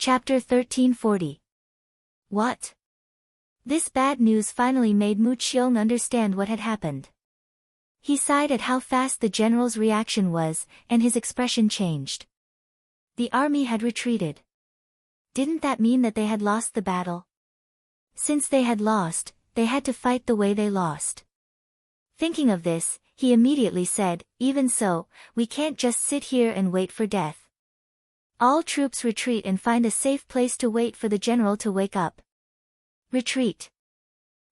Chapter 1340. What? This bad news finally made Mu Qiong understand what had happened. He sighed at how fast the general's reaction was, and his expression changed. The army had retreated. Didn't that mean that they had lost the battle? Since they had lost, they had to fight the way they lost. Thinking of this, he immediately said, "Even so, we can't just sit here and wait for death. All troops retreat and find a safe place to wait for the general to wake up." Retreat.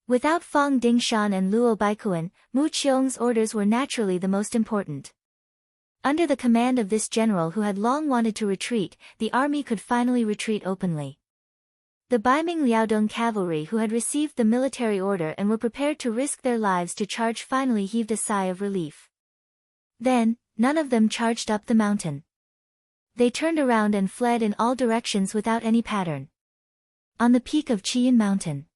Without Fang Dingshan and Luo Baikuan, Mu Qiong's orders were naturally the most important. Under the command of this general who had long wanted to retreat, the army could finally retreat openly. The Baiming Liaodong cavalry who had received the military order and were prepared to risk their lives to charge finally heaved a sigh of relief. Then, none of them charged up the mountain. They turned around and fled in all directions without any pattern. On the peak of Qing Mountain,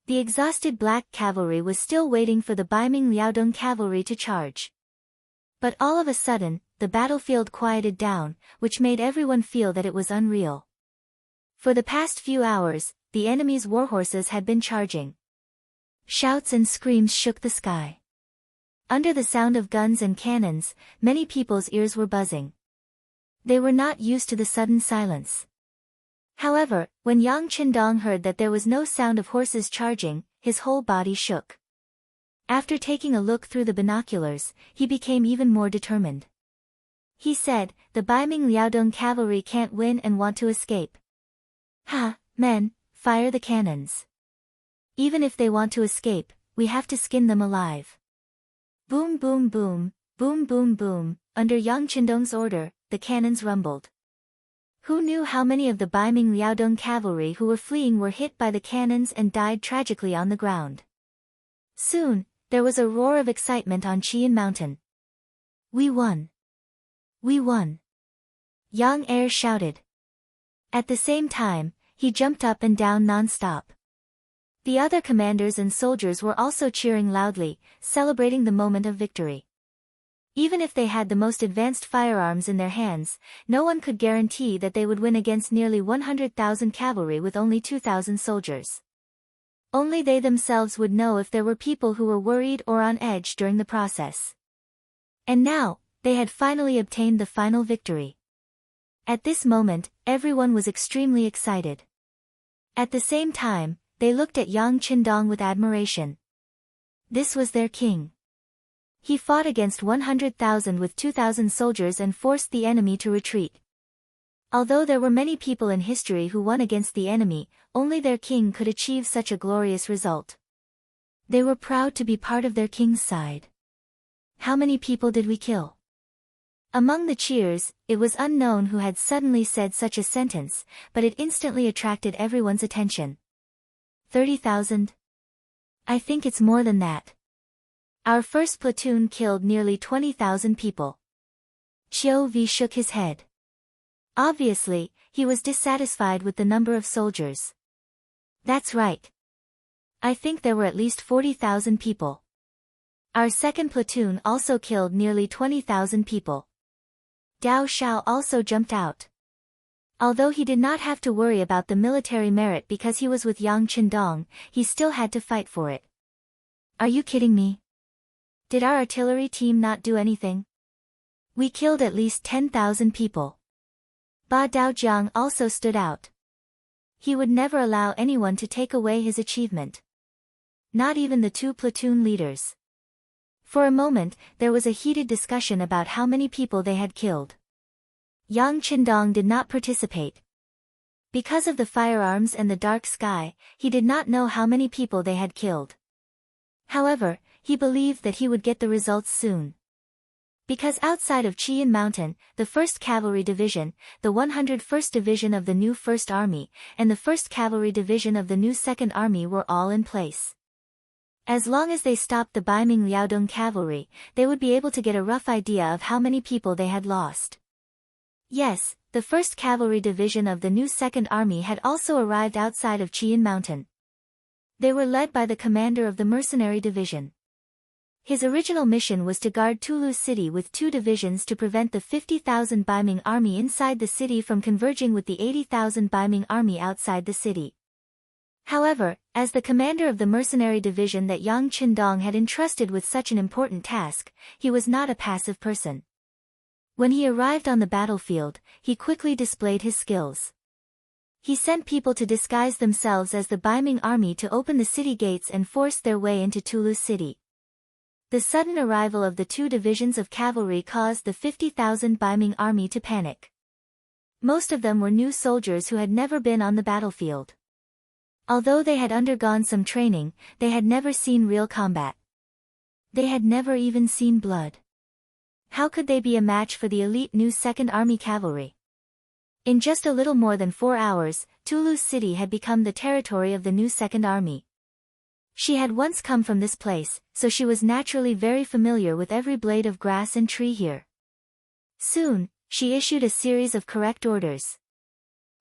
the exhausted black cavalry was still waiting for the Baiming Liaodong cavalry to charge. But all of a sudden, the battlefield quieted down, which made everyone feel that it was unreal. For the past few hours, the enemy's warhorses had been charging. Shouts and screams shook the sky. Under the sound of guns and cannons, many people's ears were buzzing. They were not used to the sudden silence. However, when Yang Qindong heard that there was no sound of horses charging, his whole body shook. After taking a look through the binoculars, he became even more determined. He said, "The Baiming Liaodong cavalry can't win and want to escape. Ha, men, fire the cannons. Even if they want to escape, we have to skin them alive." Boom boom boom, boom boom boom, under Yang Qindong's order, the cannons rumbled. Who knew how many of the Baiming Liaodong cavalry who were fleeing were hit by the cannons and died tragically on the ground. Soon, there was a roar of excitement on Qing Mountain. "We won! We won!" Yang Er shouted. At the same time, he jumped up and down non-stop. The other commanders and soldiers were also cheering loudly, celebrating the moment of victory. Even if they had the most advanced firearms in their hands, no one could guarantee that they would win against nearly 100,000 cavalry with only 2,000 soldiers. Only they themselves would know if there were people who were worried or on edge during the process. And now, they had finally obtained the final victory. At this moment, everyone was extremely excited. At the same time, they looked at Yang Qindong with admiration. This was their king. He fought against 100,000 with 2,000 soldiers and forced the enemy to retreat. Although there were many people in history who won against the enemy, only their king could achieve such a glorious result. They were proud to be part of their king's side. "How many people did we kill?" Among the cheers, it was unknown who had suddenly said such a sentence, but it instantly attracted everyone's attention. 30,000? I think it's more than that. Our first platoon killed nearly 20,000 people. Qiu Vi shook his head. Obviously, he was dissatisfied with the number of soldiers. That's right. I think there were at least 40,000 people. Our second platoon also killed nearly 20,000 people. Dao Shao also jumped out. Although he did not have to worry about the military merit because he was with Yang Qindong, he still had to fight for it. Are you kidding me? Did our artillery team not do anything? We killed at least 10,000 people. Ba Daojiang also stood out. He would never allow anyone to take away his achievement. Not even the two platoon leaders. For a moment, there was a heated discussion about how many people they had killed. Yang Qindong did not participate. Because of the firearms and the dark sky, he did not know how many people they had killed. However, he believed that he would get the results soon. Because outside of Qing Mountain, the 1st Cavalry Division, the 101st Division of the new 1st Army, and the 1st Cavalry Division of the new 2nd Army were all in place. As long as they stopped the Baiming Liaodong cavalry, they would be able to get a rough idea of how many people they had lost. Yes, the 1st Cavalry Division of the new 2nd Army had also arrived outside of Qing Mountain. They were led by the commander of the Mercenary Division. His original mission was to guard Tulu City with 2 divisions to prevent the 50,000 Baiming army inside the city from converging with the 80,000 Baiming army outside the city. However, as the commander of the mercenary division that Yang Qindong had entrusted with such an important task, he was not a passive person. When he arrived on the battlefield, he quickly displayed his skills. He sent people to disguise themselves as the Baiming army to open the city gates and force their way into Tulu City. The sudden arrival of the 2 divisions of cavalry caused the 50,000 Baiming army to panic. Most of them were new soldiers who had never been on the battlefield. Although they had undergone some training, they had never seen real combat. They had never even seen blood. How could they be a match for the elite new 2nd Army Cavalry? In just a little more than 4 hours, Tulu City had become the territory of the new 2nd Army. She had once come from this place, so she was naturally very familiar with every blade of grass and tree here. Soon, she issued a series of correct orders.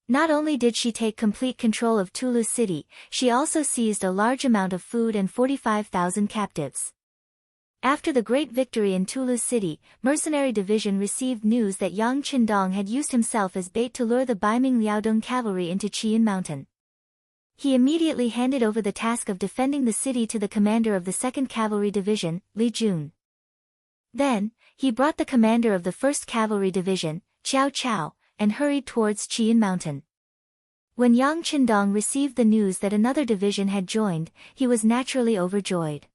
Not only did she take complete control of Tulu City, she also seized a large amount of food and 45,000 captives. After the great victory in Tulu City, Mercenary Division received news that Yang Qindong had used himself as bait to lure the Baiming Liaodong cavalry into Qin Mountain. He immediately handed over the task of defending the city to the commander of the 2nd Cavalry Division, Li Jun. Then, he brought the commander of the 1st Cavalry Division, Qiao Chao, and hurried towards Qin Mountain. When Yang Qindong received the news that another division had joined, he was naturally overjoyed.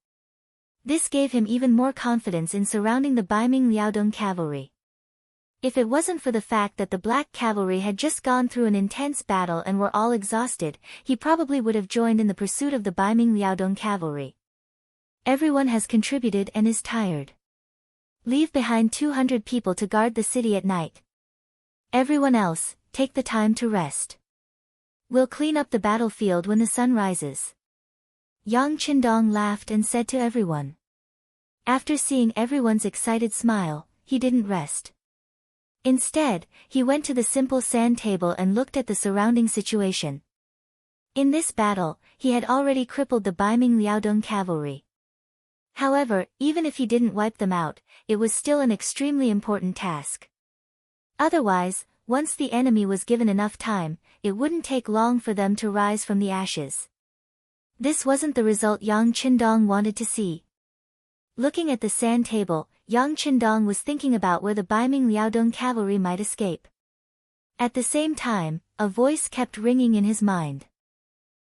This gave him even more confidence in surrounding the Baiming Liaodong cavalry. If it wasn't for the fact that the Black Cavalry had just gone through an intense battle and were all exhausted, he probably would have joined in the pursuit of the Baiming Liaodong cavalry. Everyone has contributed and is tired. Leave behind 200 people to guard the city at night. Everyone else, take the time to rest. We'll clean up the battlefield when the sun rises. Yang Qindong laughed and said to everyone. After seeing everyone's excited smile, he didn't rest. Instead, he went to the simple sand table and looked at the surrounding situation. In this battle, he had already crippled the Baiming Liaodong cavalry. However, even if he didn't wipe them out, it was still an extremely important task. Otherwise, once the enemy was given enough time, it wouldn't take long for them to rise from the ashes. This wasn't the result Yang Qindong wanted to see. Looking at the sand table, Yang Qindong was thinking about where the Baiming Liaodong cavalry might escape. At the same time, a voice kept ringing in his mind.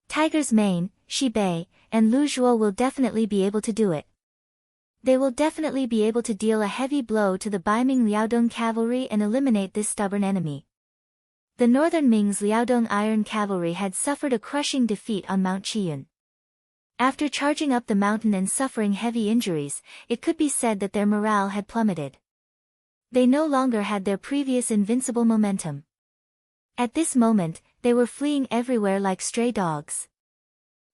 Tiger's Mane, Shi Bei, and Lu Zhuo will definitely be able to do it. They will definitely be able to deal a heavy blow to the Baiming Liaodong cavalry and eliminate this stubborn enemy. The Northern Ming's Liaodong Iron Cavalry had suffered a crushing defeat on Mount Qiyun. After charging up the mountain and suffering heavy injuries, it could be said that their morale had plummeted. They no longer had their previous invincible momentum. At this moment, they were fleeing everywhere like stray dogs.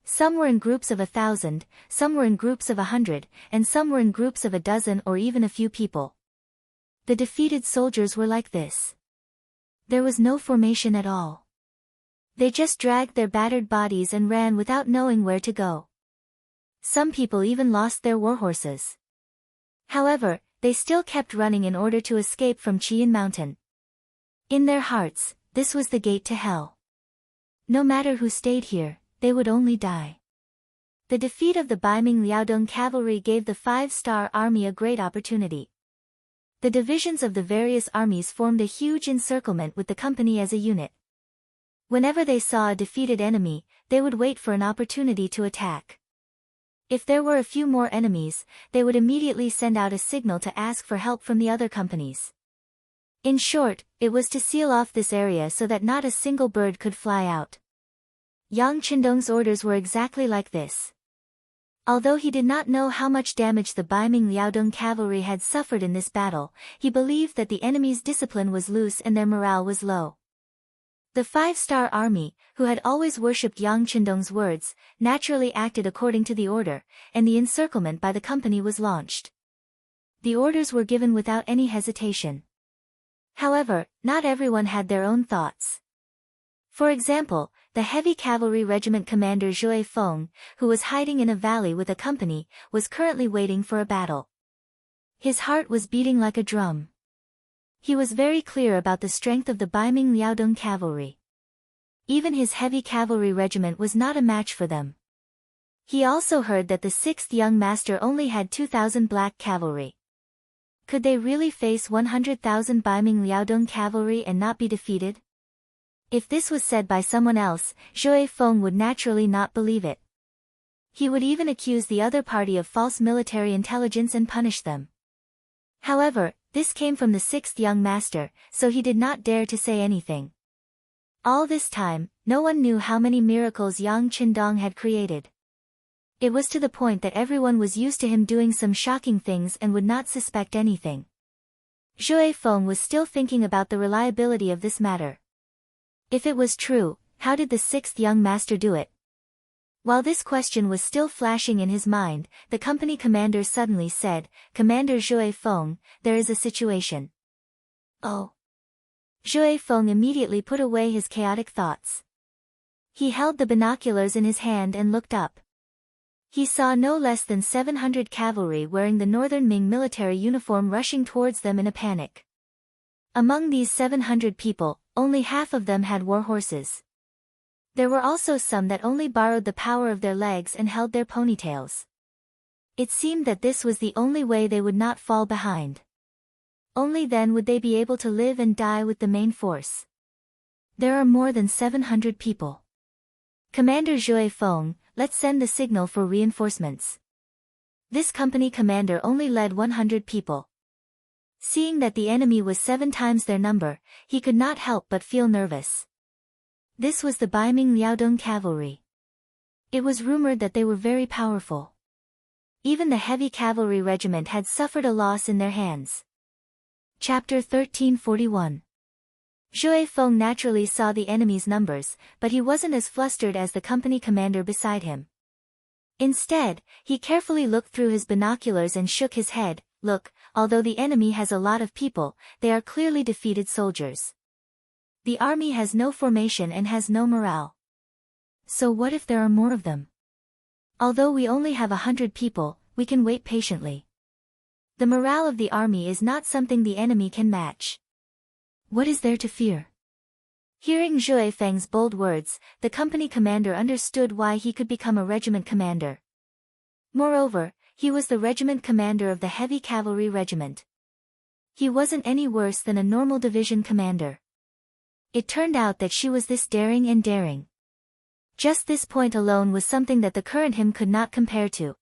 Some were in groups of 1,000, some were in groups of 100, and some were in groups of a dozen or even a few people. The defeated soldiers were like this. There was no formation at all. They just dragged their battered bodies and ran without knowing where to go. Some people even lost their warhorses. However, they still kept running in order to escape from Qiyun Mountain. In their hearts, this was the gate to hell. No matter who stayed here, they would only die. The defeat of the Baiming Liaodong cavalry gave the 5-star army a great opportunity. The divisions of the various armies formed a huge encirclement with the company as a unit. Whenever they saw a defeated enemy, they would wait for an opportunity to attack. If there were a few more enemies, they would immediately send out a signal to ask for help from the other companies. In short, it was to seal off this area so that not a single bird could fly out. Yang Qindong's orders were exactly like this. Although he did not know how much damage the Baiming Liaodong cavalry had suffered in this battle, he believed that the enemy's discipline was loose and their morale was low. The 5-star army, who had always worshipped Yang Qindong's words, naturally acted according to the order, and the encirclement by the company was launched. The orders were given without any hesitation. However, not everyone had their own thoughts. For example, the heavy cavalry regiment commander Zhui Feng, who was hiding in a valley with a company, was currently waiting for a battle. His heart was beating like a drum. He was very clear about the strength of the Baiming Liaodong cavalry. Even his heavy cavalry regiment was not a match for them. He also heard that the 6th young master only had 2,000 black cavalry. Could they really face 100,000 Baiming Liaodong cavalry and not be defeated? If this was said by someone else, Zhui Feng would naturally not believe it. He would even accuse the other party of false military intelligence and punish them. However, this came from the 6th young master, so he did not dare to say anything. All this time, no one knew how many miracles Yang Qindong had created. It was to the point that everyone was used to him doing some shocking things and would not suspect anything. Zhui Feng was still thinking about the reliability of this matter. If it was true, how did the 6th young master do it? While this question was still flashing in his mind, the company commander suddenly said, "Commander Zhui Feng, there is a situation." Oh. Zhui Feng immediately put away his chaotic thoughts. He held the binoculars in his hand and looked up. He saw no less than 700 cavalry wearing the Northern Ming military uniform rushing towards them in a panic. Among these 700 people, only half of them had war horses. There were also some that only borrowed the power of their legs and held their ponytails. It seemed that this was the only way they would not fall behind. Only then would they be able to live and die with the main force. There are more than 700 people. Commander Zhui Feng, let's send the signal for reinforcements. This company commander only led 100 people. Seeing that the enemy was 7 times their number, he could not help but feel nervous. This was the Baiming Liaodong cavalry. It was rumored that they were very powerful. Even the heavy cavalry regiment had suffered a loss in their hands. Chapter 1341. Zhui Feng naturally saw the enemy's numbers, but he wasn't as flustered as the company commander beside him. Instead, he carefully looked through his binoculars and shook his head. Look, although the enemy has a lot of people, they are clearly defeated soldiers. The army has no formation and has no morale. So what if there are more of them? Although we only have 100 people, we can wait patiently. The morale of the army is not something the enemy can match. What is there to fear? Hearing Zhui Feng's bold words, the company commander understood why he could become a regiment commander. Moreover, he was the regiment commander of the heavy cavalry regiment. He wasn't any worse than a normal division commander. It turned out that she was this daring and daring. Just this point alone was something that the current him could not compare to.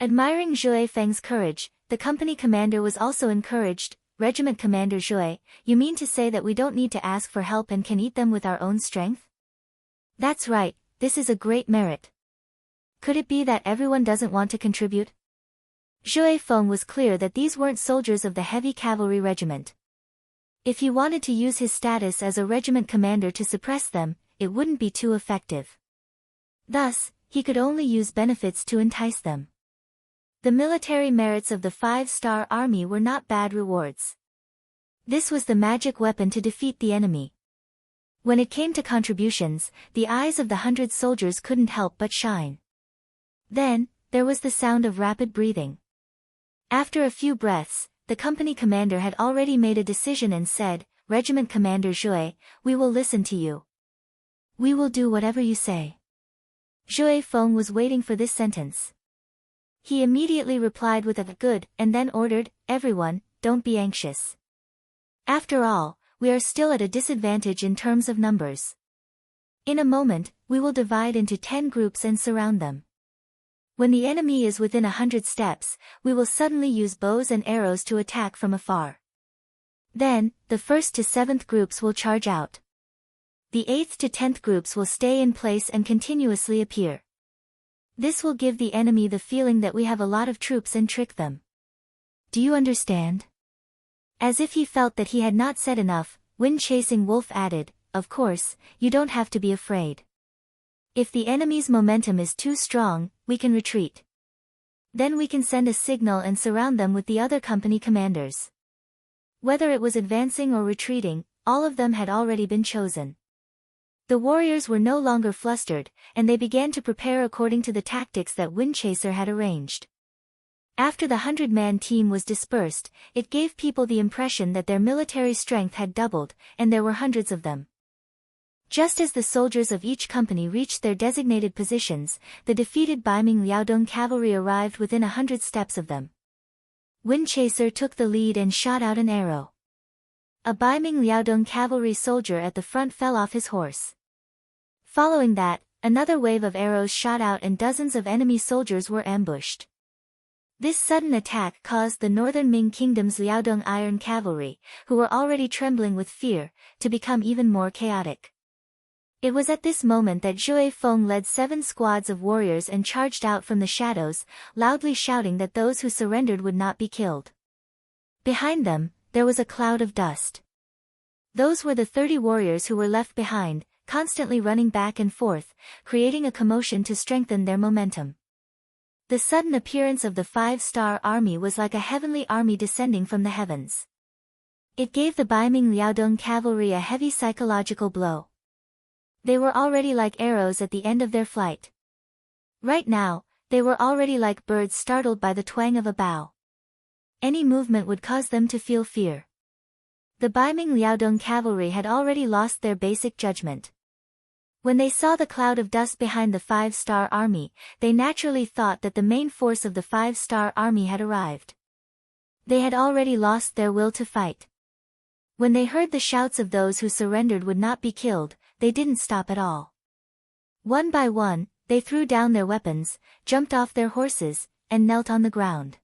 Admiring Zhui Feng's courage, the company commander was also encouraged. Regiment Commander Zhui, you mean to say that we don't need to ask for help and can eat them with our own strength? That's right, this is a great merit. Could it be that everyone doesn't want to contribute? Zhui Feng was clear that these weren't soldiers of the heavy cavalry regiment. If he wanted to use his status as a regiment commander to suppress them, it wouldn't be too effective. Thus, he could only use benefits to entice them. The military merits of the 5-star army were not bad rewards. This was the magic weapon to defeat the enemy. When it came to contributions, the eyes of the 100 soldiers couldn't help but shine. Then, there was the sound of rapid breathing. After a few breaths, the company commander had already made a decision and said, Regiment Commander Zhui, we will listen to you. We will do whatever you say. Zhui Feng was waiting for this sentence. He immediately replied with a good, and then ordered, everyone, don't be anxious. After all, we are still at a disadvantage in terms of numbers. In a moment, we will divide into 10 groups and surround them. When the enemy is within 100 steps, we will suddenly use bows and arrows to attack from afar. Then, the 1st to 7th groups will charge out. The 8th to 10th groups will stay in place and continuously appear. This will give the enemy the feeling that we have a lot of troops and trick them. Do you understand? As if he felt that he had not said enough, Wind-Chasing Wolf added, of course, you don't have to be afraid. If the enemy's momentum is too strong, we can retreat. Then we can send a signal and surround them with the other company commanders. Whether it was advancing or retreating, all of them had already been chosen. The warriors were no longer flustered, and they began to prepare according to the tactics that Windchaser had arranged. After the 100-man team was dispersed, it gave people the impression that their military strength had doubled, and there were hundreds of them. Just as the soldiers of each company reached their designated positions, the defeated Baiming Liaodong cavalry arrived within 100 steps of them. Windchaser took the lead and shot out an arrow. A Baiming Liaodong cavalry soldier at the front fell off his horse. Following that, another wave of arrows shot out and dozens of enemy soldiers were ambushed. This sudden attack caused the northern Ming Kingdom's Liaodong Iron Cavalry, who were already trembling with fear, to become even more chaotic. It was at this moment that Zhui Feng led 7 squads of warriors and charged out from the shadows, loudly shouting that those who surrendered would not be killed. Behind them, there was a cloud of dust. Those were the 30 warriors who were left behind, constantly running back and forth, creating a commotion to strengthen their momentum. The sudden appearance of the 5-star army was like a heavenly army descending from the heavens. It gave the Baiming Liaodong cavalry a heavy psychological blow. They were already like arrows at the end of their flight. Right now, they were already like birds startled by the twang of a bow. Any movement would cause them to feel fear. The Baiming Liaodong cavalry had already lost their basic judgment. When they saw the cloud of dust behind the 5-star army, they naturally thought that the main force of the 5-star army had arrived. They had already lost their will to fight. When they heard the shouts of those who surrendered would not be killed, they didn't stop at all. One by one, they threw down their weapons, jumped off their horses, and knelt on the ground.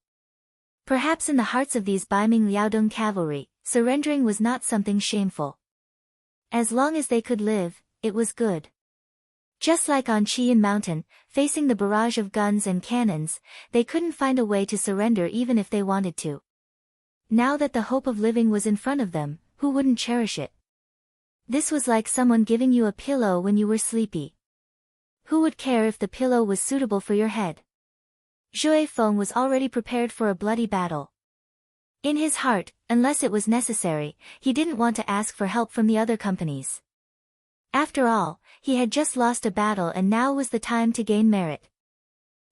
Perhaps in the hearts of these Baiming Liaodong cavalry, surrendering was not something shameful. As long as they could live, it was good. Just like on Qing Mountain, facing the barrage of guns and cannons, they couldn't find a way to surrender even if they wanted to. Now that the hope of living was in front of them, who wouldn't cherish it? This was like someone giving you a pillow when you were sleepy. Who would care if the pillow was suitable for your head? Zhui Feng was already prepared for a bloody battle. In his heart, unless it was necessary, he didn't want to ask for help from the other companies. After all, he had just lost a battle and now was the time to gain merit.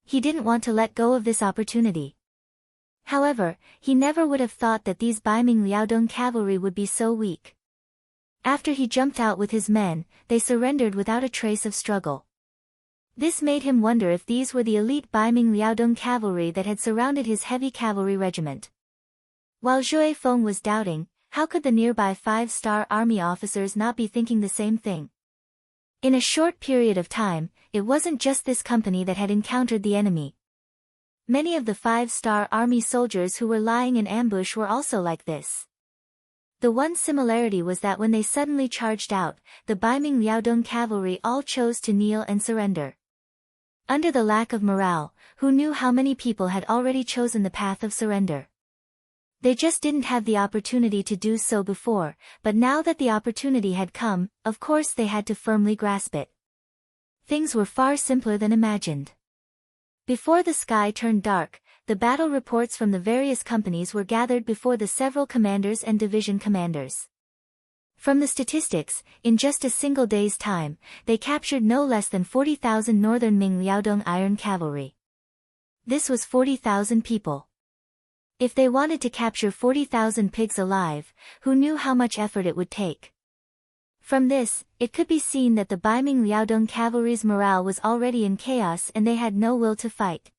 He didn't want to let go of this opportunity. However, he never would have thought that these Baiming Liaodong cavalry would be so weak. After he jumped out with his men, they surrendered without a trace of struggle. This made him wonder if these were the elite Baiming Liaodong cavalry that had surrounded his heavy cavalry regiment. While Zhui Feng was doubting, how could the nearby 5-star army officers not be thinking the same thing? In a short period of time, it wasn't just this company that had encountered the enemy. Many of the 5-star army soldiers who were lying in ambush were also like this. The one similarity was that when they suddenly charged out, the Baiming Liaodong cavalry all chose to kneel and surrender. Under the lack of morale, who knew how many people had already chosen the path of surrender? They just didn't have the opportunity to do so before, but now that the opportunity had come, of course they had to firmly grasp it. Things were far simpler than imagined. Before the sky turned dark, the battle reports from the various companies were gathered before the several commanders and division commanders. From the statistics, in just a single day's time, they captured no less than 40,000 northern Ming Liaodong Iron Cavalry. This was 40,000 people. If they wanted to capture 40,000 pigs alive, who knew how much effort it would take? From this, it could be seen that the Baiming Liaodong cavalry's morale was already in chaos and they had no will to fight.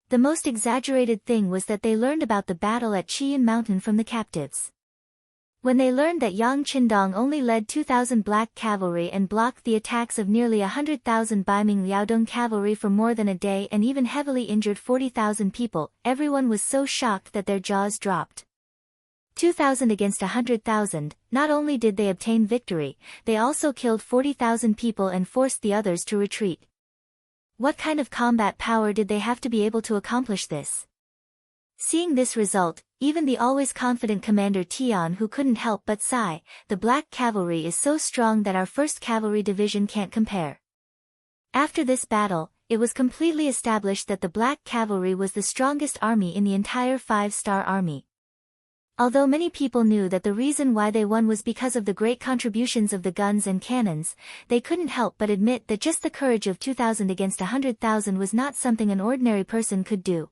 The most exaggerated thing was that they learned about the battle at Qing Mountain from the captives. When they learned that Yang Qindong only led 2,000 black cavalry and blocked the attacks of nearly 100,000 Baiming Liaodong cavalry for more than a day and even heavily injured 40,000 people, everyone was so shocked that their jaws dropped. 2,000 against 100,000, not only did they obtain victory, they also killed 40,000 people and forced the others to retreat. What kind of combat power did they have to be able to accomplish this? Seeing this result, even the always confident Commander Tian who couldn't help but sigh, the Black Cavalry is so strong that our 1st Cavalry Division can't compare. After this battle, it was completely established that the Black Cavalry was the strongest army in the entire 5-star army. Although many people knew that the reason why they won was because of the great contributions of the guns and cannons, they couldn't help but admit that just the courage of 2,000 against 100,000 was not something an ordinary person could do.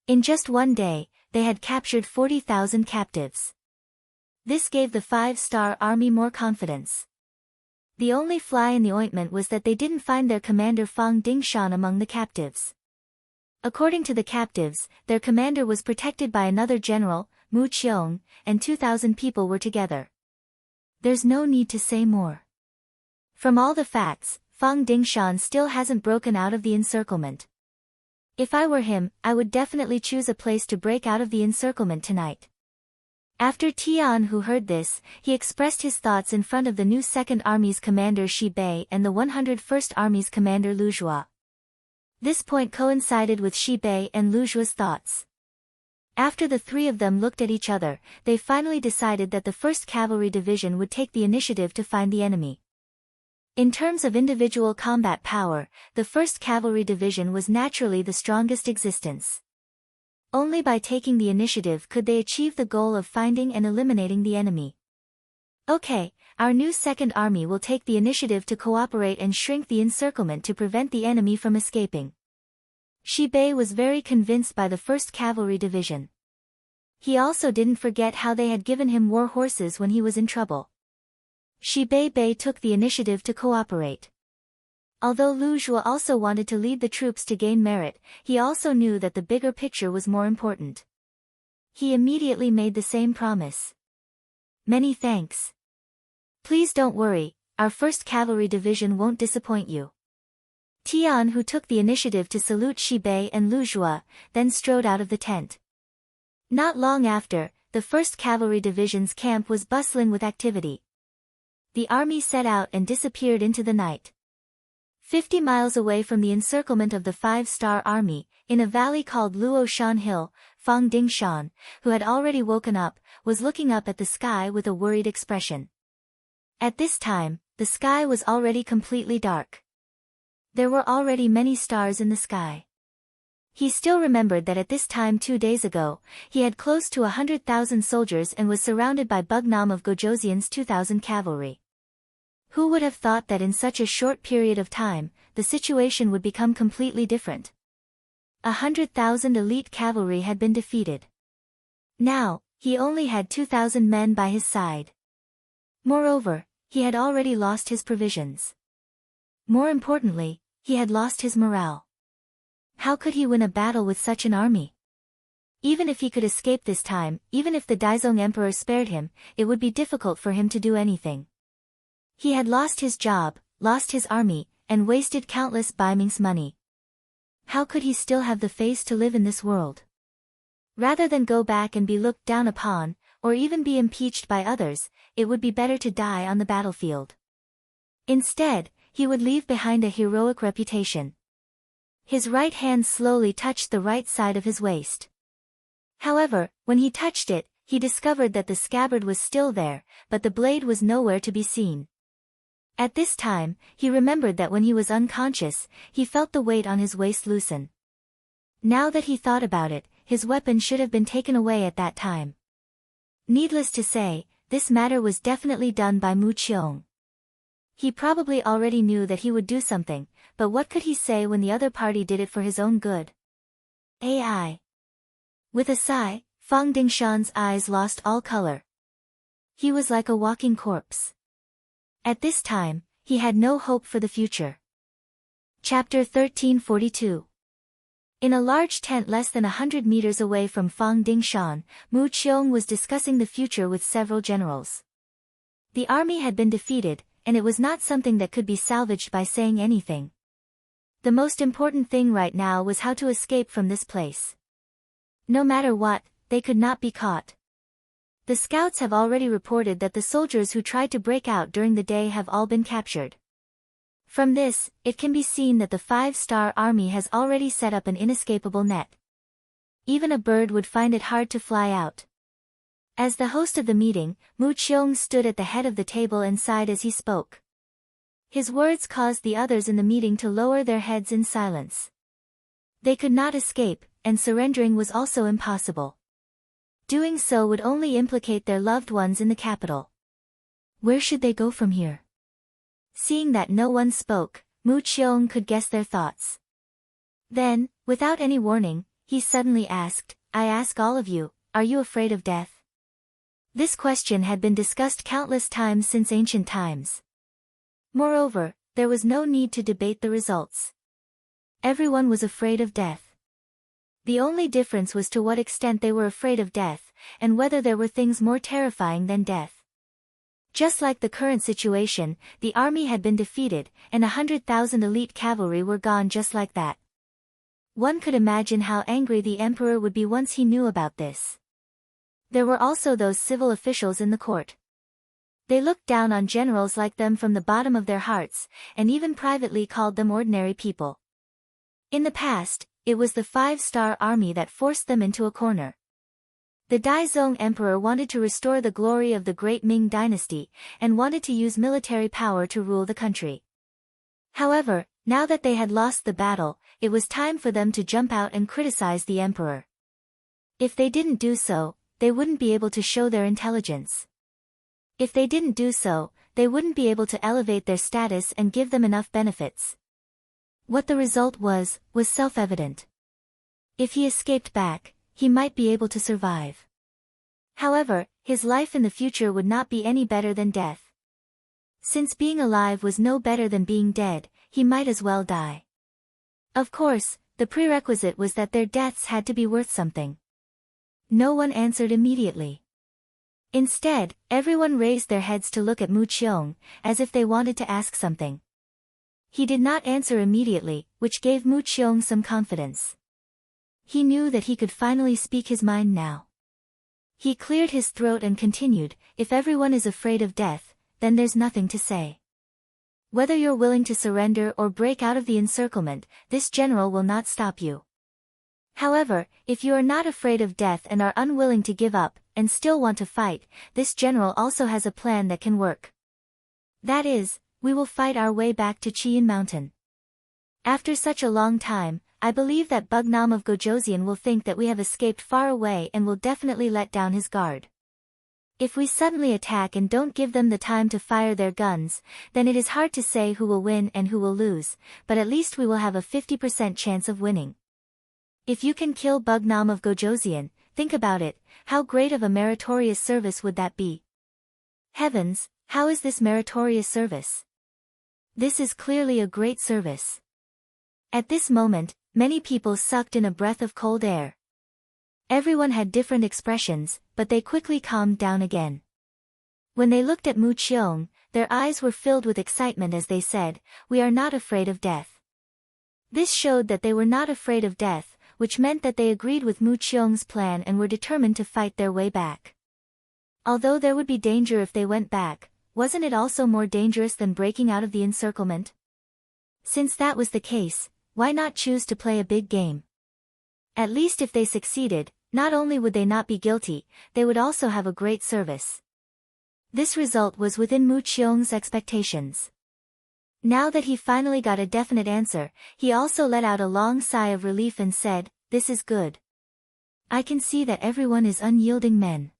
In just one day, they had captured 40,000 captives. This gave the 5-star army more confidence. The only fly in the ointment was that they didn't find their commander Fang Dingshan among the captives. According to the captives, their commander was protected by another general, Mu Qiong, and 2,000 people were together. There's no need to say more. From all the facts, Fang Dingshan still hasn't broken out of the encirclement. If I were him, I would definitely choose a place to break out of the encirclement tonight. After Tian Hu heard this, he expressed his thoughts in front of the new 2nd Army's commander Shi Bei and the 101st Army's commander Lu Zhua. This point coincided with Shi Bei and Lu Zhua's thoughts. After the three of them looked at each other, they finally decided that the 1st Cavalry Division would take the initiative to find the enemy. In terms of individual combat power, the 1st Cavalry Division was naturally the strongest existence. Only by taking the initiative could they achieve the goal of finding and eliminating the enemy. Okay, our new 2nd Army will take the initiative to cooperate and shrink the encirclement to prevent the enemy from escaping. Shi Bei was very convinced by the 1st Cavalry Division. He also didn't forget how they had given him war horses when he was in trouble. Shi Bei took the initiative to cooperate. Although Lu Zhua also wanted to lead the troops to gain merit, he also knew that the bigger picture was more important. He immediately made the same promise. Many thanks. Please don't worry, our 1st Cavalry Division won't disappoint you. Tian Hu took the initiative to salute Shi Bei and Lu Zhua, then strode out of the tent. Not long after, the 1st Cavalry Division's camp was bustling with activity. The army set out and disappeared into the night. 50 miles away from the encirclement of the 5-star army, in a valley called Luo Shan Hill, Fang Dingshan, who had already woken up, was looking up at the sky with a worried expression. At this time, the sky was already completely dark. There were already many stars in the sky. He still remembered that at this time 2 days ago, he had close to 100,000 soldiers and was surrounded by Bugnam of Gojoseon's 2,000 cavalry. Who would have thought that in such a short period of time, the situation would become completely different? 100,000 elite cavalry had been defeated. Now, he only had 2,000 men by his side. Moreover, he had already lost his provisions. More importantly, he had lost his morale. How could he win a battle with such an army? Even if he could escape this time, even if the Daizong Emperor spared him, it would be difficult for him to do anything. He had lost his job, lost his army, and wasted countless Baiming's money. How could he still have the face to live in this world? Rather than go back and be looked down upon, or even be impeached by others, it would be better to die on the battlefield. Instead, he would leave behind a heroic reputation. His right hand slowly touched the right side of his waist. However, when he touched it, he discovered that the scabbard was still there, but the blade was nowhere to be seen. At this time, he remembered that when he was unconscious, he felt the weight on his waist loosen. Now that he thought about it, his weapon should have been taken away at that time. Needless to say, this matter was definitely done by Mu Qiong. He probably already knew that he would do something, but what could he say when the other party did it for his own good? AI. With a sigh, Fang Dingshan's eyes lost all color. He was like a walking corpse. At this time, he had no hope for the future. Chapter 1342. In a large tent less than 100 meters away from Fang Dingshan, Mu Qiong was discussing the future with several generals. The army had been defeated, and it was not something that could be salvaged by saying anything. The most important thing right now was how to escape from this place. No matter what, they could not be caught. The scouts have already reported that the soldiers who tried to break out during the day have all been captured. From this, it can be seen that the 5-star army has already set up an inescapable net. Even a bird would find it hard to fly out. As the host of the meeting, Mu Qiong stood at the head of the table and sighed as he spoke. His words caused the others in the meeting to lower their heads in silence. They could not escape, and surrendering was also impossible. Doing so would only implicate their loved ones in the capital. Where should they go from here? Seeing that no one spoke, Mu Qiong could guess their thoughts. Then, without any warning, he suddenly asked, I ask all of you, are you afraid of death? This question had been discussed countless times since ancient times. Moreover, there was no need to debate the results. Everyone was afraid of death. The only difference was to what extent they were afraid of death, and whether there were things more terrifying than death. Just like the current situation, the army had been defeated, and 100,000 elite cavalry were gone just like that. One could imagine how angry the emperor would be once he knew about this. There were also those civil officials in the court. They looked down on generals like them from the bottom of their hearts, and even privately called them ordinary people. In the past, it was the 5-star army that forced them into a corner. The Daizong emperor wanted to restore the glory of the great Ming dynasty, and wanted to use military power to rule the country. However, now that they had lost the battle, it was time for them to jump out and criticize the emperor. If they didn't do so, they wouldn't be able to show their intelligence. If they didn't do so, they wouldn't be able to elevate their status and give them enough benefits. What the result was self-evident. If he escaped back, he might be able to survive. However, his life in the future would not be any better than death. Since being alive was no better than being dead, he might as well die. Of course, the prerequisite was that their deaths had to be worth something. No one answered immediately. Instead, everyone raised their heads to look at Mu Qiong, as if they wanted to ask something. He did not answer immediately, which gave Mu Qiong some confidence. He knew that he could finally speak his mind now. He cleared his throat and continued, if everyone is afraid of death, then there's nothing to say. Whether you're willing to surrender or break out of the encirclement, this general will not stop you. However, if you are not afraid of death and are unwilling to give up, and still want to fight, this general also has a plan that can work. That is, we will fight our way back to Qing Mountain. After such a long time, I believe that Bugnam of Gojosian will think that we have escaped far away and will definitely let down his guard. If we suddenly attack and don't give them the time to fire their guns, then it is hard to say who will win and who will lose, but at least we will have a 50% chance of winning. If you can kill Bugnam of Gojosian, think about it, how great of a meritorious service would that be? Heavens, how is this meritorious service? This is clearly a great service. At this moment, many people sucked in a breath of cold air. Everyone had different expressions, but they quickly calmed down again. When they looked at Mu Qiong, their eyes were filled with excitement as they said, we are not afraid of death. This showed that they were not afraid of death, which meant that they agreed with Mu Qiong's plan and were determined to fight their way back. Although there would be danger if they went back, wasn't it also more dangerous than breaking out of the encirclement? Since that was the case, why not choose to play a big game? At least if they succeeded, not only would they not be guilty, they would also have a great service. This result was within Mu Qiong's expectations. Now that he finally got a definite answer, he also let out a long sigh of relief and said, this is good. I can see that everyone is unyielding men.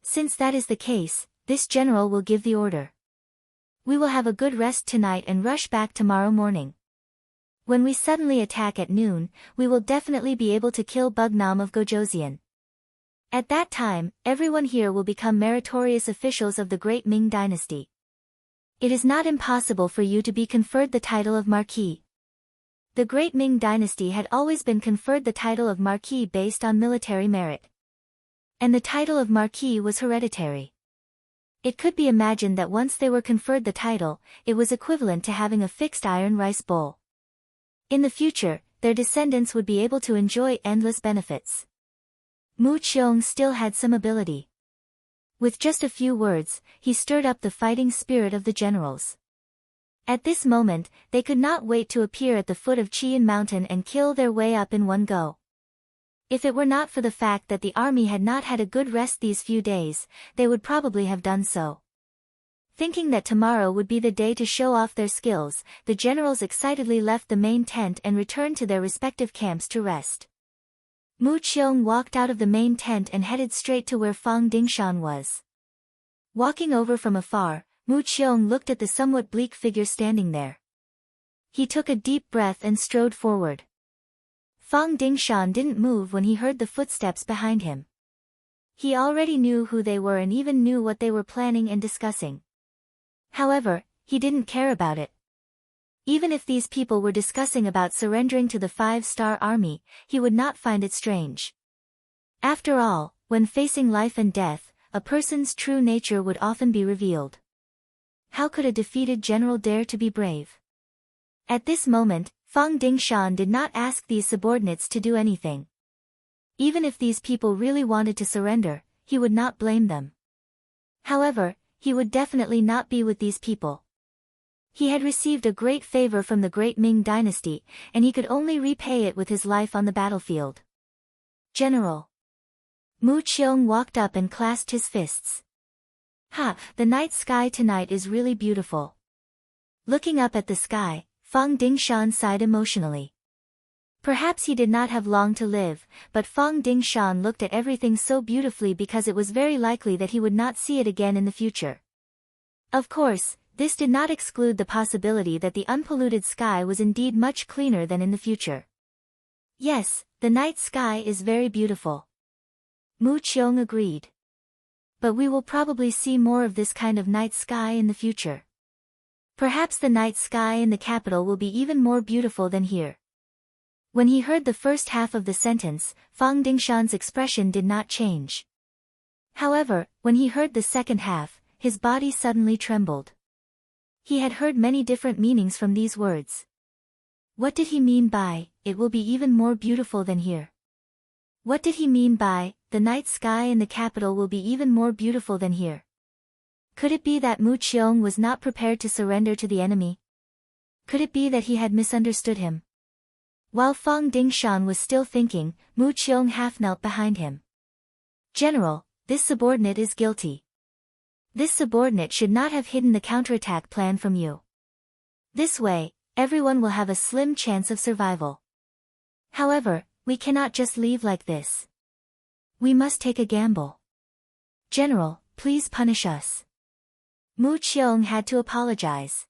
Since that is the case, this general will give the order. We will have a good rest tonight and rush back tomorrow morning. When we suddenly attack at noon, we will definitely be able to kill Bugnam of Gojosian. At that time, everyone here will become meritorious officials of the great Ming dynasty. It is not impossible for you to be conferred the title of Marquis. The great Ming dynasty had always been conferred the title of Marquis based on military merit. And the title of Marquis was hereditary. It could be imagined that once they were conferred the title, it was equivalent to having a fixed iron rice bowl. In the future, their descendants would be able to enjoy endless benefits. Mu Qiong still had some ability. With just a few words, he stirred up the fighting spirit of the generals. At this moment, they could not wait to appear at the foot of Qing Mountain and kill their way up in one go. If it were not for the fact that the army had not had a good rest these few days, they would probably have done so. Thinking that tomorrow would be the day to show off their skills, the generals excitedly left the main tent and returned to their respective camps to rest. Mu Qiong walked out of the main tent and headed straight to where Fang Dingshan was. Walking over from afar, Mu Qiong looked at the somewhat bleak figure standing there. He took a deep breath and strode forward. Fang Dingshan didn't move when he heard the footsteps behind him. He already knew who they were and even knew what they were planning and discussing. However, he didn't care about it. Even if these people were discussing about surrendering to the 5-star army, he would not find it strange. After all, when facing life and death, a person's true nature would often be revealed. How could a defeated general dare to be brave? At this moment, Fang Dingshan did not ask these subordinates to do anything. Even if these people really wanted to surrender, he would not blame them. However, he would definitely not be with these people. He had received a great favor from the great Ming dynasty, and he could only repay it with his life on the battlefield. General. Mu Qiong walked up and clasped his fists. Ha, the night sky tonight is really beautiful. Looking up at the sky, Fang Dingshan sighed emotionally. Perhaps he did not have long to live, but Fang Dingshan looked at everything so beautifully because it was very likely that he would not see it again in the future. Of course, this did not exclude the possibility that the unpolluted sky was indeed much cleaner than in the future. Yes, the night sky is very beautiful. Mu Qiong agreed. But we will probably see more of this kind of night sky in the future. Perhaps the night sky in the capital will be even more beautiful than here. When he heard the first half of the sentence, Fang Dingshan's expression did not change. However, when he heard the second half, his body suddenly trembled. He had heard many different meanings from these words. What did he mean by, it will be even more beautiful than here? What did he mean by, the night sky in the capital will be even more beautiful than here? Could it be that Mu Qiong was not prepared to surrender to the enemy? Could it be that he had misunderstood him? While Fang Dingshan was still thinking, Mu Qiong half knelt behind him. General, this subordinate is guilty. This subordinate should not have hidden the counterattack plan from you. This way, everyone will have a slim chance of survival. However, we cannot just leave like this. We must take a gamble. General, please punish us. Mu Qiong had to apologize.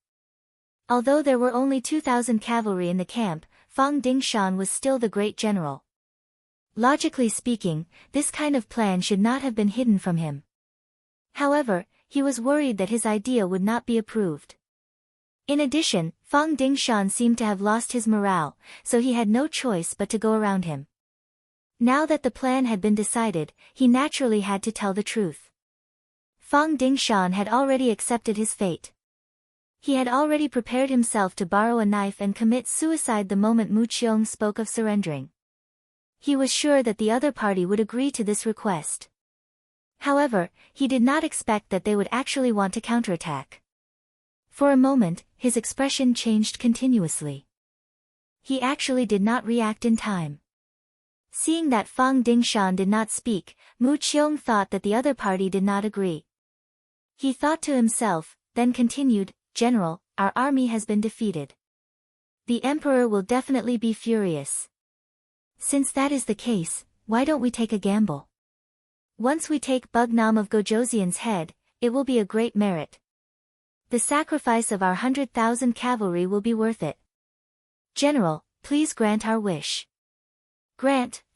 Although there were only 2,000 cavalry in the camp, Fang Dingshan was still the great general. Logically speaking, this kind of plan should not have been hidden from him. However, he was worried that his idea would not be approved. In addition, Fang Dingshan seemed to have lost his morale, so he had no choice but to go around him. Now that the plan had been decided, he naturally had to tell the truth. Fang Dingshan had already accepted his fate. He had already prepared himself to borrow a knife and commit suicide the moment Mu Qiong spoke of surrendering. He was sure that the other party would agree to this request. However, he did not expect that they would actually want to counterattack. For a moment, his expression changed continuously. He actually did not react in time. Seeing that Fang Dingshan did not speak, Mu Qiong thought that the other party did not agree. He thought to himself, then continued, General, our army has been defeated. The emperor will definitely be furious. Since that is the case, why don't we take a gamble? Once we take Bugnam of Gojoseon's head, it will be a great merit. The sacrifice of our 100,000 cavalry will be worth it. General, please grant our wish.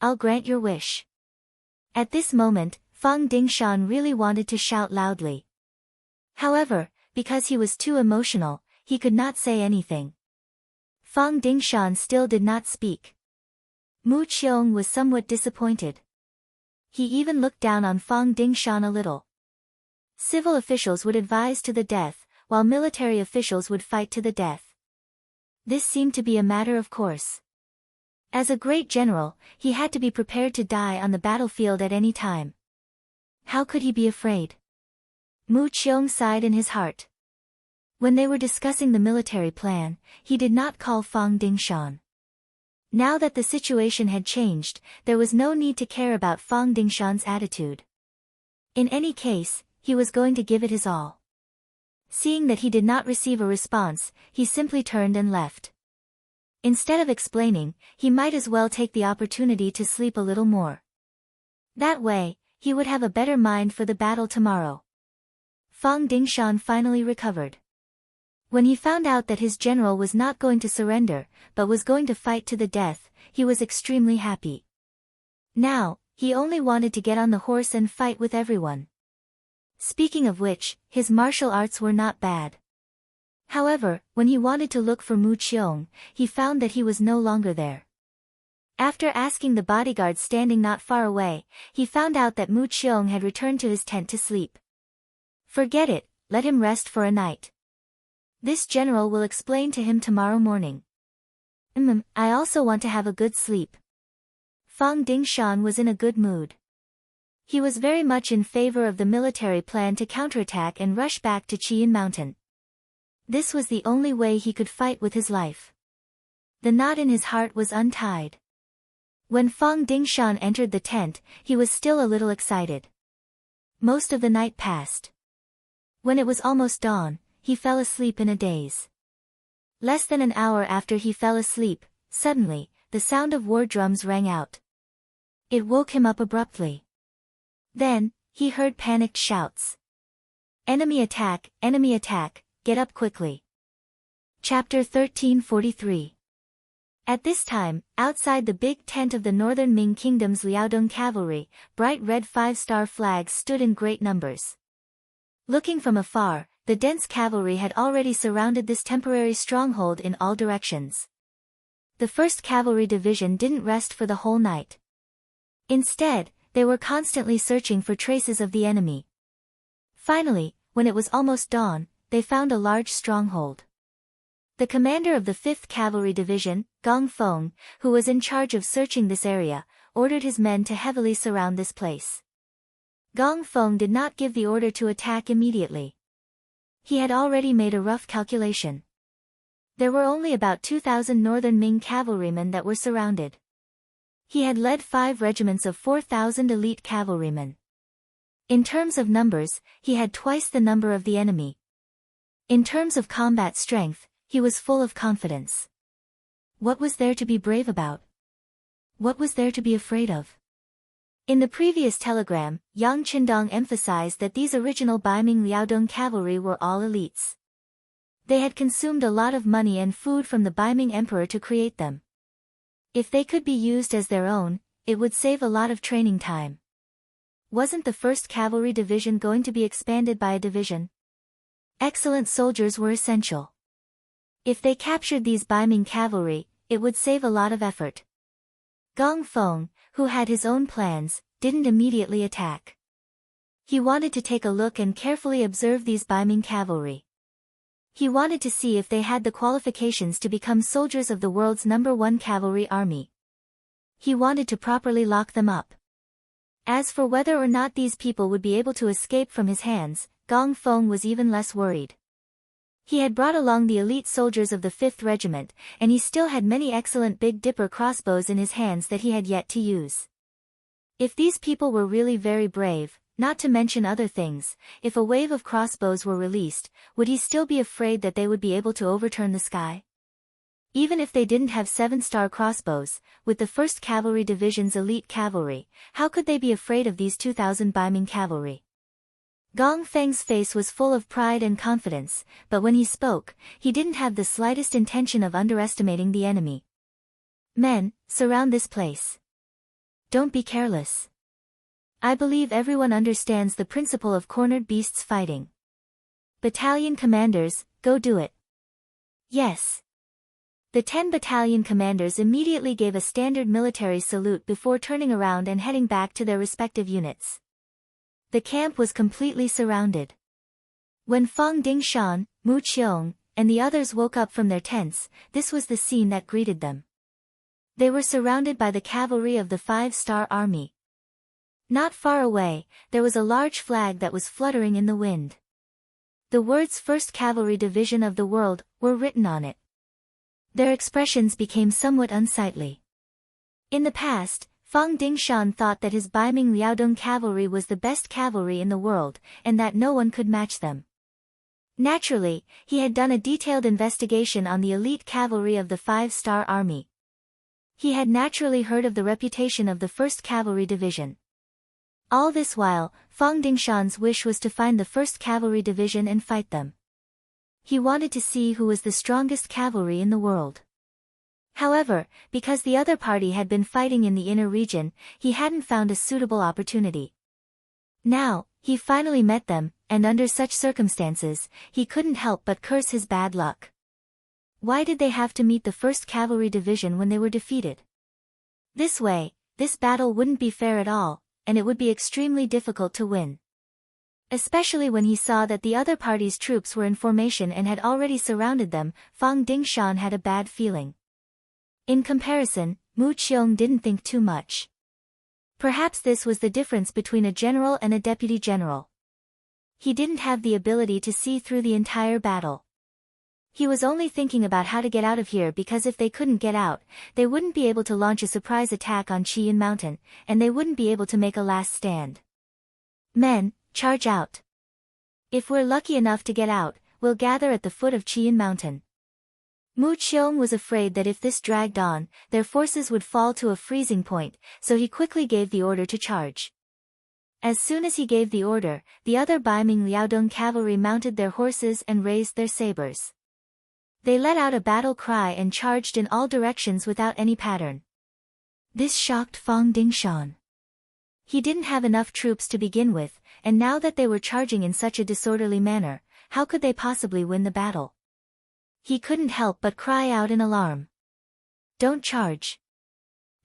I'll grant your wish. At this moment, Fang Dingshan really wanted to shout loudly. However, because he was too emotional, he could not say anything. Fang Dingshan still did not speak. Mu Qiong was somewhat disappointed. He even looked down on Fang Dingshan a little. Civil officials would advise to the death, while military officials would fight to the death. This seemed to be a matter of course. As a great general, he had to be prepared to die on the battlefield at any time. How could he be afraid? Mu Qiong sighed in his heart. When they were discussing the military plan, he did not call Fang Dingshan. Now that the situation had changed, there was no need to care about Fang Dingshan's attitude. In any case, he was going to give it his all. Seeing that he did not receive a response, he simply turned and left. Instead of explaining, he might as well take the opportunity to sleep a little more. That way, he would have a better mind for the battle tomorrow. Fang Dingshan finally recovered. When he found out that his general was not going to surrender, but was going to fight to the death, he was extremely happy. Now, he only wanted to get on the horse and fight with everyone. Speaking of which, his martial arts were not bad. However, when he wanted to look for Mu Qiong, he found that he was no longer there. After asking the bodyguard standing not far away, he found out that Mu Qiong had returned to his tent to sleep. Forget it, let him rest for a night. This general will explain to him tomorrow morning. I also want to have a good sleep. Fang Dingshan was in a good mood. He was very much in favor of the military plan to counterattack and rush back to Qing Mountain. This was the only way he could fight with his life. The knot in his heart was untied. When Fang Dingshan entered the tent, he was still a little excited. Most of the night passed. When it was almost dawn, he fell asleep in a daze. Less than an hour after he fell asleep, suddenly, the sound of war drums rang out. It woke him up abruptly. Then, he heard panicked shouts. Enemy attack, get up quickly. Chapter 1343. At this time, outside the big tent of the northern Ming Kingdom's Liaodong cavalry, bright red 5-star flags stood in great numbers. Looking from afar, the dense cavalry had already surrounded this temporary stronghold in all directions. The 1st Cavalry Division didn't rest for the whole night. Instead, they were constantly searching for traces of the enemy. Finally, when it was almost dawn, they found a large stronghold. The commander of the 5th Cavalry Division, Gong Feng, who was in charge of searching this area, ordered his men to heavily surround this place. Gong Feng did not give the order to attack immediately. He had already made a rough calculation. There were only about 2,000 northern Ming cavalrymen that were surrounded. He had led 5 regiments of 4,000 elite cavalrymen. In terms of numbers, he had twice the number of the enemy. In terms of combat strength, he was full of confidence. What was there to be brave about? What was there to be afraid of? In the previous telegram, Yang Qindong emphasized that these original Baiming Liaodong cavalry were all elites. They had consumed a lot of money and food from the Baiming Emperor to create them. If they could be used as their own, it would save a lot of training time. Wasn't the 1st Cavalry Division going to be expanded by a division? Excellent soldiers were essential. If they captured these Baiming cavalry, it would save a lot of effort. Gong Feng, who had his own plans, didn't immediately attack. He wanted to take a look and carefully observe these Baiming cavalry. He wanted to see if they had the qualifications to become soldiers of the world's #1 cavalry army. He wanted to properly lock them up. As for whether or not these people would be able to escape from his hands, Gong Feng was even less worried. He had brought along the elite soldiers of the 5th Regiment, and he still had many excellent Big Dipper crossbows in his hands that he had yet to use. If these people were really very brave, not to mention other things, if a wave of crossbows were released, would he still be afraid that they would be able to overturn the sky? Even if they didn't have 7-star crossbows, with the 1st Cavalry Division's elite cavalry, how could they be afraid of these 2,000 Baiming cavalry? Gong Feng's face was full of pride and confidence, but when he spoke, he didn't have the slightest intention of underestimating the enemy. Men, surround this place. Don't be careless. I believe everyone understands the principle of cornered beasts fighting. Battalion commanders, go do it. Yes. The 10 battalion commanders immediately gave a standard military salute before turning around and heading back to their respective units. The camp was completely surrounded. When Fang Dingshan, Mu Qiong, and the others woke up from their tents, this was the scene that greeted them. They were surrounded by the cavalry of the 5-star army. Not far away, there was a large flag that was fluttering in the wind. The words 1st Cavalry Division of the World were written on it. Their expressions became somewhat unsightly. In the past, Fang Dingshan thought that his Baiming Liaodong cavalry was the best cavalry in the world, and that no one could match them. Naturally, he had done a detailed investigation on the elite cavalry of the 5-star army. He had naturally heard of the reputation of the 1st Cavalry Division. All this while, Fang Dingshan's wish was to find the 1st Cavalry Division and fight them. He wanted to see who was the strongest cavalry in the world. However, because the other party had been fighting in the inner region, he hadn't found a suitable opportunity. Now, he finally met them, and under such circumstances, he couldn't help but curse his bad luck. Why did they have to meet the 1st Cavalry Division when they were defeated? This way, this battle wouldn't be fair at all, and it would be extremely difficult to win. Especially when he saw that the other party's troops were in formation and had already surrounded them, Fang Dingshan had a bad feeling. In comparison, Mu Qiong didn't think too much. Perhaps this was the difference between a general and a deputy general. He didn't have the ability to see through the entire battle. He was only thinking about how to get out of here, because if they couldn't get out, they wouldn't be able to launch a surprise attack on Qing Mountain, and they wouldn't be able to make a last stand. Men, charge out. If we're lucky enough to get out, we'll gather at the foot of Qing Mountain. Mu Qiong was afraid that if this dragged on, their forces would fall to a freezing point, so he quickly gave the order to charge. As soon as he gave the order, the other Baiming Liaodong cavalry mounted their horses and raised their sabers. They let out a battle cry and charged in all directions without any pattern. This shocked Fang Dingshan. He didn't have enough troops to begin with, and now that they were charging in such a disorderly manner, how could they possibly win the battle? He couldn't help but cry out in alarm. Don't charge.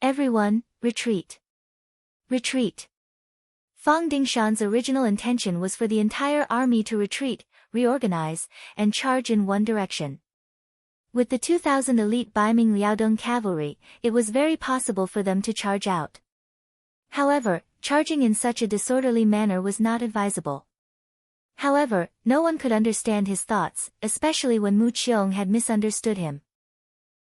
Everyone, retreat. Retreat. Fang Dingshan's original intention was for the entire army to retreat, reorganize, and charge in one direction. With the 2,000 elite Baiming Liaodong cavalry, it was very possible for them to charge out. However, charging in such a disorderly manner was not advisable. However, no one could understand his thoughts, especially when Mu Qiong had misunderstood him.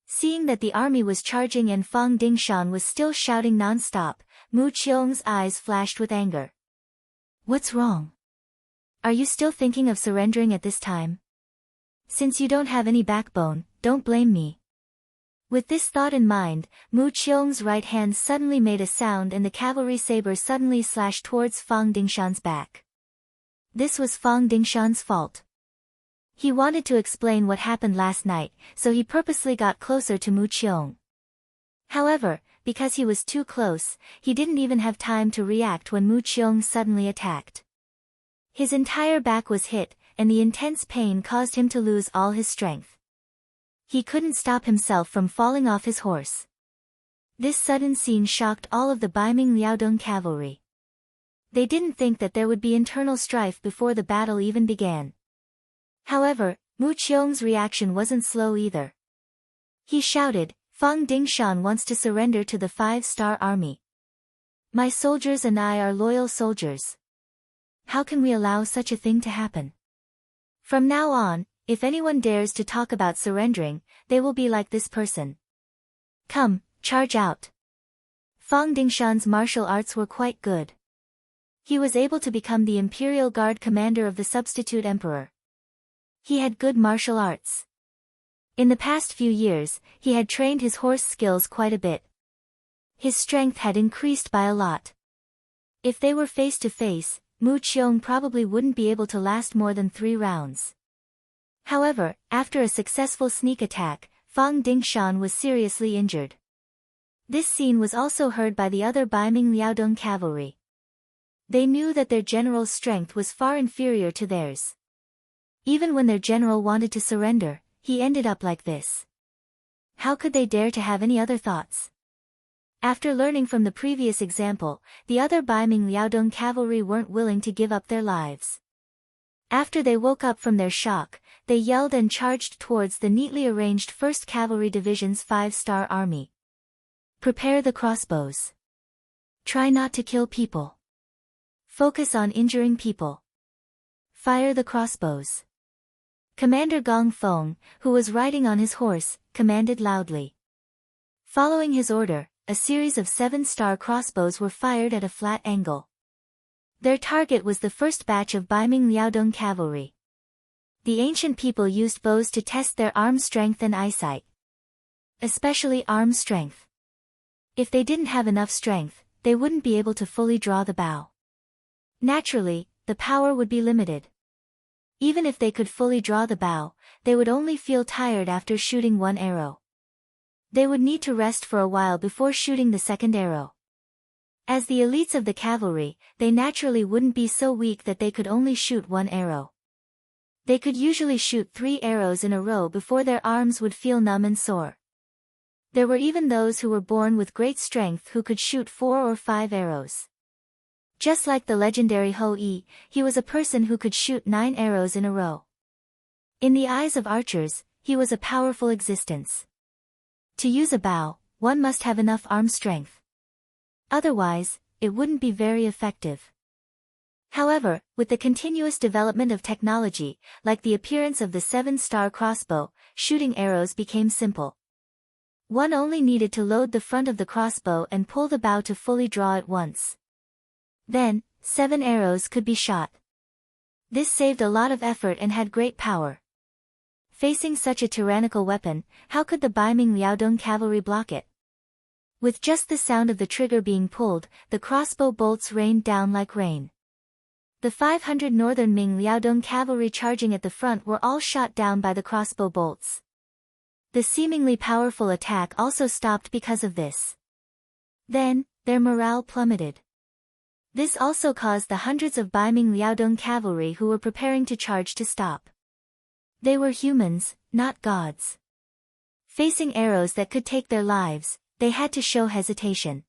Seeing that the army was charging and Fang Dingshan was still shouting non-stop, Mu Qiong's eyes flashed with anger. What's wrong? Are you still thinking of surrendering at this time? Since you don't have any backbone, don't blame me. With this thought in mind, Mu Qiong's right hand suddenly made a sound and the cavalry saber suddenly slashed towards Fang Dingshan's back. This was Fang Dingshan's fault. He wanted to explain what happened last night, so he purposely got closer to Mu Qiong. However, because he was too close, he didn't even have time to react when Mu Qiong suddenly attacked. His entire back was hit, and the intense pain caused him to lose all his strength. He couldn't stop himself from falling off his horse. This sudden scene shocked all of the Baiming Liaodong cavalry. They didn't think that there would be internal strife before the battle even began. However, Mu Qiong's reaction wasn't slow either. He shouted, Fang Dingshan wants to surrender to the 5-star army. My soldiers and I are loyal soldiers. How can we allow such a thing to happen? From now on, if anyone dares to talk about surrendering, they will be like this person. Come, charge out. Fang Dingshan's martial arts were quite good. He was able to become the Imperial Guard commander of the substitute emperor. He had good martial arts. In the past few years, he had trained his horse skills quite a bit. His strength had increased by a lot. If they were face to face, Mu Qiong probably wouldn't be able to last more than 3 rounds. However, after a successful sneak attack, Fang Dingshan was seriously injured. This scene was also heard by the other Baiming Liaodong cavalry. They knew that their general's strength was far inferior to theirs. Even when their general wanted to surrender, he ended up like this. How could they dare to have any other thoughts? After learning from the previous example, the other Baiming Liaodong cavalry weren't willing to give up their lives. After they woke up from their shock, they yelled and charged towards the neatly arranged 1st Cavalry Division's 5-star army. Prepare the crossbows. Try not to kill people. Focus on injuring people. Fire the crossbows. Commander Gong Feng, who was riding on his horse, commanded loudly. Following his order, a series of 7-star crossbows were fired at a flat angle. Their target was the first batch of Baiming Liaodong cavalry. The ancient people used bows to test their arm strength and eyesight. Especially arm strength. If they didn't have enough strength, they wouldn't be able to fully draw the bow. Naturally, the power would be limited. Even if they could fully draw the bow, they would only feel tired after shooting one arrow. They would need to rest for a while before shooting the second arrow. As the elites of the cavalry, they naturally wouldn't be so weak that they could only shoot one arrow. They could usually shoot 3 arrows in a row before their arms would feel numb and sore. There were even those who were born with great strength who could shoot 4 or 5 arrows. Just like the legendary Ho-I, he was a person who could shoot 9 arrows in a row. In the eyes of archers, he was a powerful existence. To use a bow, one must have enough arm strength. Otherwise, it wouldn't be very effective. However, with the continuous development of technology, like the appearance of the 7-star crossbow, shooting arrows became simple. One only needed to load the front of the crossbow and pull the bow to fully draw it once. Then, 7 arrows could be shot. This saved a lot of effort and had great power. Facing such a tyrannical weapon, how could the Baiming Liaodong cavalry block it? With just the sound of the trigger being pulled, the crossbow bolts rained down like rain. The 500 northern Ming Liaodong cavalry charging at the front were all shot down by the crossbow bolts. The seemingly powerful attack also stopped because of this. Then, their morale plummeted. This also caused the hundreds of Baiming Liaodong cavalry who were preparing to charge to stop. They were humans, not gods. Facing arrows that could take their lives, they had to show hesitation.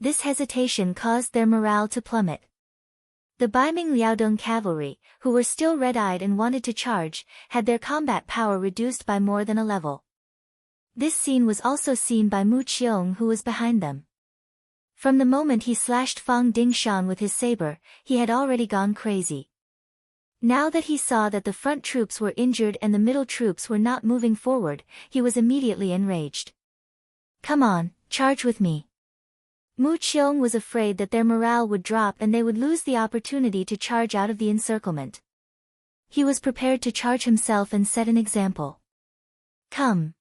This hesitation caused their morale to plummet. The Baiming Liaodong cavalry, who were still red-eyed and wanted to charge, had their combat power reduced by more than a level. This scene was also seen by Mu Qiong, who was behind them. From the moment he slashed Fang Dingshan with his saber, he had already gone crazy. Now that he saw that the front troops were injured and the middle troops were not moving forward, he was immediately enraged. "Come on, charge with me." Mu Qiong was afraid that their morale would drop and they would lose the opportunity to charge out of the encirclement. He was prepared to charge himself and set an example. "Come!"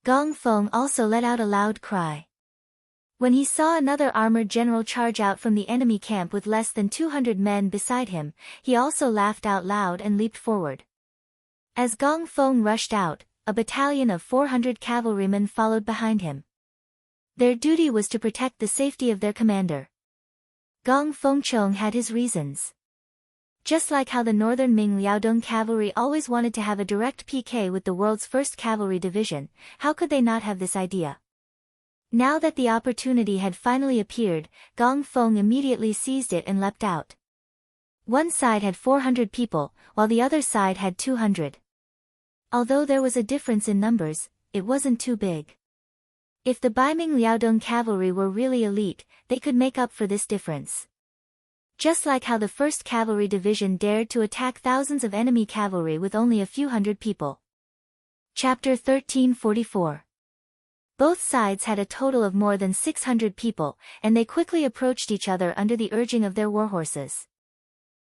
Gong Feng also let out a loud cry. When he saw another armored general charge out from the enemy camp with less than 200 men beside him, he also laughed out loud and leaped forward. As Gong Feng rushed out, a battalion of 400 cavalrymen followed behind him. Their duty was to protect the safety of their commander. Gong Fengchong had his reasons. Just like how the northern Ming Liaodong cavalry always wanted to have a direct PK with the world's first cavalry division, how could they not have this idea? Now that the opportunity had finally appeared, Gong Feng immediately seized it and leapt out. One side had 400 people, while the other side had 200. Although there was a difference in numbers, it wasn't too big. If the Baiming Liaodong cavalry were really elite, they could make up for this difference. Just like how the 1st Cavalry Division dared to attack thousands of enemy cavalry with only a few hundred people. Chapter 1344. Both sides had a total of more than 600 people, and they quickly approached each other under the urging of their warhorses.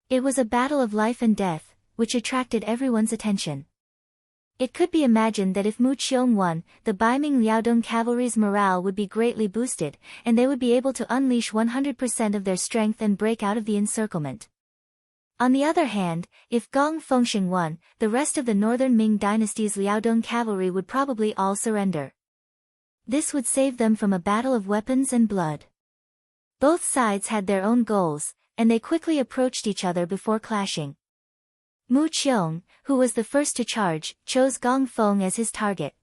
It was a battle of life and death, which attracted everyone's attention. It could be imagined that if Mu Qiong won, the Baiming Liaodong cavalry's morale would be greatly boosted, and they would be able to unleash 100% of their strength and break out of the encirclement. On the other hand, if Gong Fengxing won, the rest of the northern Ming dynasty's Liaodong cavalry would probably all surrender. This would save them from a battle of weapons and blood. Both sides had their own goals, and they quickly approached each other before clashing. Mu Qiong, who was the first to charge, chose Gong Feng as his target.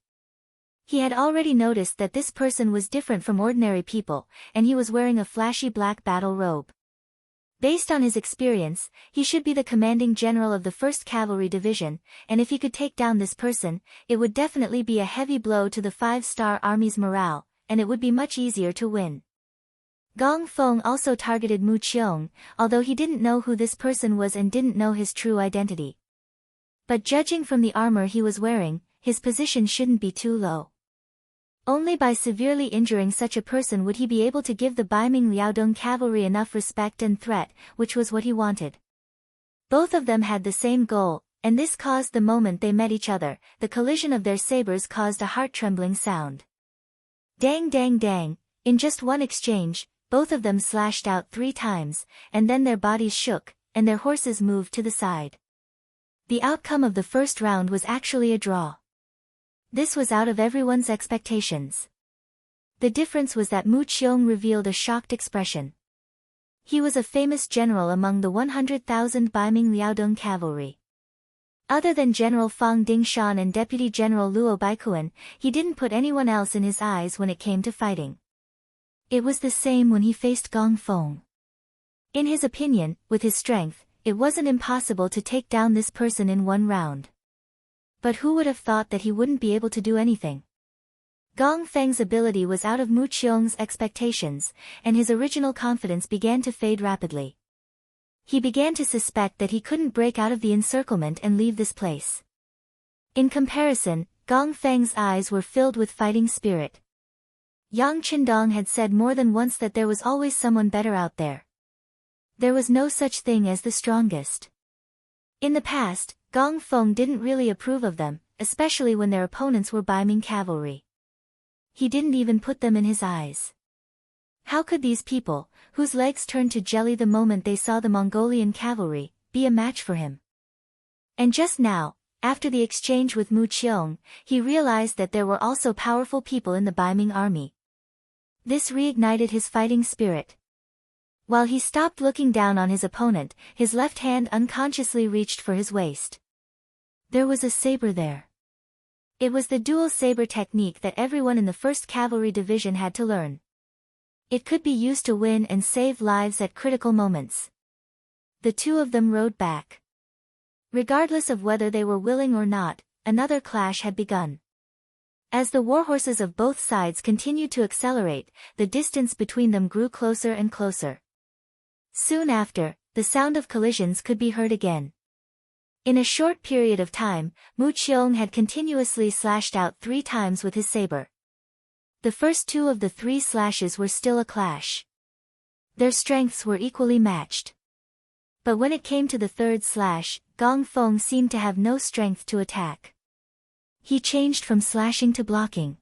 He had already noticed that this person was different from ordinary people, and he was wearing a flashy black battle robe. Based on his experience, he should be the commanding general of the 1st Cavalry Division, and if he could take down this person, it would definitely be a heavy blow to the 5-star army's morale, and it would be much easier to win. Gong Feng also targeted Mu Qiong, although he didn't know who this person was and didn't know his true identity. But judging from the armor he was wearing, his position shouldn't be too low. Only by severely injuring such a person would he be able to give the Baiming Liaodong cavalry enough respect and threat, which was what he wanted. Both of them had the same goal, and this caused the moment they met each other, the collision of their sabers caused a heart-trembling sound. Dang dang dang, in just one exchange, both of them slashed out 3 times, and then their bodies shook, and their horses moved to the side. The outcome of the first round was actually a draw. This was out of everyone's expectations. The difference was that Mu Qiong revealed a shocked expression. He was a famous general among the 100,000 Baiming Liaodong cavalry. Other than General Fang Dingshan and Deputy General Luo Baikuan, he didn't put anyone else in his eyes when it came to fighting. It was the same when he faced Gong Feng. In his opinion, with his strength, it wasn't impossible to take down this person in one round. But who would have thought that he wouldn't be able to do anything? Gong Feng's ability was out of Mu Qiong's expectations, and his original confidence began to fade rapidly. He began to suspect that he couldn't break out of the encirclement and leave this place. In comparison, Gong Feng's eyes were filled with fighting spirit. Yang Qindong had said more than once that there was always someone better out there. There was no such thing as the strongest. In the past, Gong Feng didn't really approve of them, especially when their opponents were Baiming cavalry. He didn't even put them in his eyes. How could these people, whose legs turned to jelly the moment they saw the Mongolian cavalry, be a match for him? And just now, after the exchange with Mu Qiong, he realized that there were also powerful people in the Baiming army. This reignited his fighting spirit. While he stopped looking down on his opponent, his left hand unconsciously reached for his waist. There was a saber there. It was the dual saber technique that everyone in the 1st Cavalry Division had to learn. It could be used to win and save lives at critical moments. The two of them rode back. Regardless of whether they were willing or not, another clash had begun. As the warhorses of both sides continued to accelerate, the distance between them grew closer and closer. Soon after, the sound of collisions could be heard again. In a short period of time, Mu Qiong had continuously slashed out 3 times with his saber. The first 2 of the 3 slashes were still a clash. Their strengths were equally matched. But when it came to the 3rd slash, Gong Feng seemed to have no strength to attack. He changed from slashing to blocking.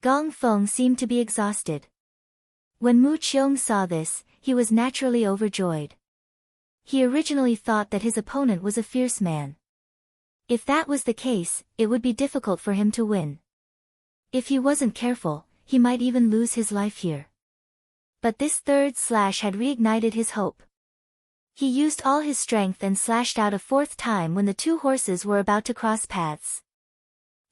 Gong Feng seemed to be exhausted. When Mu Qiong saw this, he was naturally overjoyed. He originally thought that his opponent was a fierce man. If that was the case, it would be difficult for him to win. If he wasn't careful, he might even lose his life here. But this 3rd slash had reignited his hope. He used all his strength and slashed out a 4th time when the 2 horses were about to cross paths.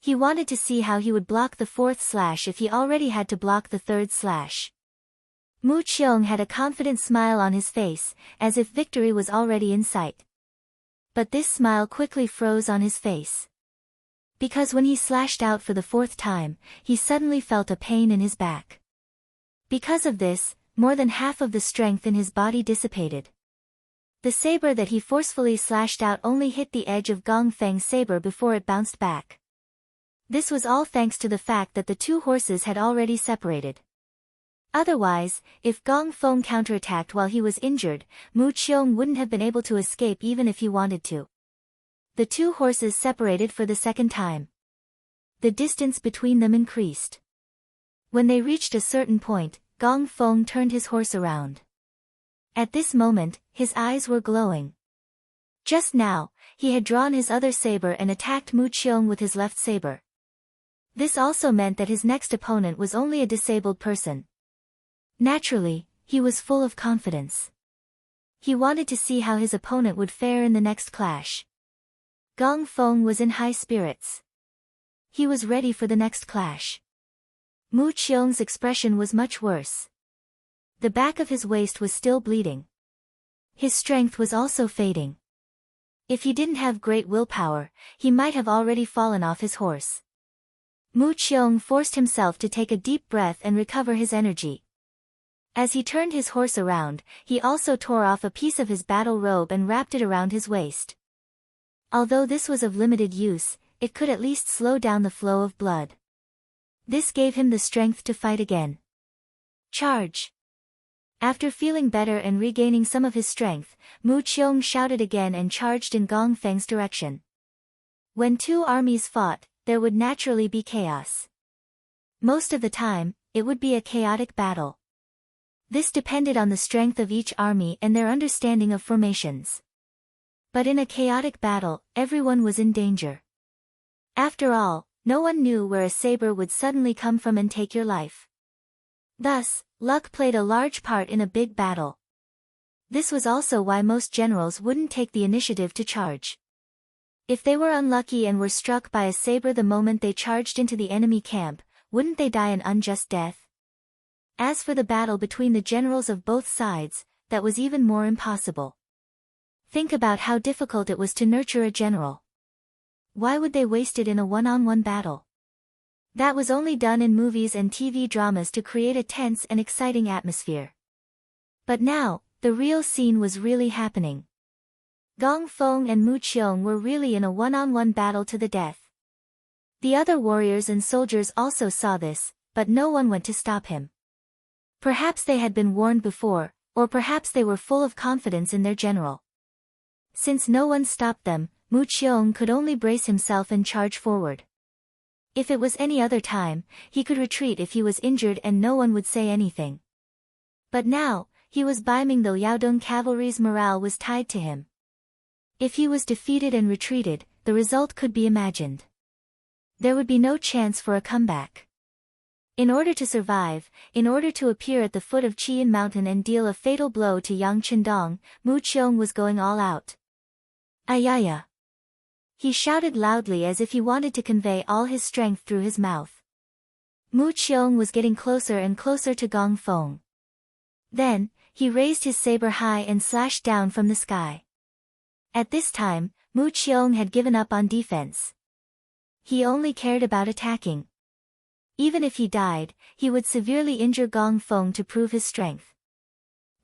He wanted to see how he would block the 4th slash if he already had to block the 3rd slash. Mu Qiong had a confident smile on his face, as if victory was already in sight. But this smile quickly froze on his face. Because when he slashed out for the 4th time, he suddenly felt a pain in his back. Because of this, more than half of the strength in his body dissipated. The saber that he forcefully slashed out only hit the edge of Gong Feng's saber before it bounced back. This was all thanks to the fact that the 2 horses had already separated. Otherwise, if Gong Feng counterattacked while he was injured, Mu Qiong wouldn't have been able to escape even if he wanted to. The 2 horses separated for the 2nd time. The distance between them increased. When they reached a certain point, Gong Feng turned his horse around. At this moment, his eyes were glowing. Just now, he had drawn his other saber and attacked Mu Qiong with his left saber. This also meant that his next opponent was only a disabled person. Naturally, he was full of confidence. He wanted to see how his opponent would fare in the next clash. Gong Feng was in high spirits. He was ready for the next clash. Mu Qiong's expression was much worse. The back of his waist was still bleeding. His strength was also fading. If he didn't have great willpower, he might have already fallen off his horse. Mu Qiong forced himself to take a deep breath and recover his energy. As he turned his horse around, he also tore off a piece of his battle robe and wrapped it around his waist. Although this was of limited use, it could at least slow down the flow of blood. This gave him the strength to fight again. Charge! After feeling better and regaining some of his strength, Mu Qiong shouted again and charged in Gong Feng's direction. When two armies fought, there would naturally be chaos. Most of the time, it would be a chaotic battle. This depended on the strength of each army and their understanding of formations. But in a chaotic battle, everyone was in danger. After all, no one knew where a saber would suddenly come from and take your life. Thus, luck played a large part in a big battle. This was also why most generals wouldn't take the initiative to charge. If they were unlucky and were struck by a saber the moment they charged into the enemy camp, wouldn't they die an unjust death? As for the battle between the generals of both sides, that was even more impossible. Think about how difficult it was to nurture a general. Why would they waste it in a one-on-one battle? That was only done in movies and TV dramas to create a tense and exciting atmosphere. But now, the real scene was really happening. Gong Feng and Mu Qiong were really in a one-on-one battle to the death. The other warriors and soldiers also saw this, but no one went to stop him. Perhaps they had been warned before, or perhaps they were full of confidence in their general. Since no one stopped them, Mu Qiong could only brace himself and charge forward. If it was any other time, he could retreat if he was injured and no one would say anything. But now, he was beiming the Liaodong cavalry's morale was tied to him. If he was defeated and retreated, the result could be imagined. There would be no chance for a comeback. In order to survive, in order to appear at the foot of Qian Mountain and deal a fatal blow to Yang Chendong, Mu Qiong was going all out. Ayaya! He shouted loudly as if he wanted to convey all his strength through his mouth. Mu Qiong was getting closer and closer to Gong Feng. Then, he raised his saber high and slashed down from the sky. At this time, Mu Qiong had given up on defense. He only cared about attacking. Even if he died, he would severely injure Gong Feng to prove his strength.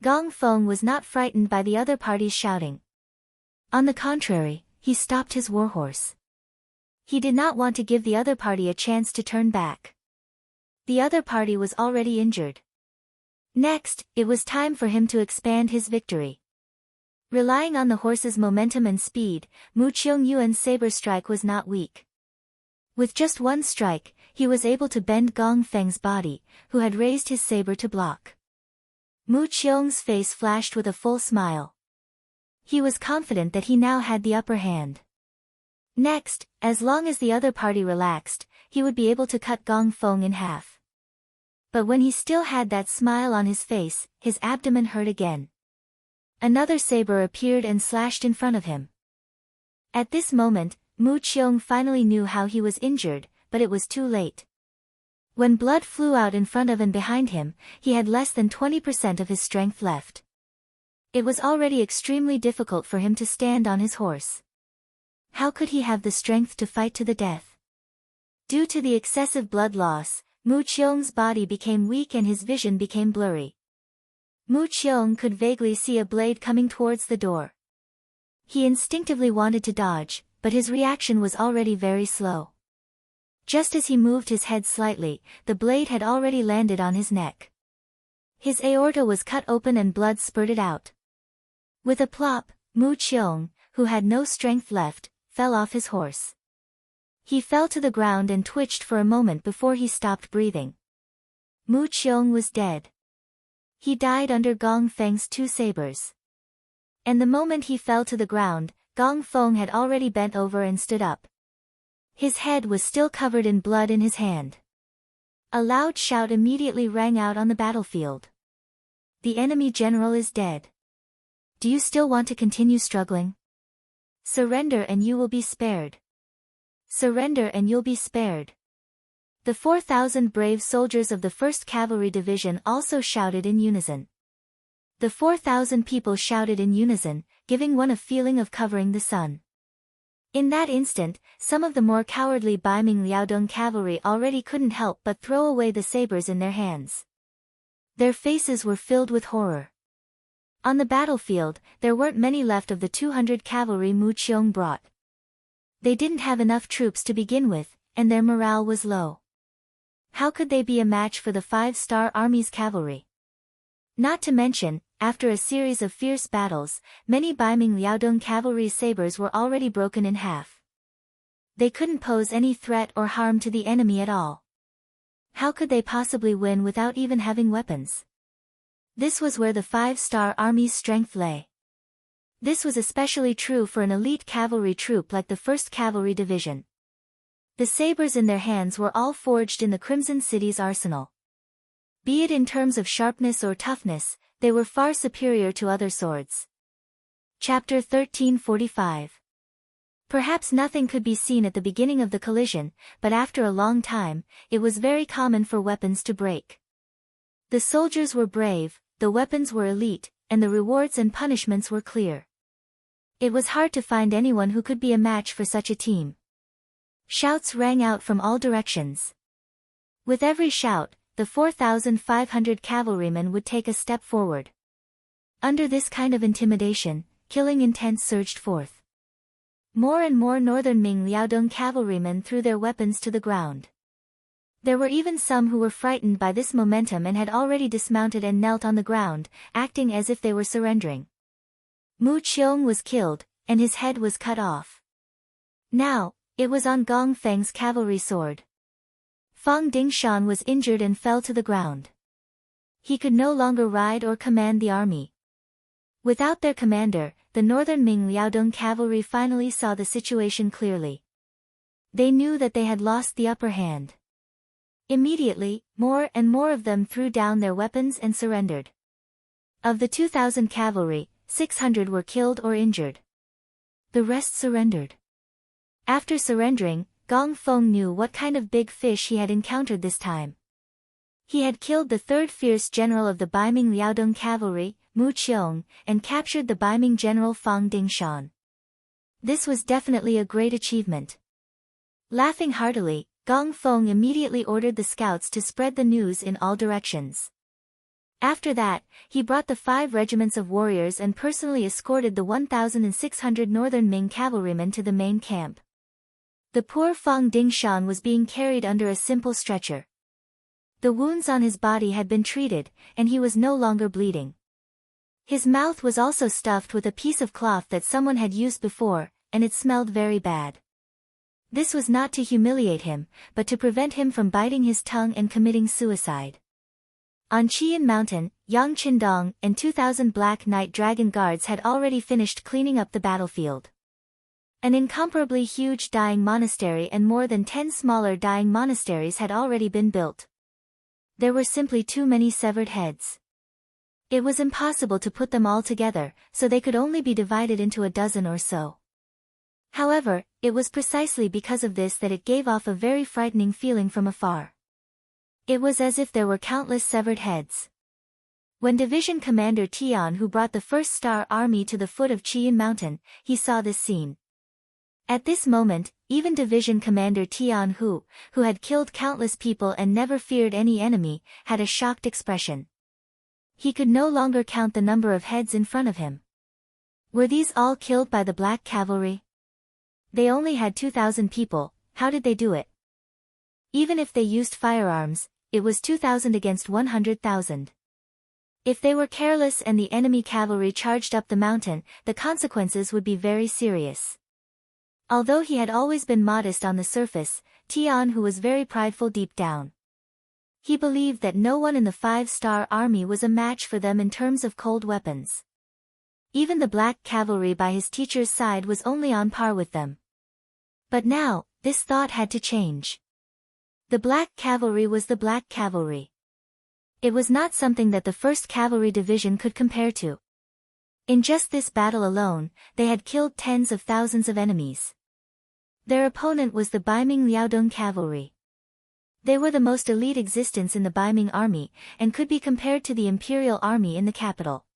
Gong Feng was not frightened by the other party's shouting. On the contrary, he stopped his warhorse. He did not want to give the other party a chance to turn back. The other party was already injured. Next, it was time for him to expand his victory. Relying on the horse's momentum and speed, Mu Qiong-yuan's saber strike was not weak. With just one strike, he was able to bend Gong Feng's body, who had raised his saber to block. Mu Qiong's face flashed with a full smile. He was confident that he now had the upper hand. Next, as long as the other party relaxed, he would be able to cut Gong Feng in half. But when he still had that smile on his face, his abdomen hurt again. Another saber appeared and slashed in front of him. At this moment, Mu Qiong finally knew how he was injured, but it was too late. When blood flew out in front of and behind him, he had less than 20% of his strength left. It was already extremely difficult for him to stand on his horse. How could he have the strength to fight to the death? Due to the excessive blood loss, Mu Qiong's body became weak and his vision became blurry. Mu Qiong could vaguely see a blade coming towards the door. He instinctively wanted to dodge, but his reaction was already very slow. Just as he moved his head slightly, the blade had already landed on his neck. His aorta was cut open and blood spurted out. With a plop, Mu Qiong, who had no strength left, fell off his horse. He fell to the ground and twitched for a moment before he stopped breathing. Mu Qiong was dead. He died under Gong Feng's two sabers. And the moment he fell to the ground, Gong Feng had already bent over and stood up. His head was still covered in blood in his hand. A loud shout immediately rang out on the battlefield. The enemy general is dead. Do you still want to continue struggling? Surrender and you will be spared. Surrender and you'll be spared. The 4,000 brave soldiers of the 1st Cavalry Division also shouted in unison. The 4,000 people shouted in unison, giving one a feeling of covering the sun. In that instant, some of the more cowardly Baiming Liaodong cavalry already couldn't help but throw away the sabers in their hands. Their faces were filled with horror. On the battlefield, there weren't many left of the 200 cavalry Mu Qiong brought. They didn't have enough troops to begin with, and their morale was low. How could they be a match for the 5-star army's cavalry? Not to mention, after a series of fierce battles, many Baiming Liaodong cavalry's sabers were already broken in half. They couldn't pose any threat or harm to the enemy at all. How could they possibly win without even having weapons? This was where the 5-star army's strength lay. This was especially true for an elite cavalry troop like the 1st Cavalry Division. The sabers in their hands were all forged in the Crimson City's arsenal. Be it in terms of sharpness or toughness, they were far superior to other swords. Chapter 1345. Perhaps nothing could be seen at the beginning of the collision, but after a long time, it was very common for weapons to break. The soldiers were brave, the weapons were elite, and the rewards and punishments were clear. It was hard to find anyone who could be a match for such a team. Shouts rang out from all directions. With every shout, the 4,500 cavalrymen would take a step forward. Under this kind of intimidation, killing intent surged forth. More and more northern Ming Liaodong cavalrymen threw their weapons to the ground. There were even some who were frightened by this momentum and had already dismounted and knelt on the ground, acting as if they were surrendering. Mu Qiong was killed, and his head was cut off. Now, it was on Gong Feng's cavalry sword. Fang Dingshan was injured and fell to the ground. He could no longer ride or command the army. Without their commander, the northern Ming Liaodong cavalry finally saw the situation clearly. They knew that they had lost the upper hand. Immediately, more and more of them threw down their weapons and surrendered. Of the 2,000 cavalry, 600 were killed or injured. The rest surrendered. After surrendering, Gong Feng knew what kind of big fish he had encountered this time. He had killed the 3rd fierce general of the Baiming Liaodong cavalry, Mu Qiong, and captured the Baiming general Fang Dingshan. This was definitely a great achievement. Laughing heartily, Gong Feng immediately ordered the scouts to spread the news in all directions. After that, he brought the 5 regiments of warriors and personally escorted the 1,600 northern Ming cavalrymen to the main camp. The poor Fang Dingshan was being carried under a simple stretcher. The wounds on his body had been treated, and he was no longer bleeding. His mouth was also stuffed with a piece of cloth that someone had used before, and it smelled very bad. This was not to humiliate him, but to prevent him from biting his tongue and committing suicide. On Qing Mountain, Yang Qindong and 2,000 Black Knight Dragon Guards had already finished cleaning up the battlefield. An incomparably huge dying monastery and more than 10 smaller dying monasteries had already been built. There were simply too many severed heads. It was impossible to put them all together, so they could only be divided into a dozen or so. However, it was precisely because of this that it gave off a very frightening feeling from afar. It was as if there were countless severed heads. When Division Commander Tian, who brought the 1st Star Army to the foot of Qin Mountain, he saw this scene. At this moment, even Division Commander Tian, who had killed countless people and never feared any enemy, had a shocked expression. He could no longer count the number of heads in front of him. Were these all killed by the Black Cavalry? They only had 2,000 people. How did they do it? Even if they used firearms, it was 2,000 against 100,000. If they were careless and the enemy cavalry charged up the mountain, the consequences would be very serious. Although he had always been modest on the surface, Tian, who was very prideful deep down. He believed that no one in the 5-star army was a match for them in terms of cold weapons. Even the Black Cavalry by his teacher's side was only on par with them. But now, this thought had to change. The Black Cavalry was the Black Cavalry. It was not something that the 1st Cavalry Division could compare to. In just this battle alone, they had killed tens of thousands of enemies. Their opponent was the Baiming Liaodong cavalry. They were the most elite existence in the Baiming army, and could be compared to the imperial army in the capital.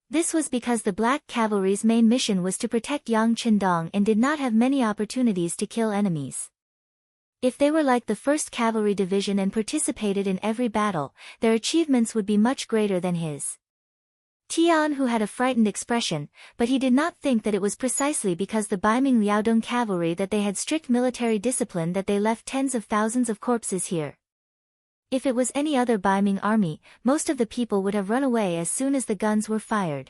This was because the Black Cavalry's main mission was to protect Yang Qindong and did not have many opportunities to kill enemies. If they were like the 1st Cavalry Division and participated in every battle, their achievements would be much greater than his. Tian, who had a frightened expression, but he did not think that it was precisely because the Baiming Liaodong cavalry that they had strict military discipline that they left tens of thousands of corpses here. If it was any other Baiming army, most of the people would have run away as soon as the guns were fired.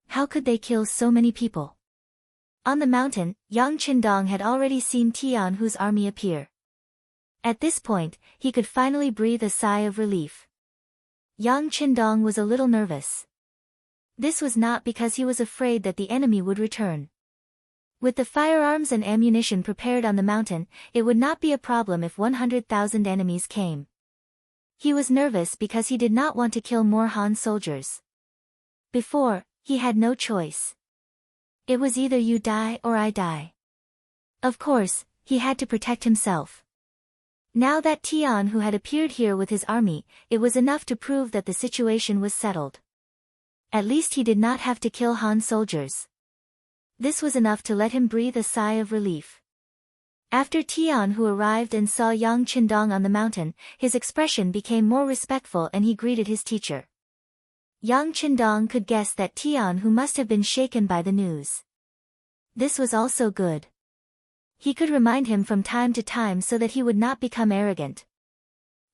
How could they kill so many people? On the mountain, Yang Qindong had already seen Tian Hu's army appear. At this point, he could finally breathe a sigh of relief. Yang Qindong was a little nervous. This was not because he was afraid that the enemy would return. With the firearms and ammunition prepared on the mountain, it would not be a problem if 100,000 enemies came. He was nervous because he did not want to kill more Han soldiers. Before, he had no choice. It was either you die or I die. Of course, he had to protect himself. Now that Tian Hu had appeared here with his army, it was enough to prove that the situation was settled. At least he did not have to kill Han soldiers. This was enough to let him breathe a sigh of relief. After Tian Hu arrived and saw Yang Qindong on the mountain, his expression became more respectful and he greeted his teacher. Yang Qindong could guess that Tian Hu must have been shaken by the news. This was also good. He could remind him from time to time so that he would not become arrogant.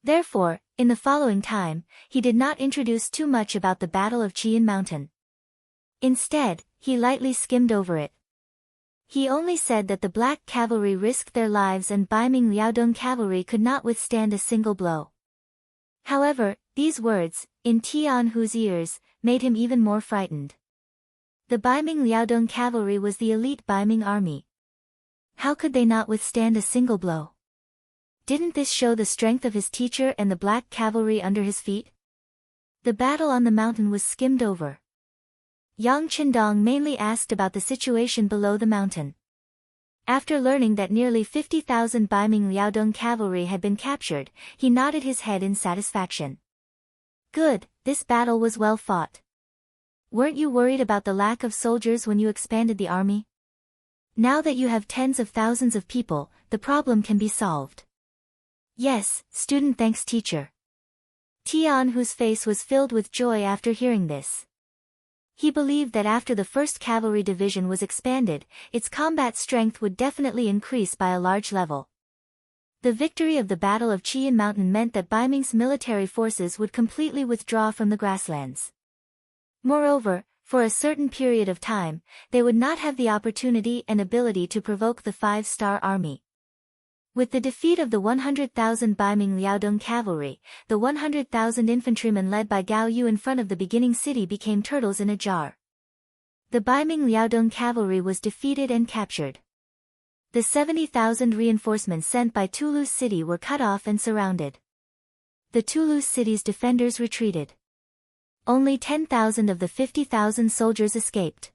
Therefore, in the following time, he did not introduce too much about the Battle of Qing Mountain. Instead, he lightly skimmed over it. He only said that the Black Cavalry risked their lives and Baiming Liaodong Cavalry could not withstand a single blow. However, these words, in Tian Hu's ears, made him even more frightened. The Baiming Liaodong Cavalry was the elite Baiming army. How could they not withstand a single blow? Didn't this show the strength of his teacher and the Black Cavalry under his feet? The battle on the mountain was skimmed over. Yang Qindong mainly asked about the situation below the mountain. After learning that nearly 50,000 Baiming Liaodong cavalry had been captured, he nodded his head in satisfaction. Good, this battle was well fought. Weren't you worried about the lack of soldiers when you expanded the army? Now that you have tens of thousands of people, the problem can be solved. Yes, student, thanks teacher. Tian Hu's face was filled with joy after hearing this. He believed that after the 1st Cavalry Division was expanded, its combat strength would definitely increase by a large level. The victory of the Battle of Qing Mountain meant that Baiming's military forces would completely withdraw from the grasslands. Moreover, for a certain period of time, they would not have the opportunity and ability to provoke the 5-star army. With the defeat of the 100,000 Baiming Liaodong cavalry, the 100,000 infantrymen led by Gao Yu in front of the beginning city became turtles in a jar. The Baiming Liaodong cavalry was defeated and captured. The 70,000 reinforcements sent by Toulouse city were cut off and surrounded. The Toulouse city's defenders retreated. Only 10,000 of the 50,000 soldiers escaped.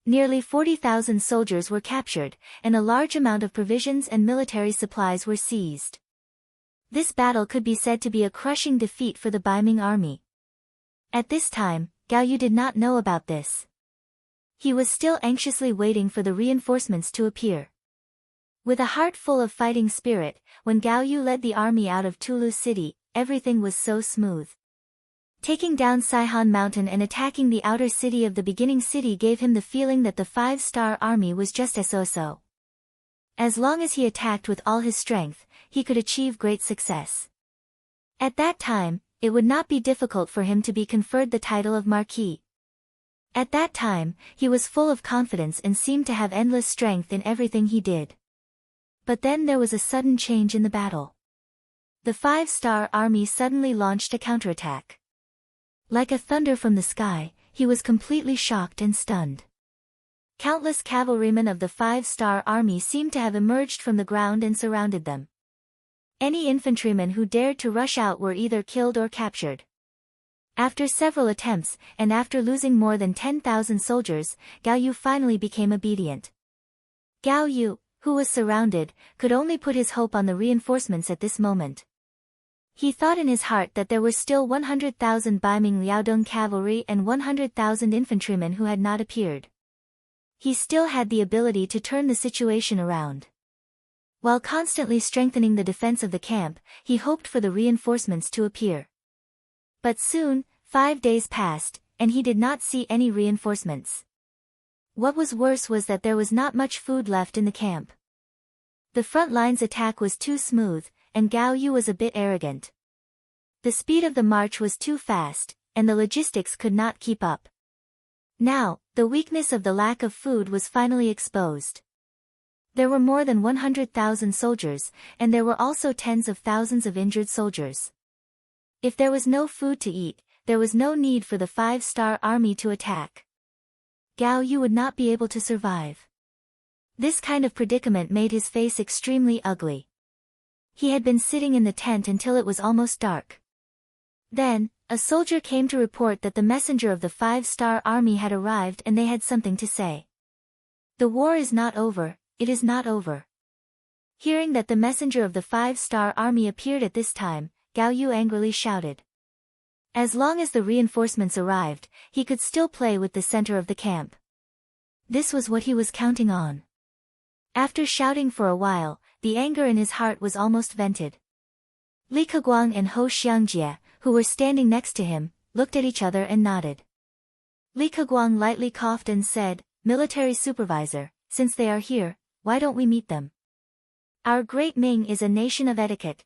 Nearly 40,000 soldiers were captured, and a large amount of provisions and military supplies were seized. This battle could be said to be a crushing defeat for the Baiming army. At this time, Gao Yu did not know about this. He was still anxiously waiting for the reinforcements to appear. With a heart full of fighting spirit, when Gao Yu led the army out of Toulouse city, everything was so smooth. Taking down Saihan Mountain and attacking the outer city of the beginning city gave him the feeling that the 5-star army was just so. As long as he attacked with all his strength, he could achieve great success. At that time, it would not be difficult for him to be conferred the title of Marquis. At that time, he was full of confidence and seemed to have endless strength in everything he did. But then there was a sudden change in the battle. The 5-star army suddenly launched a counterattack. Like a thunder from the sky, he was completely shocked and stunned. Countless cavalrymen of the 5-star army seemed to have emerged from the ground and surrounded them. Any infantrymen who dared to rush out were either killed or captured. After several attempts, and after losing more than 10,000 soldiers, Gao Yu finally became obedient. Gao Yu, who was surrounded, could only put his hope on the reinforcements at this moment. He thought in his heart that there were still 100,000 Baiming Liaodong cavalry and 100,000 infantrymen who had not appeared. He still had the ability to turn the situation around. While constantly strengthening the defense of the camp, he hoped for the reinforcements to appear. But soon, 5 days passed, and he did not see any reinforcements. What was worse was that there was not much food left in the camp. The front line's attack was too smooth, and Gao Yu was a bit arrogant. The speed of the march was too fast, and the logistics could not keep up. Now, the weakness of the lack of food was finally exposed. There were more than 100,000 soldiers, and there were also tens of thousands of injured soldiers. If there was no food to eat, there was no need for the 5-star army to attack. Gao Yu would not be able to survive. This kind of predicament made his face extremely ugly. He had been sitting in the tent until it was almost dark. Then, a soldier came to report that the messenger of the 5-star army had arrived and they had something to say. The war is not over, it is not over. Hearing that the messenger of the 5-star army appeared at this time, Gao Yu angrily shouted. As long as the reinforcements arrived, he could still play with the center of the camp. This was what he was counting on. After shouting for a while, the anger in his heart was almost vented. Li Keguang and Ho Xiangjie, who were standing next to him, looked at each other and nodded. Li Keguang lightly coughed and said, "Military supervisor, since they are here, why don't we meet them? Our great Ming is a nation of etiquette."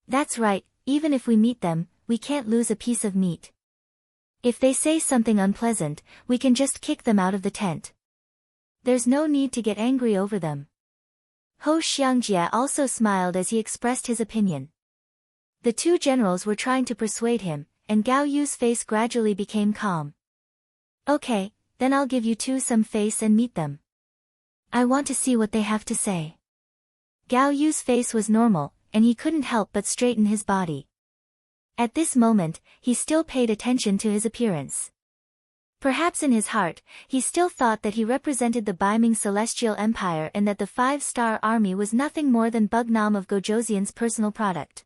"That's right, even if we meet them, we can't lose a piece of meat. If they say something unpleasant, we can just kick them out of the tent. There's no need to get angry over them." Ho Xiangjie also smiled as he expressed his opinion. The two generals were trying to persuade him, and Gao Yu's face gradually became calm. "Okay, then I'll give you two some face and meet them. I want to see what they have to say." Gao Yu's face was normal, and he couldn't help but straighten his body. At this moment, he still paid attention to his appearance. Perhaps in his heart, he still thought that he represented the Baiming Celestial Empire and that the 5-star army was nothing more than Bugnam of Gojoseon's personal product.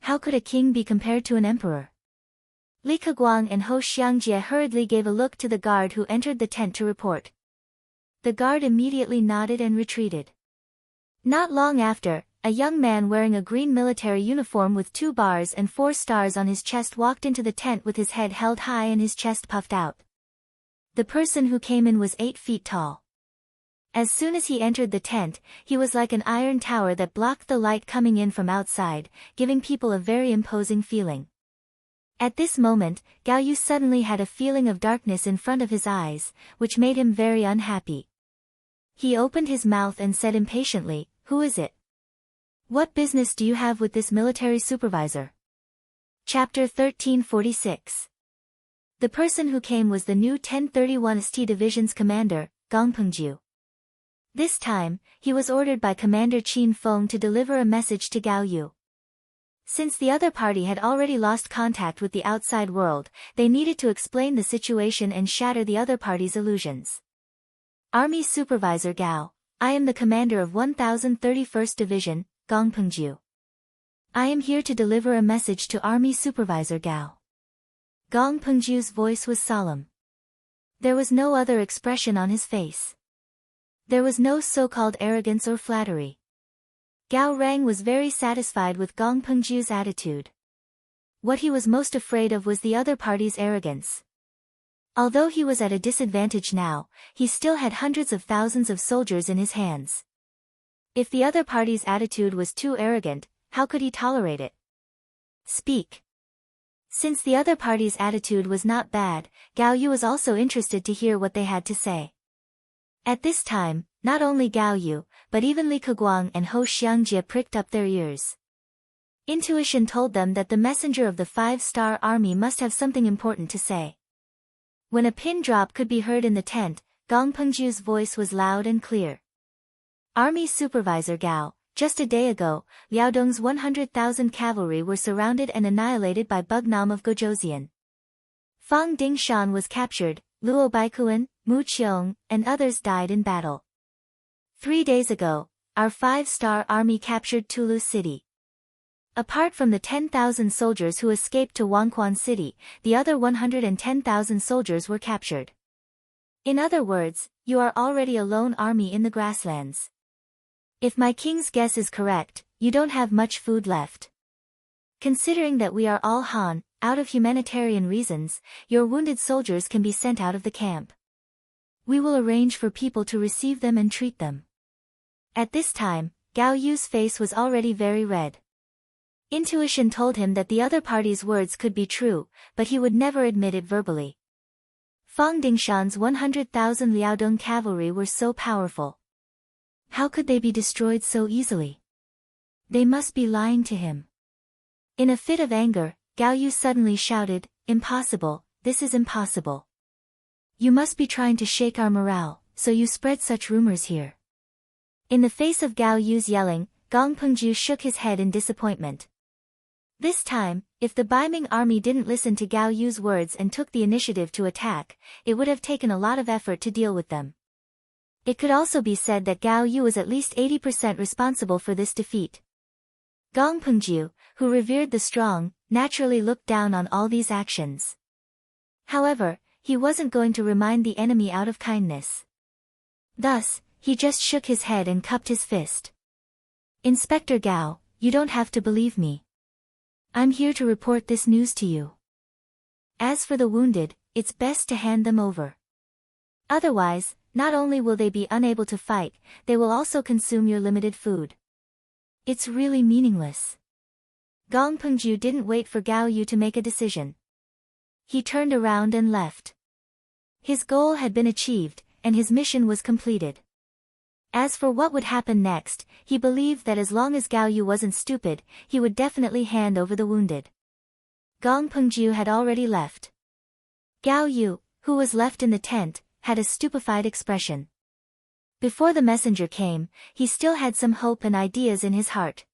How could a king be compared to an emperor? Li Keguang and Ho Xiangjie hurriedly gave a look to the guard who entered the tent to report. The guard immediately nodded and retreated. Not long after, a young man wearing a green military uniform with 2 bars and 4 stars on his chest walked into the tent with his head held high and his chest puffed out. The person who came in was 8 feet tall. As soon as he entered the tent, he was like an iron tower that blocked the light coming in from outside, giving people a very imposing feeling. At this moment, Gao Yu suddenly had a feeling of darkness in front of his eyes, which made him very unhappy. He opened his mouth and said impatiently, "Who is it? What business do you have with this military supervisor?" Chapter 1346. The person who came was the new 1031 ST Division's commander, Gong Pengju. This time, he was ordered by Commander Qin Feng to deliver a message to Gao Yu. Since the other party had already lost contact with the outside world, they needed to explain the situation and shatter the other party's illusions. "Army Supervisor Gao, I am the commander of 1031st Division, Gong Pengju. I am here to deliver a message to Army Supervisor Gao." Gong Pengju's voice was solemn. There was no other expression on his face. There was no so-called arrogance or flattery. Gao Rang was very satisfied with Gong Pengju's attitude. What he was most afraid of was the other party's arrogance. Although he was at a disadvantage now, he still had hundreds of thousands of soldiers in his hands. If the other party's attitude was too arrogant, how could he tolerate it? "Speak." Since the other party's attitude was not bad, Gao Yu was also interested to hear what they had to say. At this time, not only Gao Yu, but even Li Keguang and Ho Xiangjie pricked up their ears. Intuition told them that the messenger of the 5-star army must have something important to say. When a pin drop could be heard in the tent, Gong Pengju's voice was loud and clear. "Army Supervisor Gao, just a day ago, Liaodong's 100,000 cavalry were surrounded and annihilated by Bugnam of Gojoseon. Fang Dingshan was captured, Luo Baikuan, Mu Qiong, and others died in battle. 3 days ago, our 5-star army captured Tulu City. Apart from the 10,000 soldiers who escaped to Wangquan City, the other 110,000 soldiers were captured. In other words, you are already a lone army in the grasslands. If my king's guess is correct, you don't have much food left. Considering that we are all Han, out of humanitarian reasons, your wounded soldiers can be sent out of the camp. We will arrange for people to receive them and treat them." At this time, Gao Yu's face was already very red. Intuition told him that the other party's words could be true, but he would never admit it verbally. Fang Dingshan's 100,000 Liaodong cavalry were so powerful. How could they be destroyed so easily? They must be lying to him. In a fit of anger, Gao Yu suddenly shouted, "Impossible, this is impossible. You must be trying to shake our morale, so you spread such rumors here." In the face of Gao Yu's yelling, Gong Pengju shook his head in disappointment. This time, if the Baiming army didn't listen to Gao Yu's words and took the initiative to attack, it would have taken a lot of effort to deal with them. It could also be said that Gao Yu was at least 80% responsible for this defeat. Gong Pengju, who revered the strong, naturally looked down on all these actions. However, he wasn't going to remind the enemy out of kindness. Thus, he just shook his head and cupped his fist. "Inspector Gao, you don't have to believe me. I'm here to report this news to you. As for the wounded, it's best to hand them over. Otherwise, not only will they be unable to fight, they will also consume your limited food. It's really meaningless." Gong Pengju didn't wait for Gao Yu to make a decision. He turned around and left. His goal had been achieved, and his mission was completed. As for what would happen next, he believed that as long as Gao Yu wasn't stupid, he would definitely hand over the wounded. Gong Pengju had already left. Gao Yu, who was left in the tent, had a stupefied expression. Before the messenger came, he still had some hope and ideas in his heart.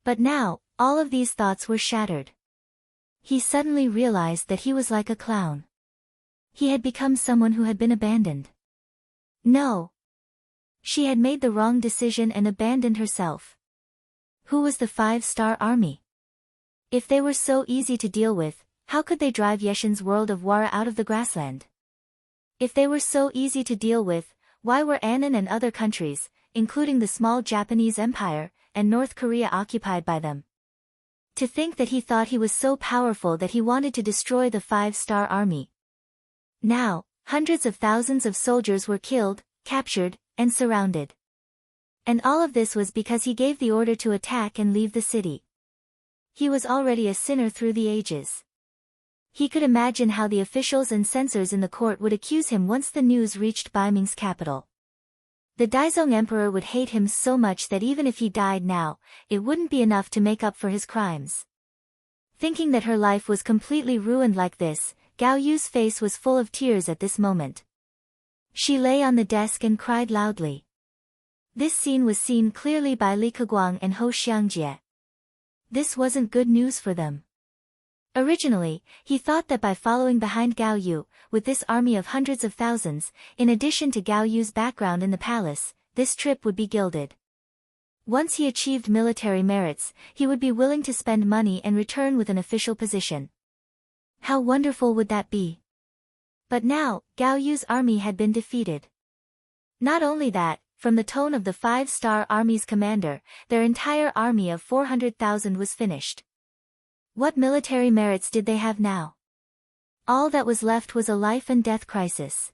But now, all of these thoughts were shattered. He suddenly realized that he was like a clown. He had become someone who had been abandoned. No. She had made the wrong decision and abandoned herself. Who was the 5-star army? If they were so easy to deal with, how could they drive Yeshin's world of Wara out of the grassland? If they were so easy to deal with, why were Annan and other countries, including the small Japanese Empire, and North Korea occupied by them? To think that he thought he was so powerful that he wanted to destroy the 5-star army. Now, hundreds of thousands of soldiers were killed, captured, and surrounded. And all of this was because he gave the order to attack and leave the city. He was already a sinner through the ages. He could imagine how the officials and censors in the court would accuse him once the news reached Baiming's capital. The Daizong Emperor would hate him so much that even if he died now, it wouldn't be enough to make up for his crimes. Thinking that her life was completely ruined like this, Gao Yu's face was full of tears at this moment. She lay on the desk and cried loudly. This scene was seen clearly by Li Keguang and Ho Xiangjie. This wasn't good news for them. Originally, he thought that by following behind Gao Yu, with this army of hundreds of thousands, in addition to Gao Yu's background in the palace, this trip would be gilded. Once he achieved military merits, he would be willing to spend money and return with an official position. How wonderful would that be? But now, Gao Yu's army had been defeated. Not only that, from the tone of the 5-star army's commander, their entire army of 400,000 was finished. What military merits did they have now? All that was left was a life and death crisis.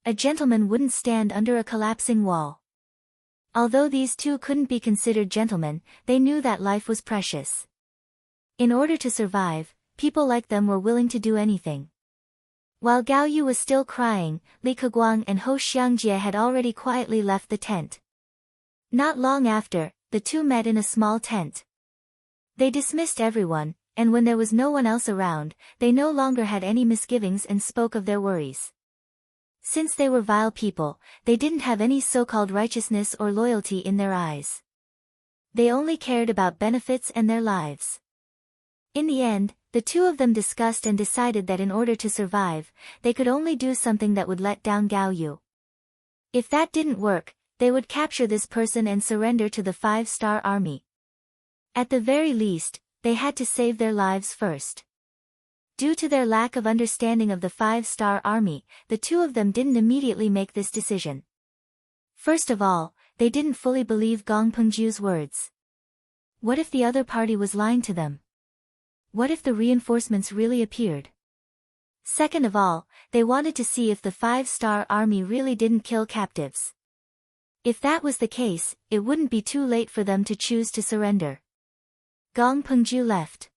A gentleman wouldn't stand under a collapsing wall. Although these two couldn't be considered gentlemen, they knew that life was precious. In order to survive, people like them were willing to do anything. While Gao Yu was still crying, Li Keguang and Ho Xiangjie had already quietly left the tent. Not long after, the two met in a small tent. They dismissed everyone, and when there was no one else around, they no longer had any misgivings and spoke of their worries. Since they were vile people, they didn't have any so-called righteousness or loyalty in their eyes. They only cared about benefits and their lives. In the end, the two of them discussed and decided that in order to survive, they could only do something that would let down Gao Yu. If that didn't work, they would capture this person and surrender to the 5-star army. At the very least, they had to save their lives first. Due to their lack of understanding of the 5-star army, the two of them didn't immediately make this decision. First of all, they didn't fully believe Gong Pengju's words. What if the other party was lying to them? What if the reinforcements really appeared? Second of all, they wanted to see if the 5-star army really didn't kill captives. If that was the case, it wouldn't be too late for them to choose to surrender. Gong Pengju left.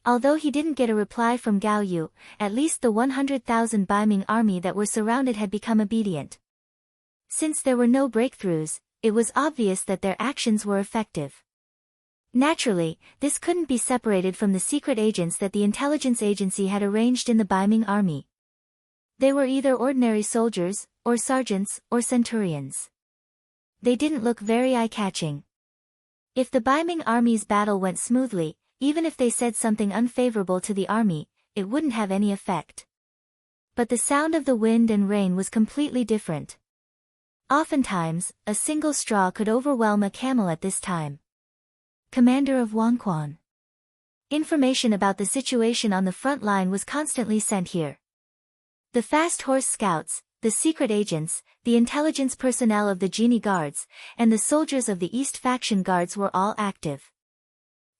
Although he didn't get a reply from Gao Yu, at least the 100,000 Baiming army that were surrounded had become obedient. Since there were no breakthroughs, it was obvious that their actions were effective. Naturally, this couldn't be separated from the secret agents that the intelligence agency had arranged in the Baiming army. They were either ordinary soldiers, or sergeants, or centurions. They didn't look very eye-catching. If the Baiming army's battle went smoothly, even if they said something unfavorable to the army, it wouldn't have any effect. But the sound of the wind and rain was completely different. Oftentimes, a single straw could overwhelm a camel at this time. Commander of Wangquan. Information about the situation on the front line was constantly sent here. The fast horse scouts, the secret agents, the intelligence personnel of the Genie Guards, and the soldiers of the East Faction Guards were all active.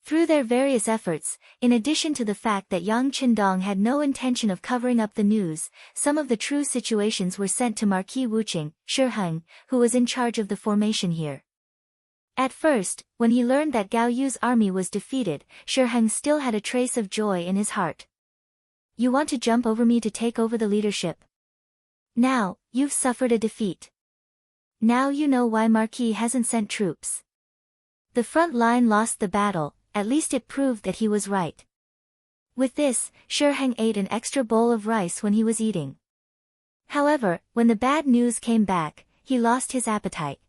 Through their various efforts, in addition to the fact that Yang Qindong had no intention of covering up the news, some of the true situations were sent to Marquis Wuqing, Shi Heng, who was in charge of the formation here. At first, when he learned that Gao Yu's army was defeated, Shi Heng still had a trace of joy in his heart. You want to jump over me to take over the leadership? Now, you've suffered a defeat. Now you know why Marquis hasn't sent troops. The front line lost the battle. At least it proved that he was right. With this, Shi Heng ate an extra bowl of rice when he was eating. However, when the bad news came back, he lost his appetite.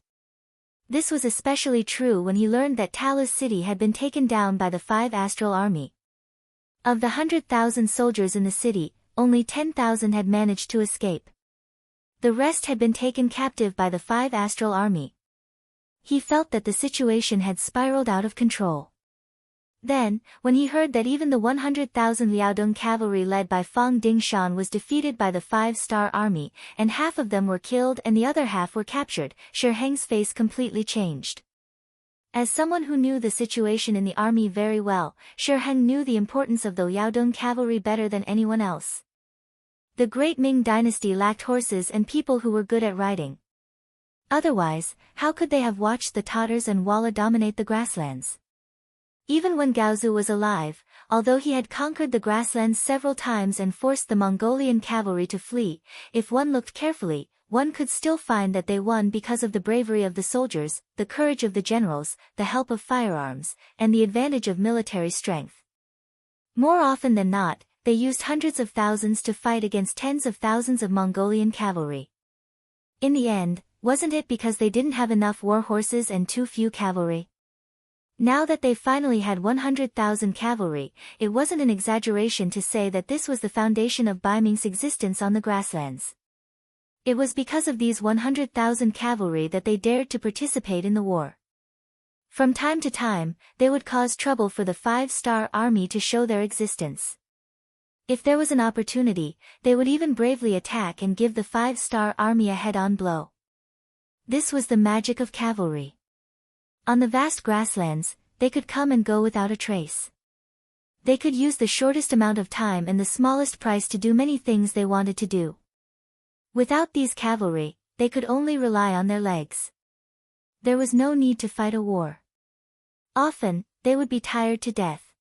This was especially true when he learned that Tala's city had been taken down by the 5 Astral Army. Of the 100,000 soldiers in the city, only 10,000 had managed to escape. The rest had been taken captive by the 5 Astral Army. He felt that the situation had spiraled out of control. Then, when he heard that even the 100,000 Liaodong cavalry led by Fang Dingshan was defeated by the 5-star army, and half of them were killed and the other half were captured, Shi Heng's face completely changed. As someone who knew the situation in the army very well, Shi Heng knew the importance of the Liaodong cavalry better than anyone else. The great Ming dynasty lacked horses and people who were good at riding. Otherwise, how could they have watched the Tatars and Walla dominate the grasslands? Even when Gaozu was alive, although he had conquered the grasslands several times and forced the Mongolian cavalry to flee, if one looked carefully, one could still find that they won because of the bravery of the soldiers, the courage of the generals, the help of firearms, and the advantage of military strength. More often than not, they used hundreds of thousands to fight against tens of thousands of Mongolian cavalry. In the end, wasn't it because they didn't have enough war horses and too few cavalry? Now that they finally had 100,000 cavalry, it wasn't an exaggeration to say that this was the foundation of Baiming's existence on the grasslands. It was because of these 100,000 cavalry that they dared to participate in the war. From time to time, they would cause trouble for the 5-star army to show their existence. If there was an opportunity, they would even bravely attack and give the 5-star army a head-on blow. This was the magic of cavalry. On the vast grasslands, they could come and go without a trace. They could use the shortest amount of time and the smallest price to do many things they wanted to do. Without these cavalry, they could only rely on their legs. There was no need to fight a war. Often, they would be tired to death.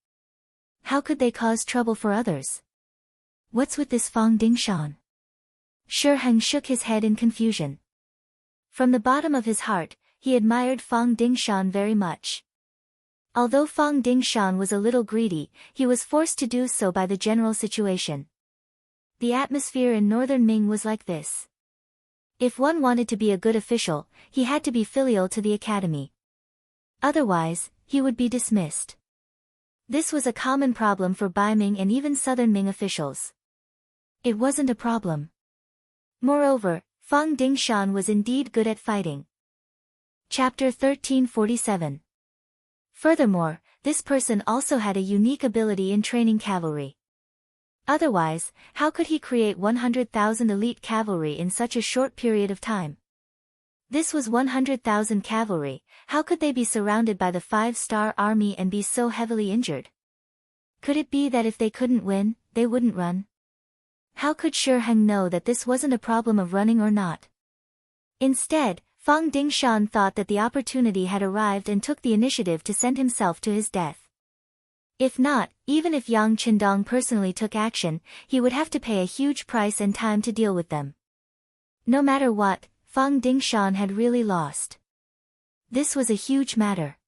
How could they cause trouble for others? What's with this Fang Dingshan? Shi Heng shook his head in confusion. From the bottom of his heart, he admired Fang Dingshan very much. Although Fang Dingshan was a little greedy, he was forced to do so by the general situation. The atmosphere in northern Ming was like this. If one wanted to be a good official, he had to be filial to the academy. Otherwise, he would be dismissed. This was a common problem for Baiming and even southern Ming officials. It wasn't a problem. Moreover, Fang Dingshan was indeed good at fighting. Chapter 1347. Furthermore, this person also had a unique ability in training cavalry. Otherwise, how could he create 100,000 elite cavalry in such a short period of time? This was 100,000 cavalry, how could they be surrounded by the 5-star army and be so heavily injured? Could it be that if they couldn't win, they wouldn't run? How could Shi Heng know that this wasn't a problem of running or not? Instead, Fang Dingshan thought that the opportunity had arrived and took the initiative to send himself to his death. If not, even if Yang Qindong personally took action, he would have to pay a huge price and time to deal with them. No matter what, Fang Dingshan had really lost. This was a huge matter.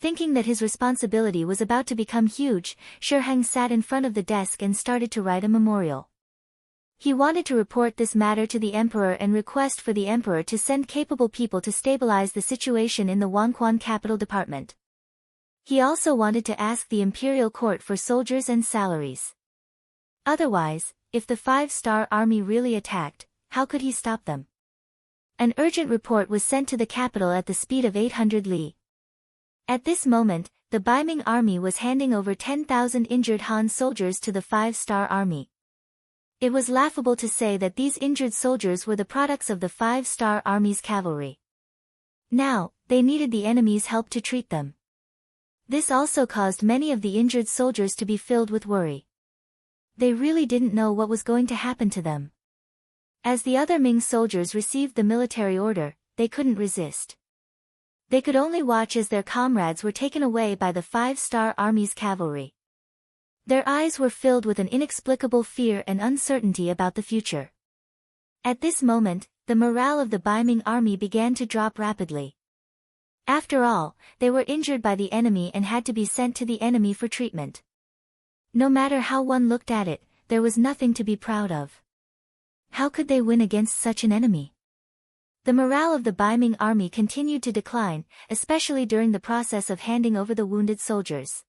Thinking that his responsibility was about to become huge, Shiheng sat in front of the desk and started to write a memorial. He wanted to report this matter to the emperor and request for the emperor to send capable people to stabilize the situation in the Wanquan capital department. He also wanted to ask the imperial court for soldiers and salaries. Otherwise, if the five-star army really attacked, how could he stop them? An urgent report was sent to the capital at the speed of 800 li. At this moment, the Baiming army was handing over 10,000 injured Han soldiers to the five-star army. It was laughable to say that these injured soldiers were the products of the five-star army's cavalry. Now, they needed the enemy's help to treat them. This also caused many of the injured soldiers to be filled with worry. They really didn't know what was going to happen to them. As the other Ming soldiers received the military order, they couldn't resist. They could only watch as their comrades were taken away by the five-star army's cavalry. Their eyes were filled with an inexplicable fear and uncertainty about the future. At this moment, the morale of the Baiming army began to drop rapidly. After all, they were injured by the enemy and had to be sent to the enemy for treatment. No matter how one looked at it, there was nothing to be proud of. How could they win against such an enemy? The morale of the Baiming army continued to decline, especially during the process of handing over the wounded soldiers.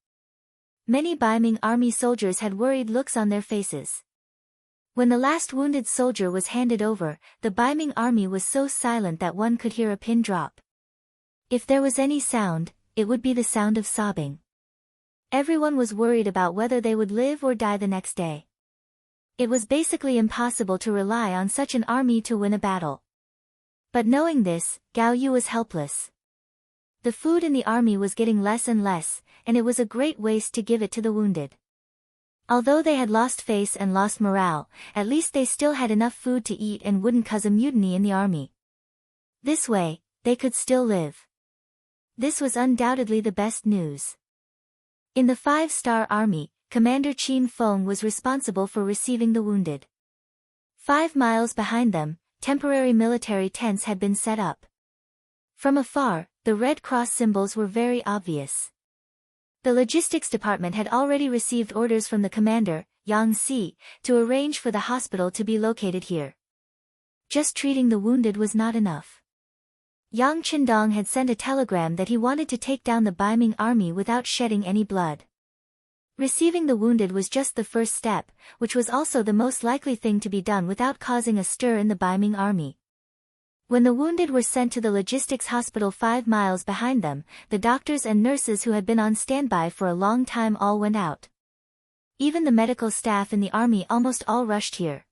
Many Baiming army soldiers had worried looks on their faces. When the last wounded soldier was handed over, the Baiming army was so silent that one could hear a pin drop. If there was any sound, it would be the sound of sobbing. Everyone was worried about whether they would live or die the next day. It was basically impossible to rely on such an army to win a battle. But knowing this, Gao Yu was helpless. The food in the army was getting less and less, and it was a great waste to give it to the wounded. Although they had lost face and lost morale, at least they still had enough food to eat and wouldn't cause a mutiny in the army. This way, they could still live. This was undoubtedly the best news. In the five-star army, Commander Qin Feng was responsible for receiving the wounded. 5 miles behind them, temporary military tents had been set up. From afar, the Red Cross symbols were very obvious. The logistics department had already received orders from the commander, Yang Si, to arrange for the hospital to be located here. Just treating the wounded was not enough. Yang Qindong had sent a telegram that he wanted to take down the Baiming army without shedding any blood. Receiving the wounded was just the first step, which was also the most likely thing to be done without causing a stir in the Baiming army. When the wounded were sent to the logistics hospital 5 miles behind them, the doctors and nurses who had been on standby for a long time all went out. Even the medical staff in the army almost all rushed here.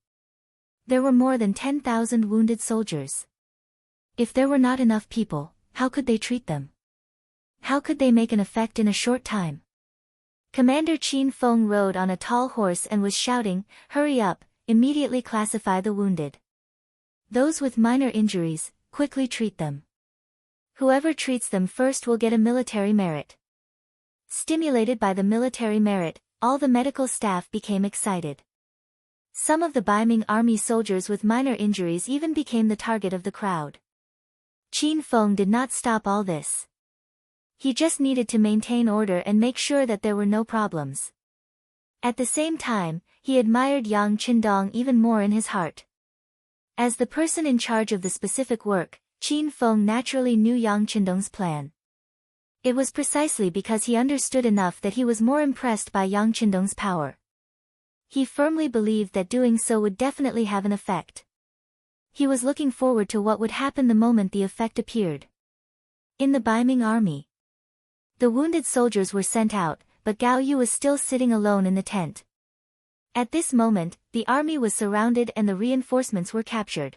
There were more than 10,000 wounded soldiers. If there were not enough people, how could they treat them? How could they make an effect in a short time? Commander Qin Feng rode on a tall horse and was shouting, "Hurry up, immediately classify the wounded. Those with minor injuries, quickly treat them. Whoever treats them first will get a military merit." Stimulated by the military merit, all the medical staff became excited. Some of the Baiming army soldiers with minor injuries even became the target of the crowd. Qin Feng did not stop all this. He just needed to maintain order and make sure that there were no problems. At the same time, he admired Yang Qindong even more in his heart. As the person in charge of the specific work, Qin Feng naturally knew Yang Qindong's plan. It was precisely because he understood enough that he was more impressed by Yang Qindong's power. He firmly believed that doing so would definitely have an effect. He was looking forward to what would happen the moment the effect appeared. In the Baiming army, the wounded soldiers were sent out, but Gao Yu was still sitting alone in the tent. At this moment, the army was surrounded and the reinforcements were captured.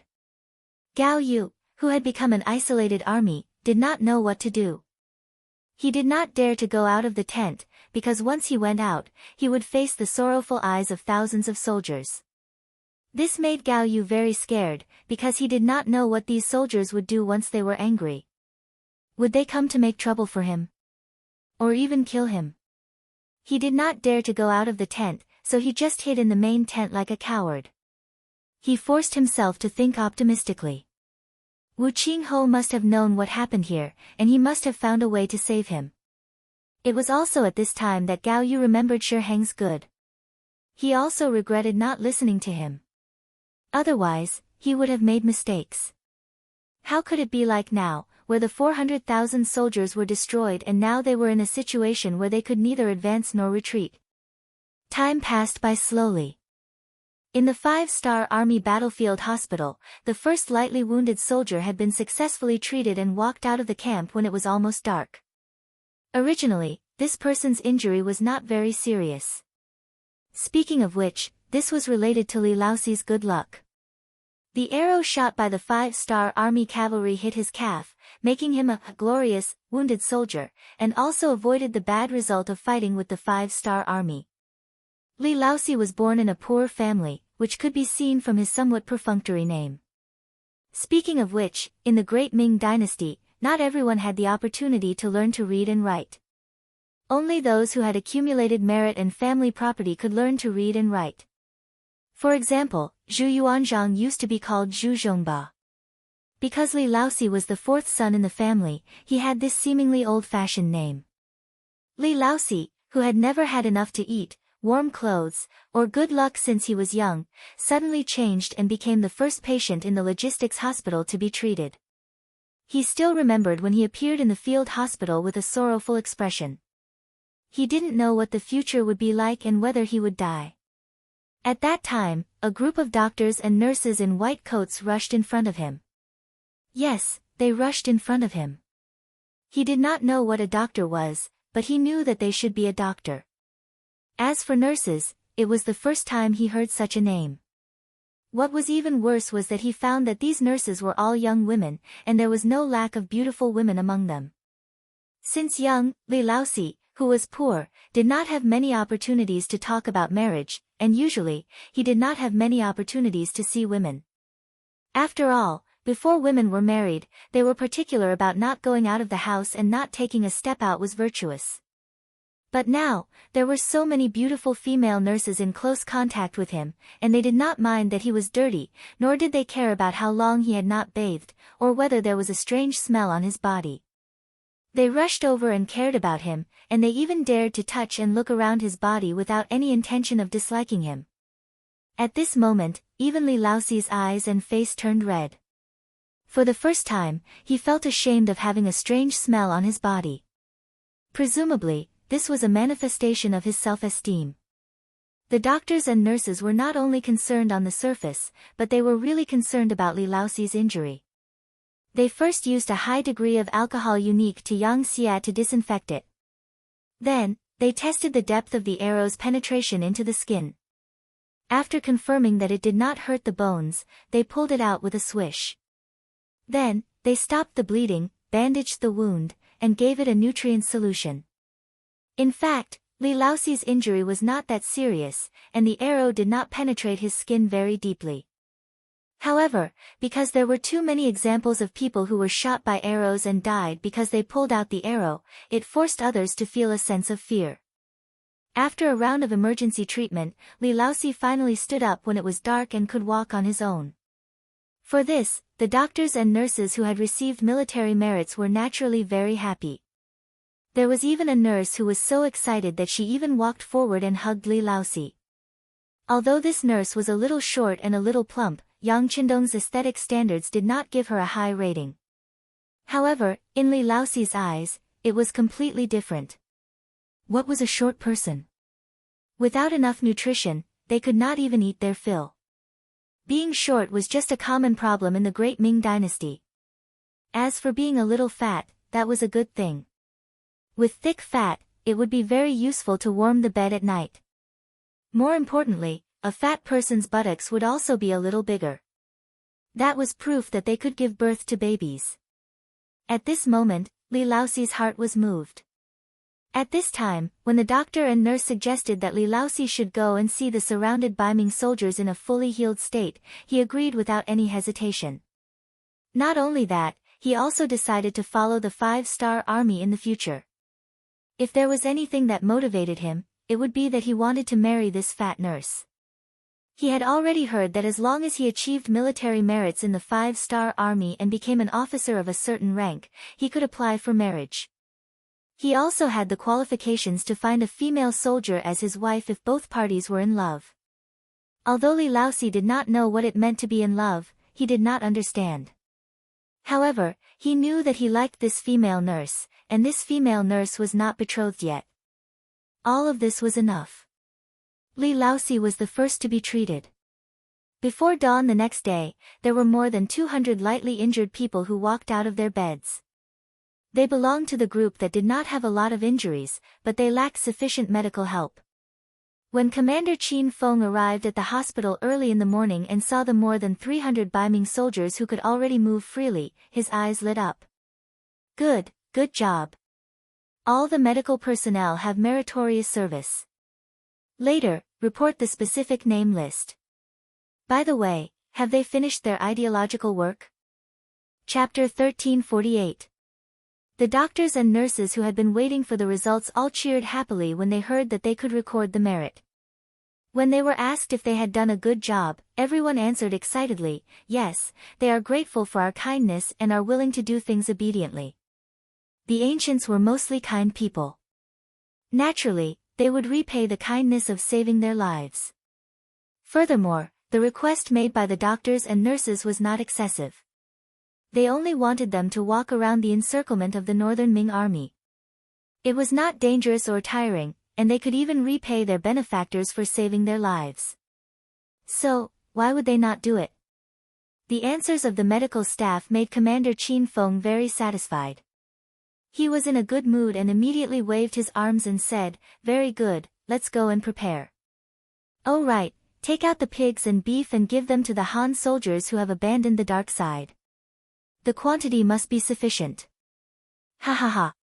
Gao Yu, who had become an isolated army, did not know what to do. He did not dare to go out of the tent, because once he went out, he would face the sorrowful eyes of thousands of soldiers. This made Gao Yu very scared, because he did not know what these soldiers would do once they were angry. Would they come to make trouble for him? Or even kill him? He did not dare to go out of the tent, so he just hid in the main tent like a coward. He forced himself to think optimistically. Wu Qingho must have known what happened here, and he must have found a way to save him. It was also at this time that Gao Yu remembered Shi Heng's good. He also regretted not listening to him. Otherwise, he would have made mistakes. How could it be like now, where the 400,000 soldiers were destroyed and now they were in a situation where they could neither advance nor retreat? Time passed by slowly. In the 5-star Army Battlefield Hospital, the first lightly wounded soldier had been successfully treated and walked out of the camp when it was almost dark. Originally, this person's injury was not very serious. Speaking of which, this was related to Li Laoxi's good luck. The arrow shot by the 5-star Army cavalry hit his calf, making him a glorious, wounded soldier, and also avoided the bad result of fighting with the 5-star Army. Li Laoxi was born in a poor family, which could be seen from his somewhat perfunctory name. Speaking of which, in the Great Ming Dynasty, not everyone had the opportunity to learn to read and write. Only those who had accumulated merit and family property could learn to read and write. For example, Zhu Yuanzhang used to be called Zhu Zhongba. Because Li Laoxi was the 4th son in the family, he had this seemingly old-fashioned name. Li Laoxi, who had never had enough to eat, warm clothes, or good luck since he was young, suddenly changed and became the first patient in the logistics hospital to be treated. He still remembered when he appeared in the field hospital with a sorrowful expression. He didn't know what the future would be like and whether he would die. At that time, a group of doctors and nurses in white coats rushed in front of him. Yes, they rushed in front of him. He did not know what a doctor was, but he knew that they should be a doctor. As for nurses, it was the first time he heard such a name. What was even worse was that he found that these nurses were all young women, and there was no lack of beautiful women among them. Since young, Li Laoxi, who was poor, did not have many opportunities to talk about marriage, and usually, he did not have many opportunities to see women. After all, before women were married, they were particular about not going out of the house, and not taking a step out was virtuous. But now, there were so many beautiful female nurses in close contact with him, and they did not mind that he was dirty, nor did they care about how long he had not bathed, or whether there was a strange smell on his body. They rushed over and cared about him, and they even dared to touch and look around his body without any intention of disliking him. At this moment, even Li Laoxi's eyes and face turned red. For the first time, he felt ashamed of having a strange smell on his body. Presumably, this was a manifestation of his self-esteem. The doctors and nurses were not only concerned on the surface, but they were really concerned about Li Laoxi's injury. They first used a high degree of alcohol unique to yang xia to disinfect it. Then, they tested the depth of the arrow's penetration into the skin. After confirming that it did not hurt the bones, they pulled it out with a swish. Then, they stopped the bleeding, bandaged the wound, and gave it a nutrient solution. In fact, Li Laoxi's injury was not that serious, and the arrow did not penetrate his skin very deeply. However, because there were too many examples of people who were shot by arrows and died because they pulled out the arrow, it forced others to feel a sense of fear. After a round of emergency treatment, Li Laoxi finally stood up when it was dark and could walk on his own. For this, the doctors and nurses who had received military merits were naturally very happy. There was even a nurse who was so excited that she even walked forward and hugged Li Laoxi. Although this nurse was a little short and a little plump, Yang Qindong's aesthetic standards did not give her a high rating. However, in Li Laoxi's eyes, it was completely different. What was a short person? Without enough nutrition, they could not even eat their fill. Being short was just a common problem in the Great Ming Dynasty. As for being a little fat, that was a good thing. With thick fat, it would be very useful to warm the bed at night. More importantly, a fat person's buttocks would also be a little bigger. That was proof that they could give birth to babies. At this moment, Li Laoxi's heart was moved. At this time, when the doctor and nurse suggested that Li Laoxi should go and see the surrounded by Ming soldiers in a fully healed state, he agreed without any hesitation. Not only that, he also decided to follow the 5-star army in the future. If there was anything that motivated him, it would be that he wanted to marry this fat nurse. He had already heard that as long as he achieved military merits in the 5-star army and became an officer of a certain rank, he could apply for marriage. He also had the qualifications to find a female soldier as his wife if both parties were in love. Although Li Laosi did not know what it meant to be in love, he did not understand. However, he knew that he liked this female nurse, and this female nurse was not betrothed yet. All of this was enough. Li Laosi was the first to be treated. Before dawn the next day, there were more than 200 lightly injured people who walked out of their beds. They belonged to the group that did not have a lot of injuries, but they lacked sufficient medical help. When Commander Qin Feng arrived at the hospital early in the morning and saw the more than 300 Baiming soldiers who could already move freely, his eyes lit up. Good job. All the medical personnel have meritorious service. Later, report the specific name list. By the way, have they finished their ideological work? Chapter 1348. The doctors and nurses who had been waiting for the results all cheered happily when they heard that they could record the merit. When they were asked if they had done a good job, everyone answered excitedly, yes, they are grateful for our kindness and are willing to do things obediently. The ancients were mostly kind people. Naturally, they would repay the kindness of saving their lives. Furthermore, the request made by the doctors and nurses was not excessive. They only wanted them to walk around the encirclement of the northern Ming army. It was not dangerous or tiring, and they could even repay their benefactors for saving their lives. So, why would they not do it? The answers of the medical staff made Commander Qin Feng very satisfied. He was in a good mood and immediately waved his arms and said, "Very good, let's go and prepare. Oh right, take out the pigs and beef and give them to the Han soldiers who have abandoned the dark side. The quantity must be sufficient." Ha ha ha.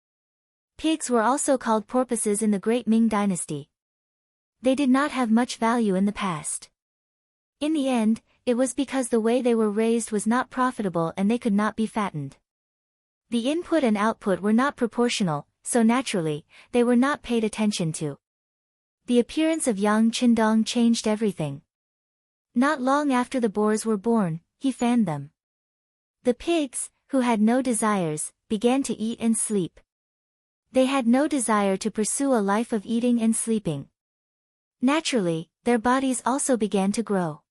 Pigs were also called porpoises in the Great Ming Dynasty. They did not have much value in the past. In the end, it was because the way they were raised was not profitable and they could not be fattened. The input and output were not proportional, so naturally, they were not paid attention to. The appearance of Yang Qindong changed everything. Not long after the boars were born, he fanned them. The pigs, who had no desires, began to eat and sleep. They had no desire to pursue a life of eating and sleeping. Naturally, their bodies also began to grow.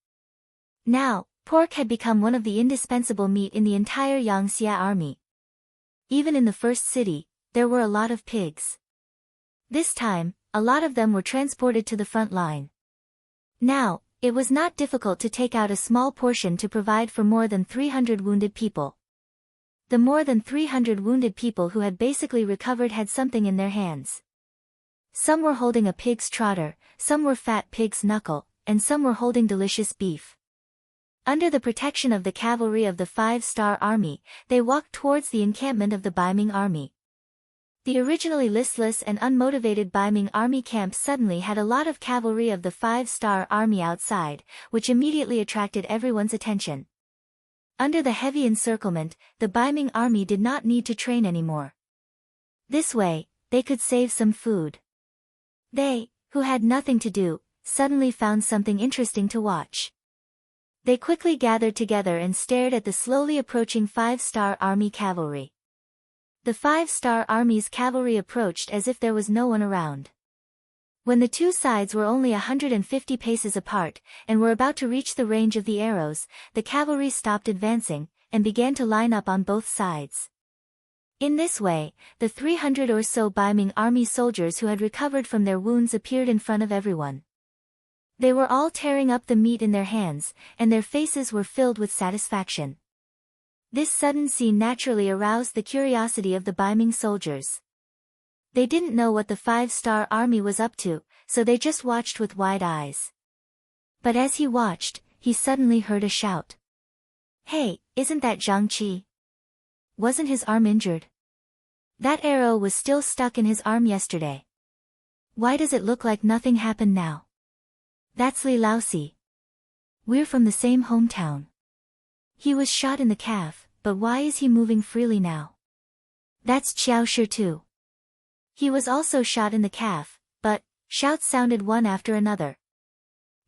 Now, pork had become one of the indispensable meat in the entire Yangxia army. Even in the first city, there were a lot of pigs. This time, a lot of them were transported to the front line. Now, it was not difficult to take out a small portion to provide for more than 300 wounded people. The more than 300 wounded people who had basically recovered had something in their hands. Some were holding a pig's trotter, some were fat pig's knuckle, and some were holding delicious beef. Under the protection of the cavalry of the 5-star army, they walked towards the encampment of the Baiming army. The originally listless and unmotivated Baiming army camp suddenly had a lot of cavalry of the 5-star army outside, which immediately attracted everyone's attention. Under the heavy encirclement, the Baiming army did not need to train anymore. This way, they could save some food. They, who had nothing to do, suddenly found something interesting to watch. They quickly gathered together and stared at the slowly approaching 5-star army cavalry. The 5-star army's cavalry approached as if there was no one around. When the two sides were only 150 paces apart, and were about to reach the range of the arrows, the cavalry stopped advancing, and began to line up on both sides. In this way, the 300 or so Baiming army soldiers who had recovered from their wounds appeared in front of everyone. They were all tearing up the meat in their hands, and their faces were filled with satisfaction. This sudden scene naturally aroused the curiosity of the Baiming soldiers. They didn't know what the 5-star army was up to, so they just watched with wide eyes. But as he watched, he suddenly heard a shout. "Hey, isn't that Zhang Qi? Wasn't his arm injured? That arrow was still stuck in his arm yesterday. Why does it look like nothing happened now? That's Li Laosi. We're from the same hometown. He was shot in the calf, but why is he moving freely now? That's Qiao Shi too. He was also shot in the calf, but, Shouts sounded one after another.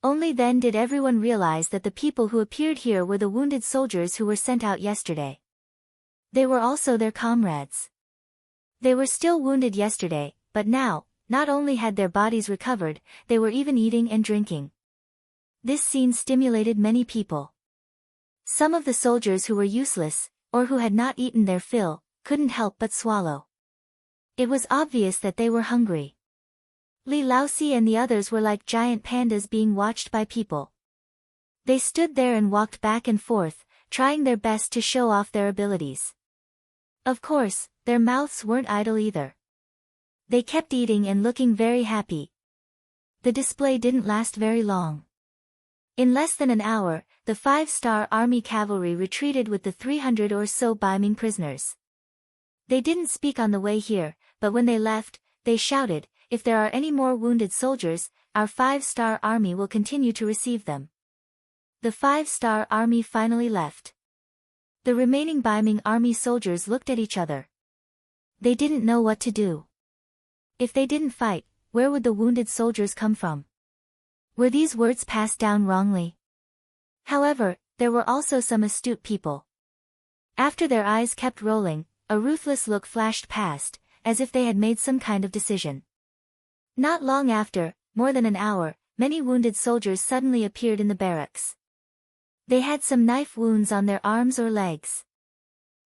Only then did everyone realize that the people who appeared here were the wounded soldiers who were sent out yesterday. They were also their comrades. They were still wounded yesterday, but now, not only had their bodies recovered, they were even eating and drinking. This scene stimulated many people. Some of the soldiers who were useless, or who had not eaten their fill, couldn't help but swallow. It was obvious that they were hungry. Li Laosi and the others were like giant pandas being watched by people. They stood there and walked back and forth, trying their best to show off their abilities. Of course, their mouths weren't idle either. They kept eating and looking very happy. The display didn't last very long. In less than an hour, the 5-star army cavalry retreated with the 300 or so Baiming prisoners. They didn't speak on the way here, but when they left, they shouted, "If there are any more wounded soldiers, our 5-star army will continue to receive them." The 5-star army finally left. The remaining Baiming army soldiers looked at each other. They didn't know what to do. If they didn't fight, where would the wounded soldiers come from? Were these words passed down wrongly? However, there were also some astute people. After their eyes kept rolling, a ruthless look flashed past, as if they had made some kind of decision. Not long after, more than an hour, many wounded soldiers suddenly appeared in the barracks. They had some knife wounds on their arms or legs.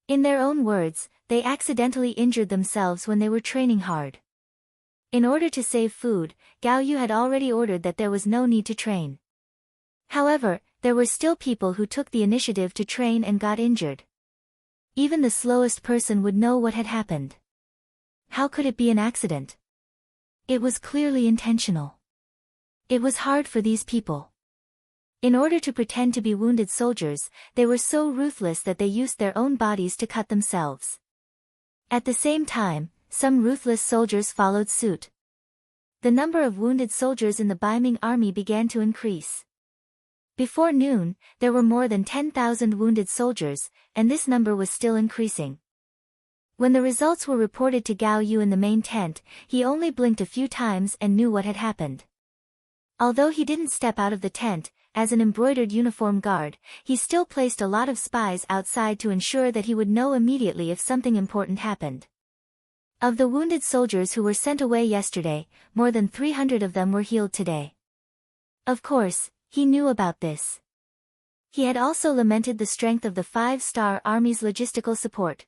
In their own words, they accidentally injured themselves when they were training hard. In order to save food, Gao Yu had already ordered that there was no need to train. However, there were still people who took the initiative to train and got injured. Even the slowest person would know what had happened. How could it be an accident? It was clearly intentional. It was hard for these people. In order to pretend to be wounded soldiers, they were so ruthless that they used their own bodies to cut themselves. At the same time, some ruthless soldiers followed suit. The number of wounded soldiers in the Baiming army began to increase. Before noon, there were more than 10,000 wounded soldiers, and this number was still increasing. When the results were reported to Gao Yu in the main tent, he only blinked a few times and knew what had happened. Although he didn't step out of the tent, as an embroidered uniform guard, he still placed a lot of spies outside to ensure that he would know immediately if something important happened. Of the wounded soldiers who were sent away yesterday, more than 300 of them were healed today. Of course, he knew about this. He had also lamented the strength of the 5-star army's logistical support.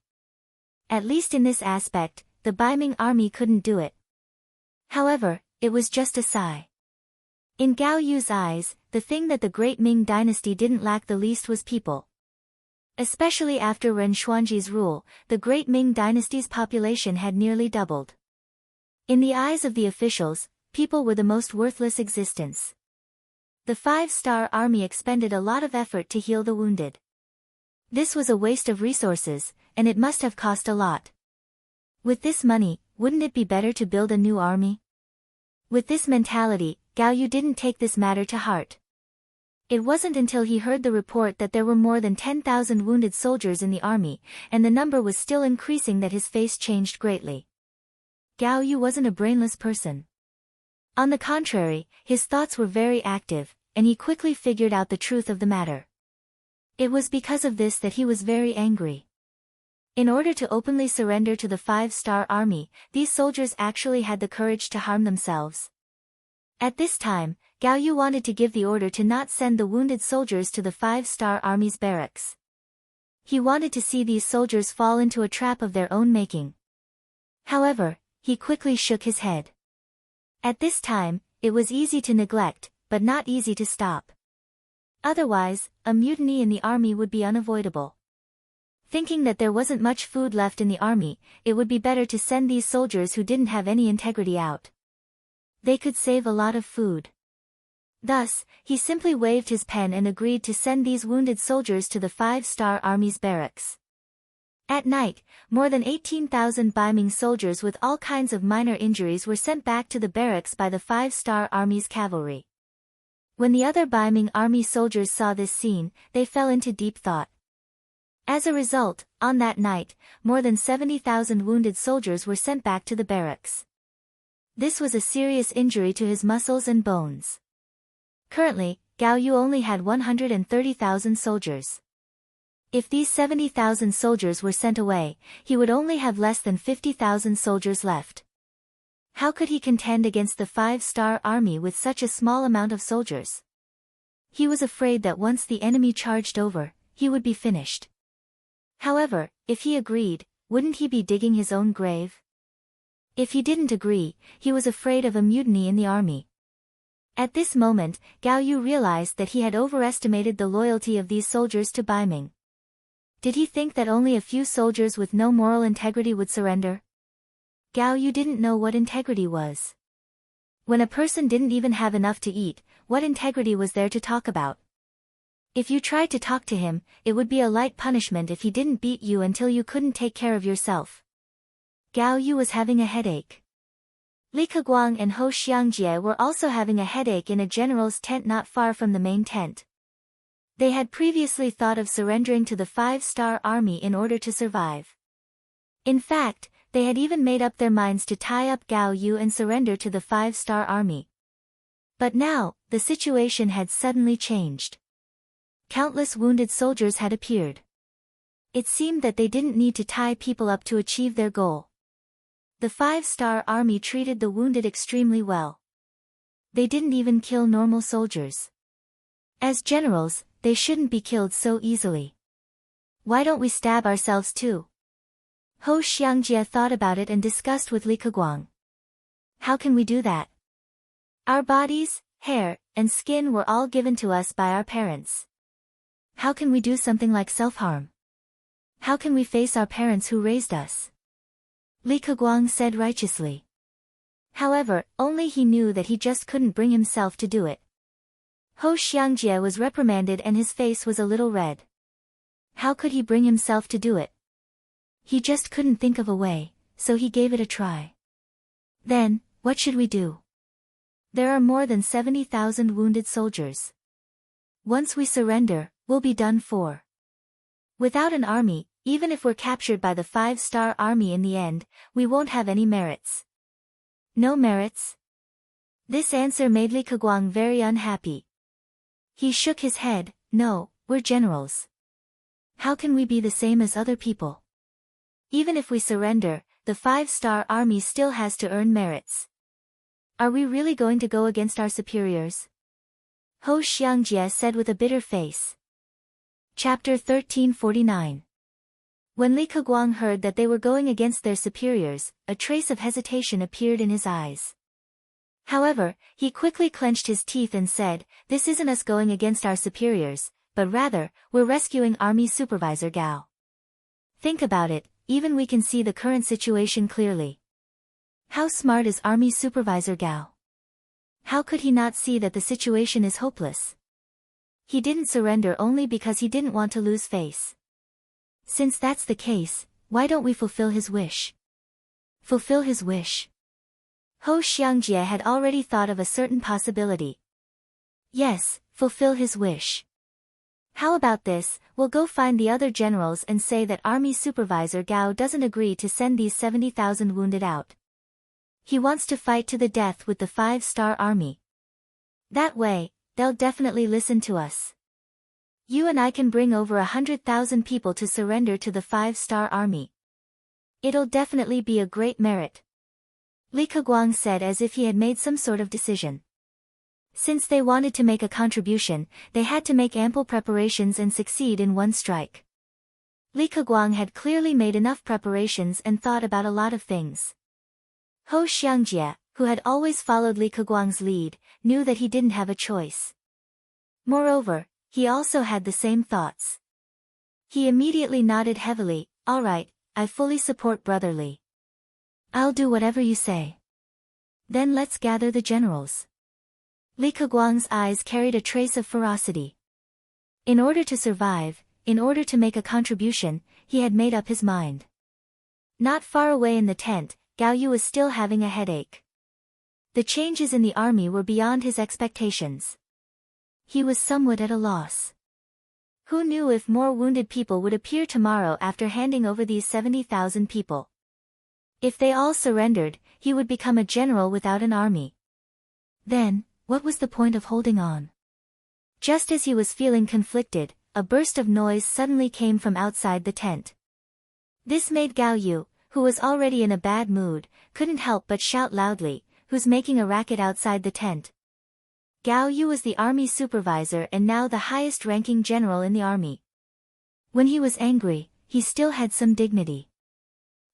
At least in this aspect, the Baiming army couldn't do it. However, it was just a sigh. In Gao Yu's eyes, the thing that the great Ming dynasty didn't lack the least was people. Especially after Ren Xuanji's rule, the great Ming dynasty's population had nearly doubled. In the eyes of the officials, people were the most worthless existence. The 5-star army expended a lot of effort to heal the wounded. This was a waste of resources, and it must have cost a lot. With this money, wouldn't it be better to build a new army? With this mentality, Gao Yu didn't take this matter to heart. It wasn't until he heard the report that there were more than 10,000 wounded soldiers in the army, and the number was still increasing, that his face changed greatly. Gao Yu wasn't a brainless person. On the contrary, his thoughts were very active, and he quickly figured out the truth of the matter. It was because of this that he was very angry. In order to openly surrender to the 5-star army, these soldiers actually had the courage to harm themselves. At this time, Gao Yu wanted to give the order to not send the wounded soldiers to the 5-star army's barracks. He wanted to see these soldiers fall into a trap of their own making. However, he quickly shook his head. At this time, it was easy to neglect, but not easy to stop. Otherwise, a mutiny in the army would be unavoidable. Thinking that there wasn't much food left in the army, it would be better to send these soldiers who didn't have any integrity out. They could save a lot of food. Thus, he simply waved his pen and agreed to send these wounded soldiers to the 5-star army's barracks. At night, more than 18,000 Baiming soldiers with all kinds of minor injuries were sent back to the barracks by the 5-star army's cavalry. When the other Baiming army soldiers saw this scene, they fell into deep thought. As a result, on that night, more than 70,000 wounded soldiers were sent back to the barracks. This was a serious injury to his muscles and bones. Currently, Gao Yu only had 130,000 soldiers. If these 70,000 soldiers were sent away, he would only have less than 50,000 soldiers left. How could he contend against the 5-star army with such a small amount of soldiers? He was afraid that once the enemy charged over, he would be finished. However, if he agreed, wouldn't he be digging his own grave? If he didn't agree, he was afraid of a mutiny in the army. At this moment, Gao Yu realized that he had overestimated the loyalty of these soldiers to Bai Ming. Did he think that only a few soldiers with no moral integrity would surrender? Gao Yu didn't know what integrity was. When a person didn't even have enough to eat, what integrity was there to talk about? If you tried to talk to him, it would be a light punishment if he didn't beat you until you couldn't take care of yourself. Gao Yu was having a headache. Li Keguang and Ho Xiangjie were also having a headache in a general's tent not far from the main tent. They had previously thought of surrendering to the 5-star army in order to survive. In fact, they had even made up their minds to tie up Gao Yu and surrender to the 5-star army. But now, the situation had suddenly changed. Countless wounded soldiers had appeared. It seemed that they didn't need to tie people up to achieve their goal. The 5-star army treated the wounded extremely well. They didn't even kill normal soldiers. As generals, they shouldn't be killed so easily. Why don't we stab ourselves too? Ho Xiangjie thought about it and discussed with Li Keguang. How can we do that? Our bodies, hair, and skin were all given to us by our parents. How can we do something like self-harm? How can we face our parents who raised us? Li Keguang said righteously. However, only he knew that he just couldn't bring himself to do it. Ho Xiangjie was reprimanded and his face was a little red. How could he bring himself to do it? He just couldn't think of a way, so he gave it a try. Then, what should we do? There are more than 70,000 wounded soldiers. Once we surrender, we'll be done for. Without an army, even if we're captured by the 5-star army in the end, we won't have any merits. No merits? This answer made Li Keguang very unhappy. He shook his head. No, we're generals. How can we be the same as other people? Even if we surrender, the 5-star army still has to earn merits. Are we really going to go against our superiors? Ho Xiangjie said with a bitter face. Chapter 1349. When Li Keguang heard that they were going against their superiors, a trace of hesitation appeared in his eyes. However, he quickly clenched his teeth and said, "This isn't us going against our superiors, but rather, we're rescuing Army Supervisor Gao. Think about it, even we can see the current situation clearly. How smart is Army Supervisor Gao? How could he not see that the situation is hopeless? He didn't surrender only because he didn't want to lose face. Since that's the case, why don't we fulfill his wish?" Fulfill his wish? Ho Xiangjie had already thought of a certain possibility. Yes, fulfill his wish. How about this, we'll go find the other generals and say that Army Supervisor Gao doesn't agree to send these 70,000 wounded out. He wants to fight to the death with the 5-star army. That way, they'll definitely listen to us. You and I can bring over 100,000 people to surrender to the 5-star army. It'll definitely be a great merit. Li Keguang said as if he had made some sort of decision. Since they wanted to make a contribution, they had to make ample preparations and succeed in one strike. Li Keguang had clearly made enough preparations and thought about a lot of things. Ho Xiangjie, who had always followed Li Keguang's lead, knew that he didn't have a choice. Moreover, he also had the same thoughts. He immediately nodded heavily. "All right, I fully support Brother Li. I'll do whatever you say. Then let's gather the generals." Li Keguang's eyes carried a trace of ferocity. In order to survive, in order to make a contribution, he had made up his mind. Not far away in the tent, Gao Yu was still having a headache. The changes in the army were beyond his expectations. He was somewhat at a loss. Who knew if more wounded people would appear tomorrow after handing over these 70,000 people? If they all surrendered, he would become a general without an army. Then, what was the point of holding on? Just as he was feeling conflicted, a burst of noise suddenly came from outside the tent. This made Gao Yu, who was already in a bad mood, couldn't help but shout loudly, "Who's making a racket outside the tent?" Gao Yu was the army supervisor and now the highest-ranking general in the army. When he was angry, he still had some dignity.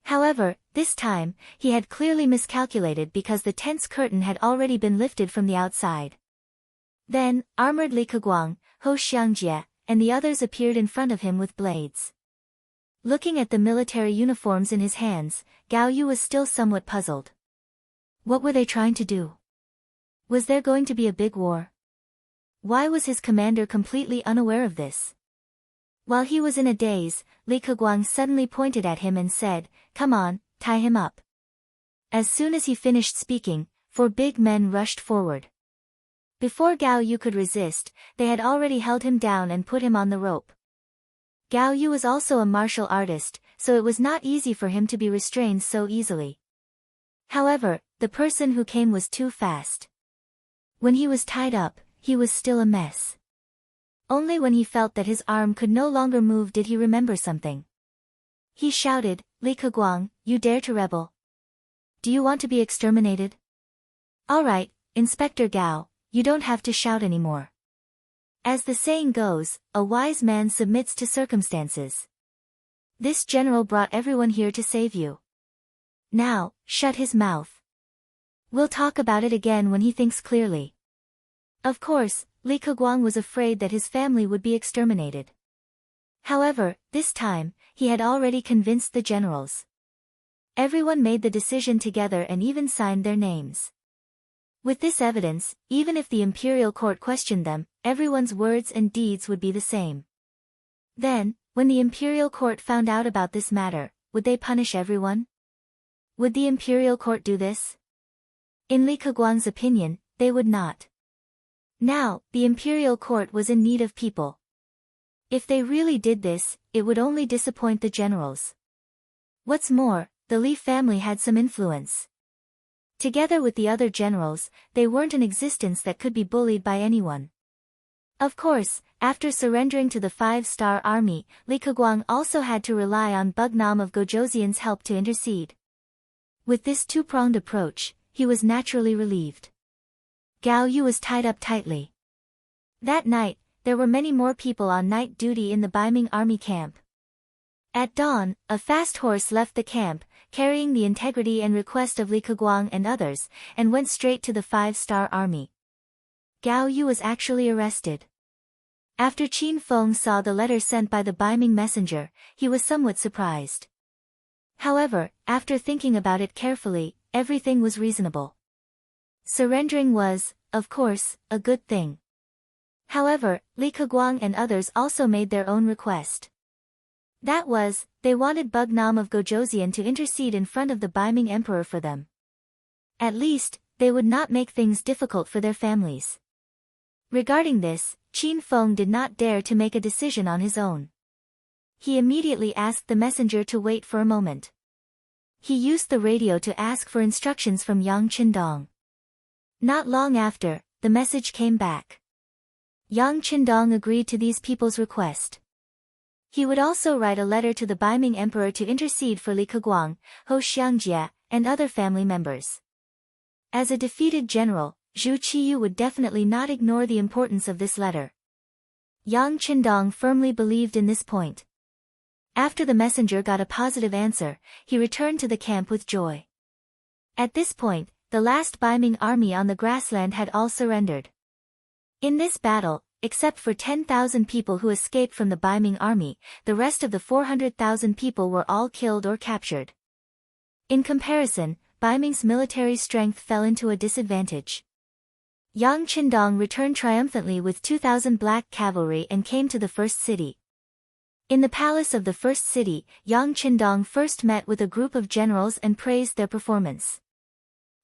However, this time, he had clearly miscalculated because the tent's curtain had already been lifted from the outside. Then, armored Li Keguang, Ho Xiangjie, and the others appeared in front of him with blades. Looking at the military uniforms in his hands, Gao Yu was still somewhat puzzled. What were they trying to do? Was there going to be a big war? Why was his commander completely unaware of this? While he was in a daze, Li Keguang suddenly pointed at him and said, "Come on, tie him up." As soon as he finished speaking, 4 big men rushed forward. Before Gao Yu could resist, they had already held him down and put him on the rope. Gao Yu was also a martial artist, so it was not easy for him to be restrained so easily. However, the person who came was too fast. When he was tied up, he was still a mess. Only when he felt that his arm could no longer move did he remember something. He shouted, "Li Keguang, you dare to rebel? Do you want to be exterminated? All right, Inspector Gao, you don't have to shout anymore. As the saying goes, a wise man submits to circumstances. This general brought everyone here to save you. Now, shut his mouth. We'll talk about it again when he thinks clearly." Of course, Li Keguang was afraid that his family would be exterminated. However, this time, he had already convinced the generals. Everyone made the decision together and even signed their names. With this evidence, even if the imperial court questioned them, everyone's words and deeds would be the same. Then, when the imperial court found out about this matter, would they punish everyone? Would the imperial court do this? In Li Keguang's opinion, they would not. Now, the imperial court was in need of people. If they really did this, it would only disappoint the generals. What's more, the Li family had some influence. Together with the other generals, they weren't an existence that could be bullied by anyone. Of course, after surrendering to the 5-star army, Li Keguang also had to rely on Bugnam of Gojoseon's help to intercede. With this two-pronged approach, he was naturally relieved. Gao Yu was tied up tightly. That night, there were many more people on night duty in the Baiming army camp. At dawn, a fast horse left the camp, carrying the integrity and request of Li Keguang and others, and went straight to the 5-star army. Gao Yu was actually arrested. After Qin Feng saw the letter sent by the Baiming messenger, he was somewhat surprised. However, after thinking about it carefully, everything was reasonable. Surrendering was, of course, a good thing. However, Li Keguang and others also made their own request. That was, they wanted Bugnam of Gojoseon to intercede in front of the Baiming emperor for them. At least, they would not make things difficult for their families. Regarding this, Qin Feng did not dare to make a decision on his own. He immediately asked the messenger to wait for a moment. He used the radio to ask for instructions from Yang Qindong. Not long after, the message came back. Yang Qindong agreed to these people's request. He would also write a letter to the Baiming emperor to intercede for Li Keguang, Ho Xiangjie, and other family members. As a defeated general, Zhu Qiyu would definitely not ignore the importance of this letter. Yang Qindong firmly believed in this point. After the messenger got a positive answer, he returned to the camp with joy. At this point, the last Baiming army on the grassland had all surrendered. In this battle, except for 10,000 people who escaped from the Baiming army, the rest of the 400,000 people were all killed or captured. In comparison, Baiming's military strength fell into a disadvantage. Yang Qindong returned triumphantly with 2,000 black cavalry and came to the first city. In the palace of the first city, Yang Qindong first met with a group of generals and praised their performance.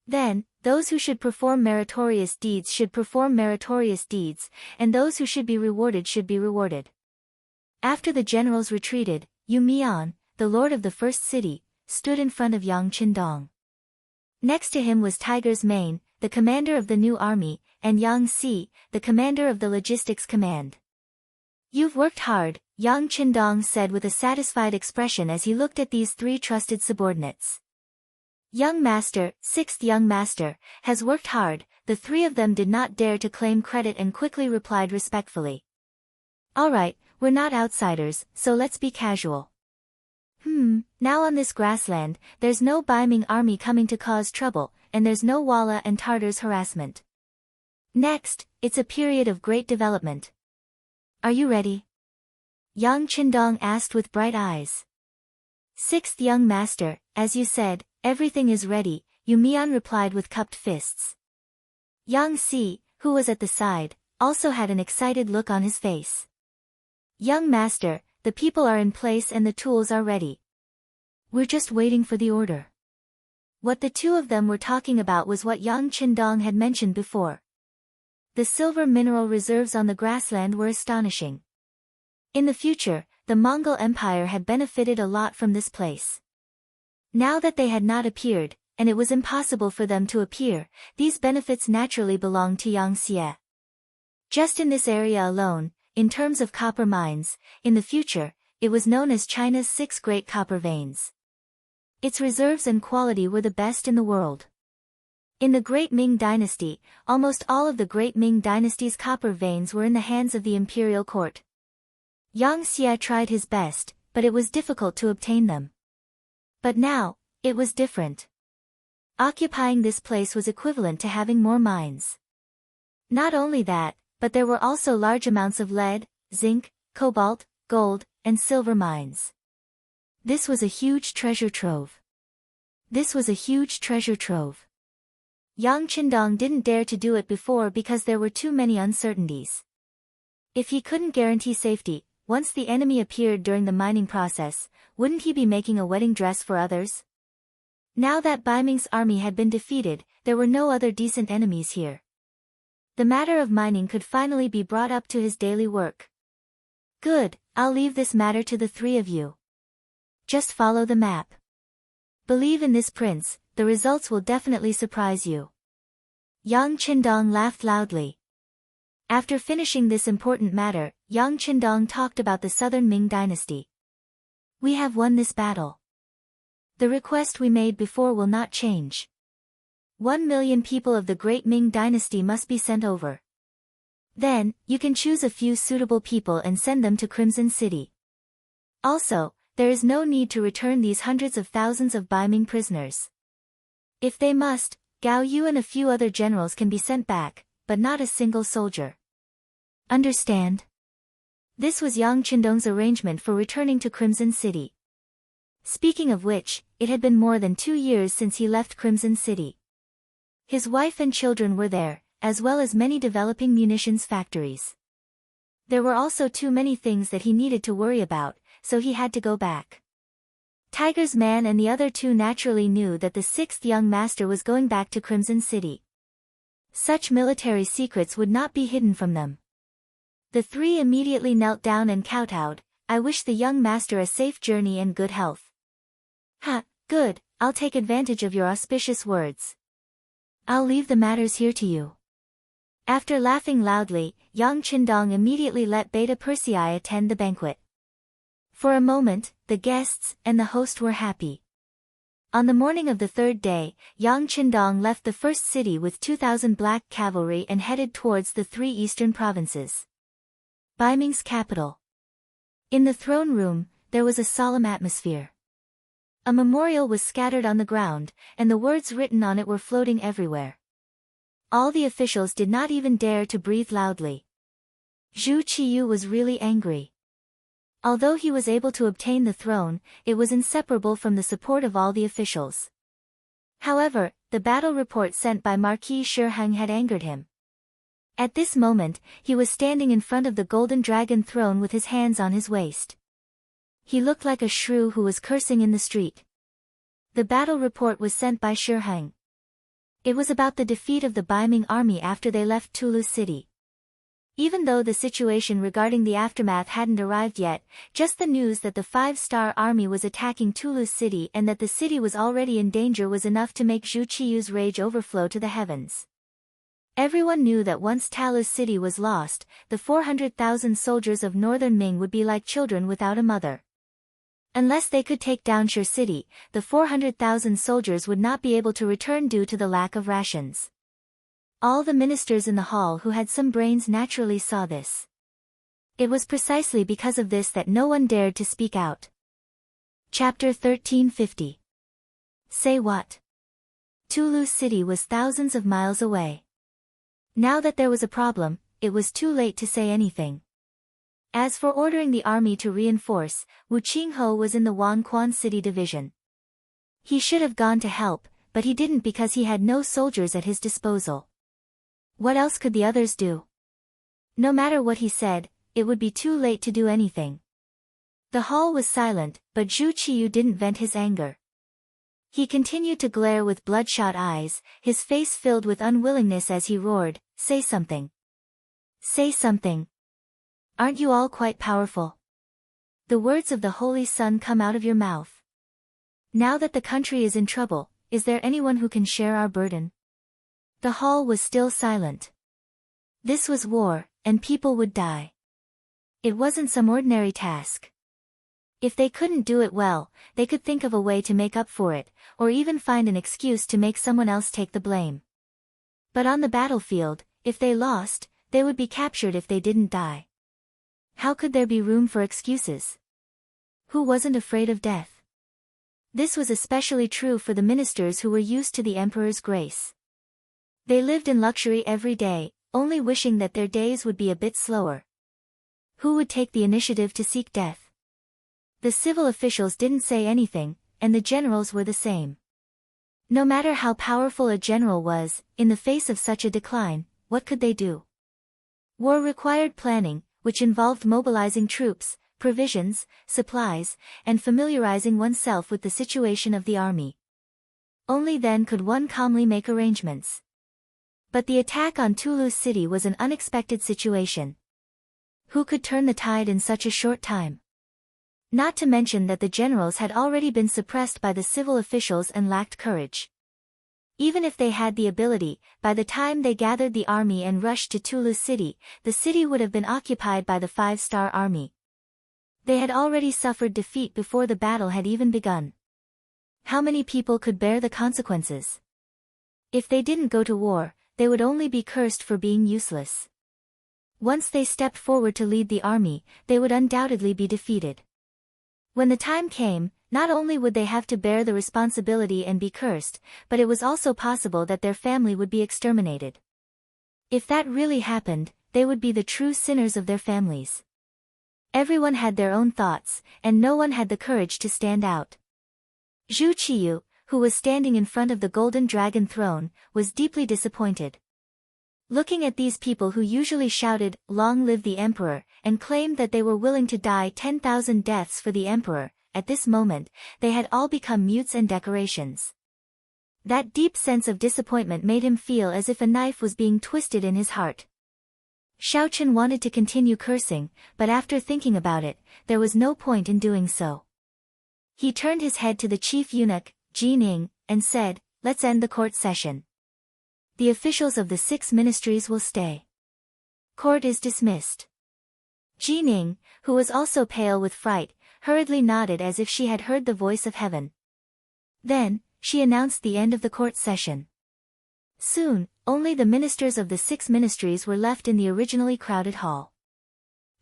Then, those who should perform meritorious deeds should perform meritorious deeds, and those who should be rewarded should be rewarded. After the generals retreated, Yu Mian, the lord of the first city, stood in front of Yang Qindong. Next to him was Tiger's Mane, the commander of the new army, and Yang Si, the commander of the logistics command. "You've worked hard," Yang Qindong said with a satisfied expression as he looked at these three trusted subordinates. "Young master, sixth young master, has worked hard." The three of them did not dare to claim credit and quickly replied respectfully. "All right, we're not outsiders, so let's be casual." Now on this grassland, there's no Baiming army coming to cause trouble, and there's no Walla and Tartars harassment. Next, it's a period of great development. Are you ready?" Yang Qindong asked with bright eyes. "Sixth young master, as you said, everything is ready," Yu Mian replied with cupped fists. Yang Si, who was at the side, also had an excited look on his face. "Young master, the people are in place and the tools are ready. We're just waiting for the order." What the two of them were talking about was what Yang Qindong had mentioned before. The silver mineral reserves on the grassland were astonishing. In the future, the Mongol Empire had benefited a lot from this place. Now that they had not appeared, and it was impossible for them to appear, these benefits naturally belonged to Yang Xie. Just in this area alone, in terms of copper mines, in the future, it was known as China's 6 great copper veins. Its reserves and quality were the best in the world. In the Great Ming Dynasty, almost all of the Great Ming Dynasty's copper veins were in the hands of the imperial court. Yang Xie tried his best, but it was difficult to obtain them. But now, it was different. Occupying this place was equivalent to having more mines. Not only that, but there were also large amounts of lead, zinc, cobalt, gold, and silver mines. This was a huge treasure trove. Yang Qindong didn't dare to do it before because there were too many uncertainties. If he couldn't guarantee safety, once the enemy appeared during the mining process, wouldn't he be making a wedding dress for others? Now that Baiming's army had been defeated, there were no other decent enemies here. The matter of mining could finally be brought up to his daily work. "Good, I'll leave this matter to the three of you. Just follow the map. Believe in this prince, the results will definitely surprise you." Yang Qindong laughed loudly. After finishing this important matter, Yang Qindong talked about the southern Ming dynasty. "We have won this battle. The request we made before will not change. 1 million people of the Great Ming Dynasty must be sent over. Then, you can choose a few suitable people and send them to Crimson City. Also, there is no need to return these hundreds of thousands of Baiming prisoners. If they must, Gao Yu and a few other generals can be sent back, but not a single soldier. Understand?" This was Yang Qindong's arrangement for returning to Crimson City. Speaking of which, it had been more than 2 years since he left Crimson City. His wife and children were there, as well as many developing munitions factories. There were also too many things that he needed to worry about, so he had to go back. Tiger's Man and the other two naturally knew that the 6th young master was going back to Crimson City. Such military secrets would not be hidden from them. The three immediately knelt down and kowtowed. "I wish the young master a safe journey and good health." "Ha, good, I'll take advantage of your auspicious words. I'll leave the matters here to you." After laughing loudly, Yang Qindong immediately let Beta Persei attend the banquet. For a moment, the guests and the host were happy. On the morning of the 3rd day, Yang Qindong left the first city with 2,000 black cavalry and headed towards the 3 eastern provinces. Baiming's capital. In the throne room, there was a solemn atmosphere. A memorial was scattered on the ground, and the words written on it were floating everywhere. All the officials did not even dare to breathe loudly. Zhu Qiyu was really angry. Although he was able to obtain the throne, it was inseparable from the support of all the officials. However, the battle report sent by Marquis Shiheng had angered him. At this moment, he was standing in front of the golden dragon throne with his hands on his waist. He looked like a shrew who was cursing in the street. The battle report was sent by Shiheng. It was about the defeat of the Baiming army after they left Tulu City. Even though the situation regarding the aftermath hadn't arrived yet, just the news that the five-star army was attacking Tulu's city and that the city was already in danger was enough to make Zhu Qiyu's rage overflow to the heavens. Everyone knew that once Talu's city was lost, the 400,000 soldiers of northern Ming would be like children without a mother. Unless they could take down Shi city, the 400,000 soldiers would not be able to return due to the lack of rations. All the ministers in the hall who had some brains naturally saw this. It was precisely because of this that no one dared to speak out. Chapter 1350. Say what? Tulu's city was thousands of miles away. Now that there was a problem, it was too late to say anything. As for ordering the army to reinforce, Wu Qingho was in the Wanquan City division. He should have gone to help, but he didn't because he had no soldiers at his disposal. What else could the others do? No matter what he said, it would be too late to do anything. The hall was silent, but Zhu Qiyu didn't vent his anger. He continued to glare with bloodshot eyes, his face filled with unwillingness as he roared, "Say something! Say something! Aren't you all quite powerful? The words of the Holy Sun come out of your mouth. Now that the country is in trouble, is there anyone who can share our burden?" The hall was still silent. This was war, and people would die. It wasn't some ordinary task. If they couldn't do it well, they could think of a way to make up for it, or even find an excuse to make someone else take the blame. But on the battlefield, if they lost, they would be captured if they didn't die. How could there be room for excuses? Who wasn't afraid of death? This was especially true for the ministers who were used to the emperor's grace. They lived in luxury every day, only wishing that their days would be a bit slower. Who would take the initiative to seek death? The civil officials didn't say anything, and the generals were the same. No matter how powerful a general was, in the face of such a decline, what could they do? War required planning, which involved mobilizing troops, provisions, supplies, and familiarizing oneself with the situation of the army. Only then could one calmly make arrangements. But the attack on Tulu's city was an unexpected situation. Who could turn the tide in such a short time? Not to mention that the generals had already been suppressed by the civil officials and lacked courage. Even if they had the ability, by the time they gathered the army and rushed to Tulu's city, the city would have been occupied by the five-star army. They had already suffered defeat before the battle had even begun. How many people could bear the consequences? If they didn't go to war, they would only be cursed for being useless. Once they stepped forward to lead the army, they would undoubtedly be defeated. When the time came, not only would they have to bear the responsibility and be cursed, but it was also possible that their family would be exterminated. If that really happened, they would be the true sinners of their families. Everyone had their own thoughts, and no one had the courage to stand out. Zhu Qiyu, who was standing in front of the golden dragon throne, was deeply disappointed. Looking at these people who usually shouted, "Long live the emperor," and claimed that they were willing to die 10,000 deaths for the emperor, at this moment, they had all become mutes and decorations. That deep sense of disappointment made him feel as if a knife was being twisted in his heart. Xiaochen wanted to continue cursing, but after thinking about it, there was no point in doing so. He turned his head to the chief eunuch, Jining, and said, "Let's end the court session. The officials of the 6 ministries will stay. Court is dismissed." Jining, who was also pale with fright, hurriedly nodded as if she had heard the voice of heaven. Then, she announced the end of the court session. Soon, only the ministers of the 6 ministries were left in the originally crowded hall.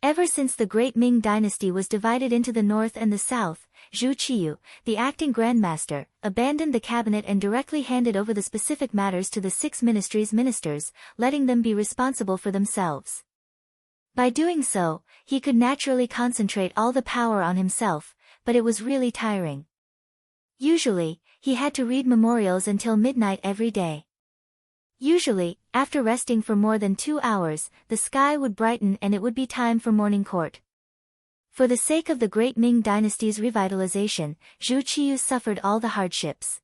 Ever since the Great Ming dynasty was divided into the north and the south, Zhu Qiyu, the acting grandmaster, abandoned the cabinet and directly handed over the specific matters to the 6 ministries' ministers, letting them be responsible for themselves. By doing so, he could naturally concentrate all the power on himself, but it was really tiring. Usually, he had to read memorials until midnight every day. Usually, after resting for more than 2 hours, the sky would brighten and it would be time for morning court. For the sake of the Great Ming dynasty's revitalization, Zhu Qiyu suffered all the hardships.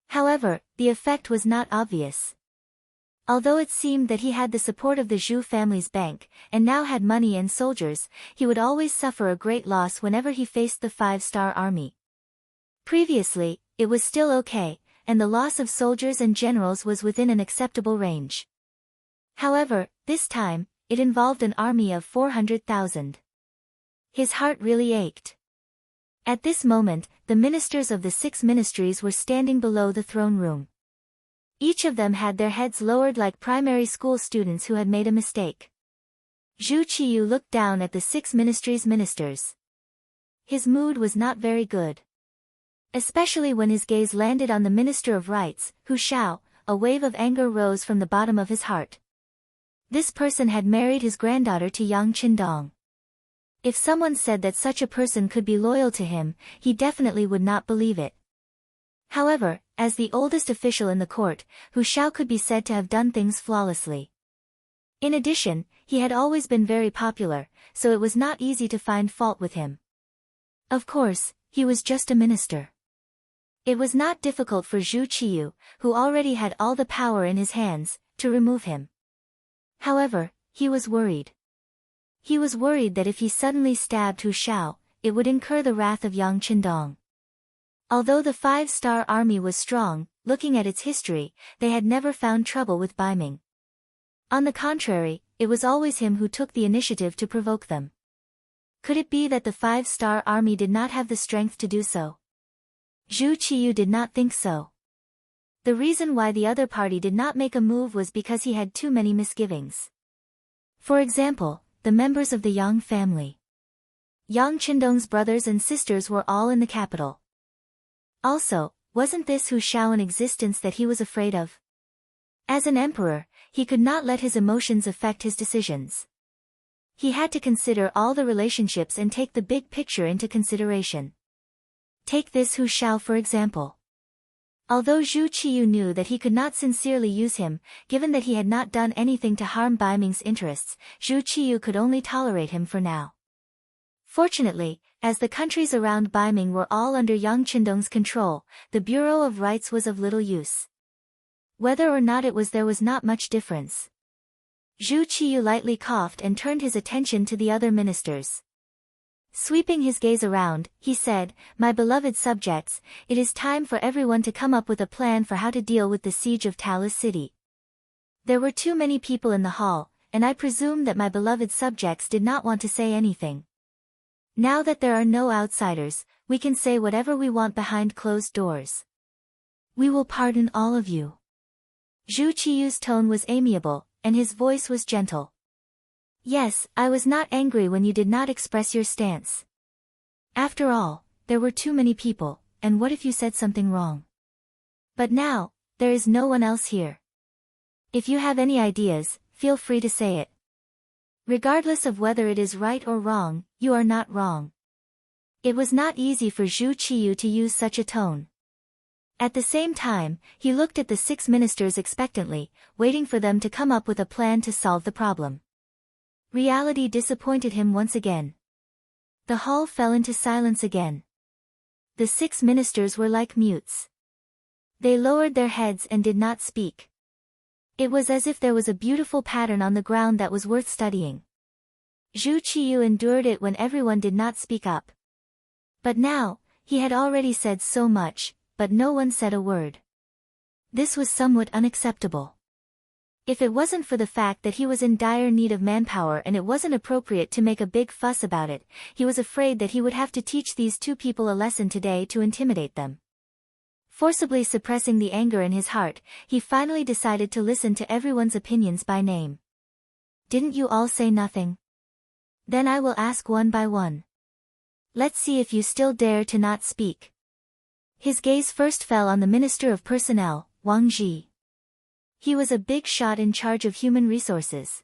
However, the effect was not obvious. Although it seemed that he had the support of the Zhu family's bank, and now had money and soldiers, he would always suffer a great loss whenever he faced the five-star army. Previously, it was still okay, and the loss of soldiers and generals was within an acceptable range. However, this time, it involved an army of 400,000. His heart really ached. At this moment, the ministers of the 6 ministries were standing below the throne room. Each of them had their heads lowered like primary school students who had made a mistake. Zhu Qiyu looked down at the 6 ministries' ministers. His mood was not very good. Especially when his gaze landed on the Minister of Rights, Hu Shao. A wave of anger rose from the bottom of his heart. This person had married his granddaughter to Yang Qindong. If someone said that such a person could be loyal to him, he definitely would not believe it. However, as the oldest official in the court, Hu Shao could be said to have done things flawlessly. In addition, he had always been very popular, so it was not easy to find fault with him. Of course, he was just a minister. It was not difficult for Zhu Qiyu, who already had all the power in his hands, to remove him. However, he was worried. He was worried that if he suddenly stabbed Hu Shao, it would incur the wrath of Yang Qindong. Although the 5-star army was strong, looking at its history, they had never found trouble with Baiming. On the contrary, it was always him who took the initiative to provoke them. Could it be that the 5-star army did not have the strength to do so? Zhu Qiyu did not think so. The reason why the other party did not make a move was because he had too many misgivings. For example, the members of the Yang family. Yang Qindong's brothers and sisters were all in the capital. Also, wasn't this Hu Shao an existence that he was afraid of? As an emperor, he could not let his emotions affect his decisions. He had to consider all the relationships and take the big picture into consideration. Take this Hu Shao for example. Although Zhu Qiyu knew that he could not sincerely use him, given that he had not done anything to harm Baiming's interests, Zhu Qiyu could only tolerate him for now. Fortunately, as the countries around Baiming were all under Yang Qindong's control, the Bureau of Rights was of little use. Whether or not it was there was not much difference. Zhu Qiyu lightly coughed and turned his attention to the other ministers. Sweeping his gaze around, he said, "My beloved subjects, it is time for everyone to come up with a plan for how to deal with the siege of Talis City." There were too many people in the hall, and I presume that my beloved subjects did not want to say anything. Now that there are no outsiders, we can say whatever we want behind closed doors. We will pardon all of you. Zhu Qiyu's tone was amiable, and his voice was gentle. Yes, I was not angry when you did not express your stance. After all, there were too many people, and what if you said something wrong? But now, there is no one else here. If you have any ideas, feel free to say it. Regardless of whether it is right or wrong, you are not wrong. It was not easy for Zhu Qiyu to use such a tone. At the same time, he looked at the 6 ministers expectantly, waiting for them to come up with a plan to solve the problem. Reality disappointed him once again. The hall fell into silence again. The 6 ministers were like mutes. They lowered their heads and did not speak. It was as if there was a beautiful pattern on the ground that was worth studying. Zhu Qiyu endured it when everyone did not speak up. But now, he had already said so much, but no one said a word. This was somewhat unacceptable. If it wasn't for the fact that he was in dire need of manpower and it wasn't appropriate to make a big fuss about it, he was afraid that he would have to teach these 2 people a lesson today to intimidate them. Forcibly suppressing the anger in his heart, he finally decided to listen to everyone's opinions by name. Didn't you all say nothing? Then I will ask one by one. Let's see if you still dare to not speak. His gaze first fell on the Minister of Personnel, Wang Ji. He was a big shot in charge of human resources.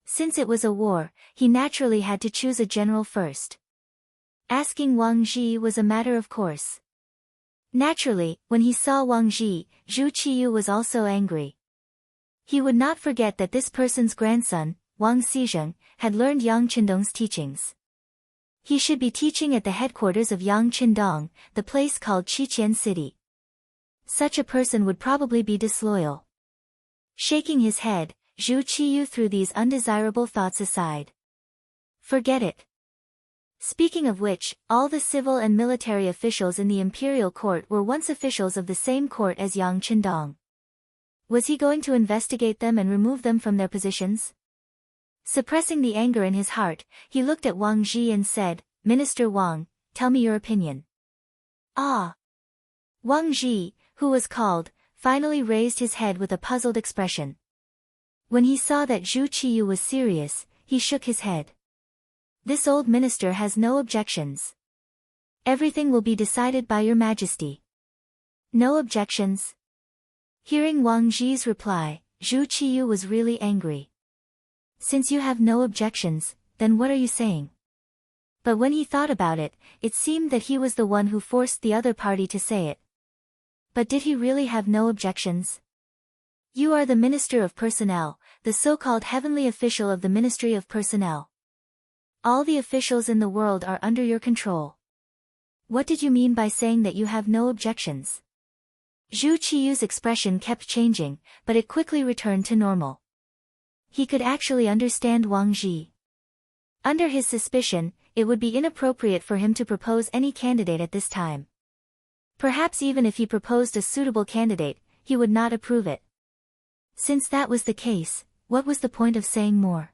Since it was a war, he naturally had to choose a general first. Asking Wang Ji was a matter of course. Naturally, when he saw Wang Ji, Zhu Qiyu was also angry. He would not forget that this person's grandson, Wang Xizheng, had learned Yang Qindong's teachings. He should be teaching at the headquarters of Yang Qindong, the place called Qiqian City. Such a person would probably be disloyal. Shaking his head, Zhu Qiyu threw these undesirable thoughts aside. Forget it. Speaking of which, all the civil and military officials in the imperial court were once officials of the same court as Yang Qindong. Was he going to investigate them and remove them from their positions? Suppressing the anger in his heart, he looked at Wang Zhi and said, Minister Wang, tell me your opinion. Ah! Wang Zhi, who was called, finally raised his head with a puzzled expression. When he saw that Zhu Qiyu was serious, he shook his head. This old minister has no objections. Everything will be decided by your majesty. No objections? Hearing Wang Zhi's reply, Zhu Qiyu was really angry. Since you have no objections, then what are you saying? But when he thought about it, it seemed that he was the one who forced the other party to say it. But did he really have no objections? You are the Minister of Personnel, the so-called heavenly official of the Ministry of Personnel. All the officials in the world are under your control. What did you mean by saying that you have no objections? Zhu Qiyu's expression kept changing, but it quickly returned to normal. He could actually understand Wang Zhi. Under his suspicion, it would be inappropriate for him to propose any candidate at this time. Perhaps even if he proposed a suitable candidate, he would not approve it. Since that was the case, what was the point of saying more?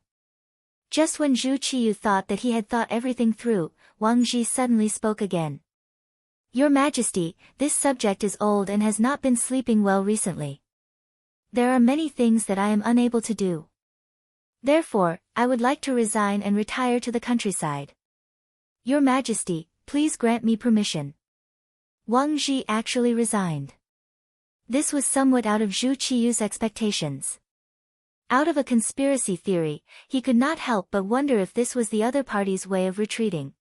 Just when Zhu Qiyu thought that he had thought everything through, Wang Zhi suddenly spoke again. Your Majesty, this subject is old and has not been sleeping well recently. There are many things that I am unable to do. Therefore, I would like to resign and retire to the countryside. Your Majesty, please grant me permission. Wang Zhi actually resigned. This was somewhat out of Zhu Qiyu's expectations. Out of a conspiracy theory, he could not help but wonder if this was the other party's way of retreating.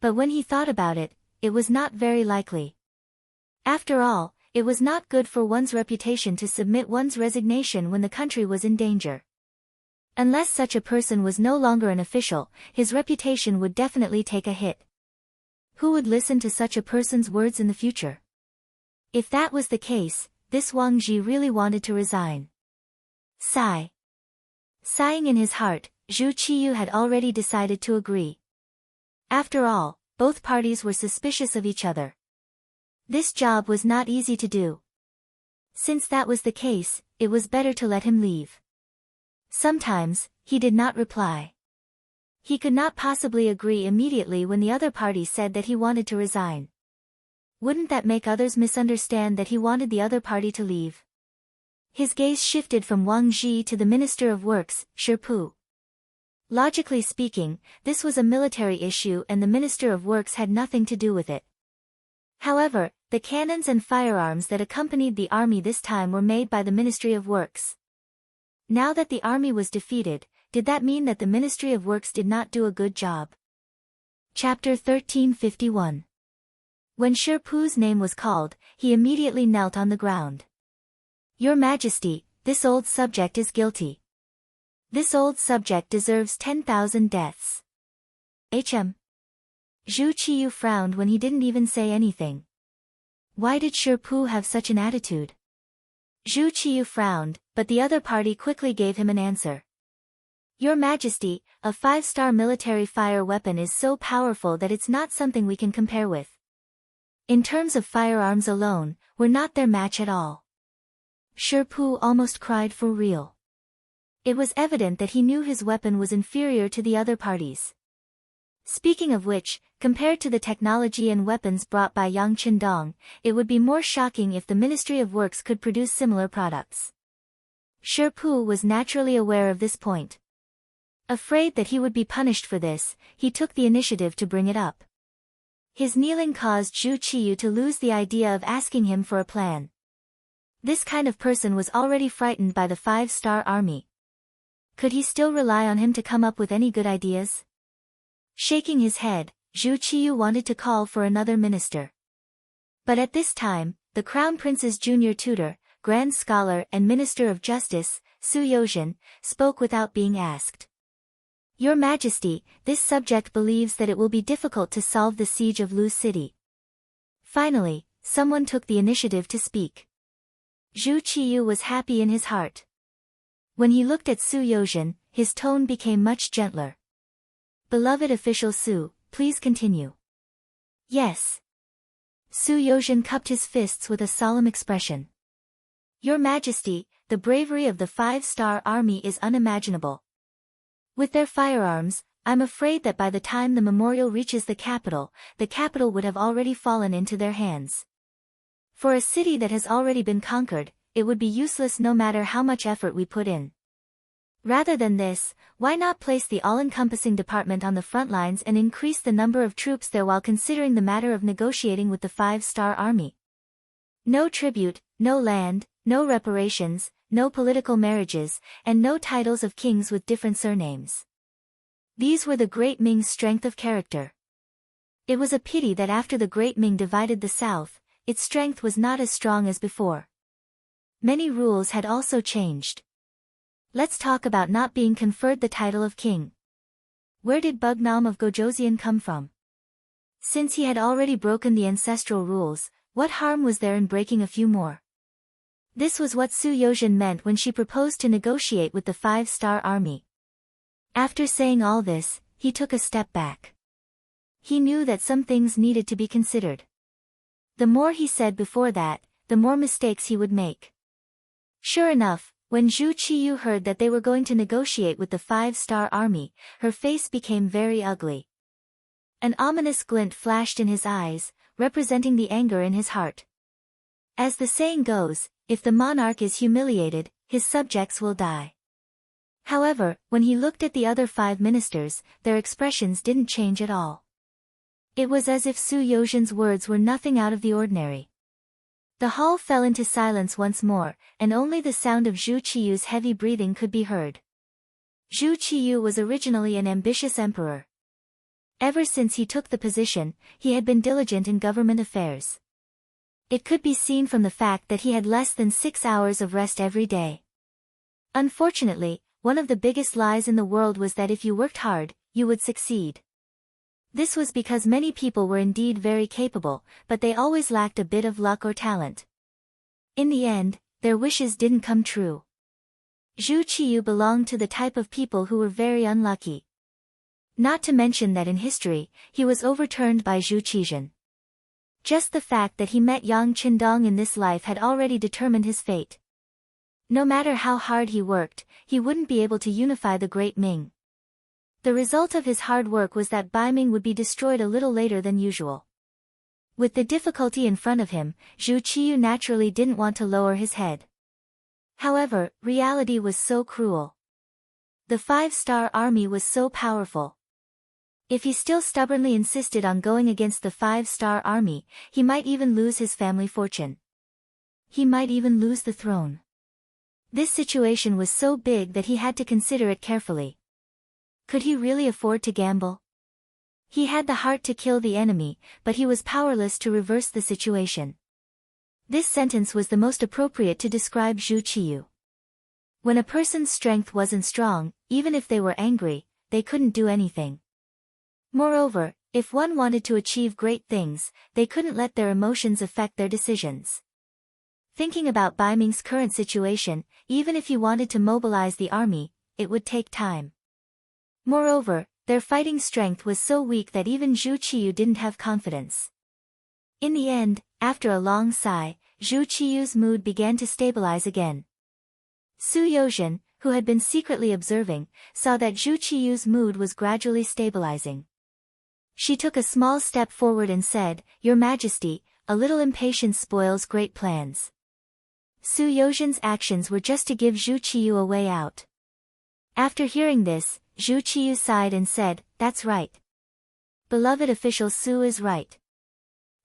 But when he thought about it, it was not very likely. After all, it was not good for one's reputation to submit one's resignation when the country was in danger. Unless such a person was no longer an official, his reputation would definitely take a hit. Who would listen to such a person's words in the future? If that was the case, this Wang Zhi really wanted to resign. Sigh. Sighing in his heart, Zhu Qiyu had already decided to agree. After all, both parties were suspicious of each other. This job was not easy to do. Since that was the case, it was better to let him leave. Sometimes, he did not reply. He could not possibly agree immediately when the other party said that he wanted to resign. Wouldn't that make others misunderstand that he wanted the other party to leave? His gaze shifted from Wang Zhi to the Minister of Works, Shi. Logically speaking, this was a military issue and the Minister of Works had nothing to do with it. However, the cannons and firearms that accompanied the army this time were made by the Ministry of Works. Now that the army was defeated, did that mean that the Ministry of Works did not do a good job? Chapter 1351. When Shi's name was called, he immediately knelt on the ground. Your Majesty, this old subject is guilty. This old subject deserves 10,000 deaths. Zhu Qiyu frowned when he didn't even say anything. Why did Shi have such an attitude? Zhu Qiyu frowned, but the other party quickly gave him an answer. Your Majesty, a 5-star military fire weapon is so powerful that it's not something we can compare with. In terms of firearms alone, we're not their match at all. Shi almost cried for real. It was evident that he knew his weapon was inferior to the other parties. Speaking of which, compared to the technology and weapons brought by Yang Qindong, it would be more shocking if the Ministry of Works could produce similar products. Shi was naturally aware of this point. Afraid that he would be punished for this, he took the initiative to bring it up. His kneeling caused Zhu Qiyu to lose the idea of asking him for a plan. This kind of person was already frightened by the 5-star army. Could he still rely on him to come up with any good ideas? Shaking his head, Zhu Qiyu wanted to call for another minister. But at this time, the Crown Prince's junior tutor, Grand Scholar and Minister of Justice, Su Yozhen, spoke without being asked. Your Majesty, this subject believes that it will be difficult to solve the siege of Lu City. Finally, someone took the initiative to speak. Zhu Qiyu was happy in his heart. When he looked at Su Yozhen, his tone became much gentler. Beloved official Su, please continue. Yes. Su Yozhen cupped his fists with a solemn expression. Your Majesty, the bravery of the 5-star army is unimaginable. With their firearms, I'm afraid that by the time the memorial reaches the capital would have already fallen into their hands. For a city that has already been conquered, it would be useless no matter how much effort we put in. Rather than this, why not place the all-encompassing department on the front lines and increase the number of troops there while considering the matter of negotiating with the 5-star army? No tribute, no land, no reparations, no political marriages, and no titles of kings with different surnames. These were the Great Ming's strength of character. It was a pity that after the Great Ming divided the south, its strength was not as strong as before. Many rules had also changed. Let's talk about not being conferred the title of king. Where did Bugnam of Gojoseon come from? Since he had already broken the ancestral rules, what harm was there in breaking a few more? This was what Su Yozhen meant when she proposed to negotiate with the 5-star army. After saying all this, he took a step back. He knew that some things needed to be considered. The more he said before that, the more mistakes he would make. Sure enough, when Zhu Qiyu heard that they were going to negotiate with the 5-star army, her face became very ugly. An ominous glint flashed in his eyes, representing the anger in his heart. As the saying goes, if the monarch is humiliated, his subjects will die. However, when he looked at the other 5 ministers, their expressions didn't change at all. It was as if Su Yozhen's words were nothing out of the ordinary. The hall fell into silence once more, and only the sound of Zhu Qiyu's heavy breathing could be heard. Zhu Qiyu was originally an ambitious emperor. Ever since he took the position, he had been diligent in government affairs. It could be seen from the fact that he had less than 6 hours of rest every day. Unfortunately, one of the biggest lies in the world was that if you worked hard, you would succeed. This was because many people were indeed very capable, but they always lacked a bit of luck or talent. In the end, their wishes didn't come true. Zhu Qiyu belonged to the type of people who were very unlucky. Not to mention that in history, he was overturned by Zhu Qizhen. Just the fact that he met Yang Qindong in this life had already determined his fate. No matter how hard he worked, he wouldn't be able to unify the Great Ming. The result of his hard work was that Baiming would be destroyed a little later than usual. With the difficulty in front of him, Zhu Qiyu naturally didn't want to lower his head. However, reality was so cruel. The 5-star army was so powerful. If he still stubbornly insisted on going against the 5-star army, he might even lose his family fortune. He might even lose the throne. This situation was so big that he had to consider it carefully. Could he really afford to gamble? He had the heart to kill the enemy, but he was powerless to reverse the situation. This sentence was the most appropriate to describe Zhu Qiyu. When a person's strength wasn't strong, even if they were angry, they couldn't do anything. Moreover, if one wanted to achieve great things, they couldn't let their emotions affect their decisions. Thinking about Baiming's current situation, even if he wanted to mobilize the army, it would take time. Moreover, their fighting strength was so weak that even Zhu Qiyu didn't have confidence. In the end, after a long sigh, Zhu Qiyu's mood began to stabilize again. Su Yozhen, who had been secretly observing, saw that Zhu Qiyu's mood was gradually stabilizing. She took a small step forward and said, "Your Majesty, a little impatience spoils great plans." Su Yozhen's actions were just to give Zhu Qiyu a way out. After hearing this, Zhu Qiyu sighed and said, "That's right. Beloved official Su is right.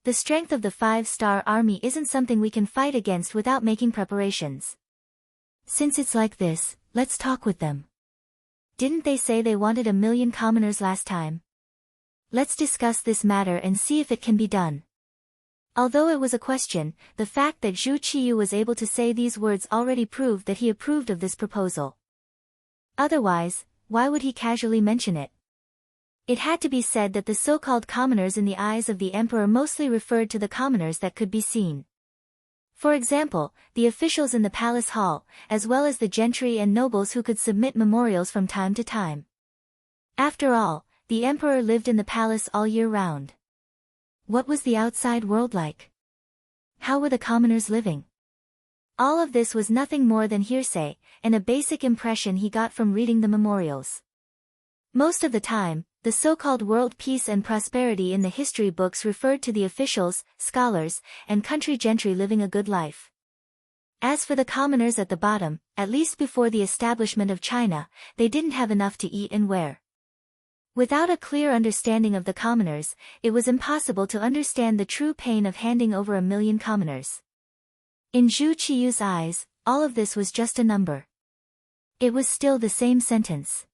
The strength of the 5-star army isn't something we can fight against without making preparations. Since it's like this, let's talk with them. Didn't they say they wanted 1,000,000 commoners last time? Let's discuss this matter and see if it can be done." Although it was a question, the fact that Zhu Qiyu was able to say these words already proved that he approved of this proposal. Otherwise, why would he casually mention it? It had to be said that the so-called commoners in the eyes of the emperor mostly referred to the commoners that could be seen. For example, the officials in the palace hall, as well as the gentry and nobles who could submit memorials from time to time. After all, the emperor lived in the palace all year round. What was the outside world like? How were the commoners living? All of this was nothing more than hearsay, and a basic impression he got from reading the memorials. Most of the time, the so-called world peace and prosperity in the history books referred to the officials, scholars, and country gentry living a good life. As for the commoners at the bottom, at least before the establishment of China, they didn't have enough to eat and wear. Without a clear understanding of the commoners, it was impossible to understand the true pain of handing over 1 million commoners. In Zhu Qiyu's eyes, all of this was just a number. It was still the same sentence.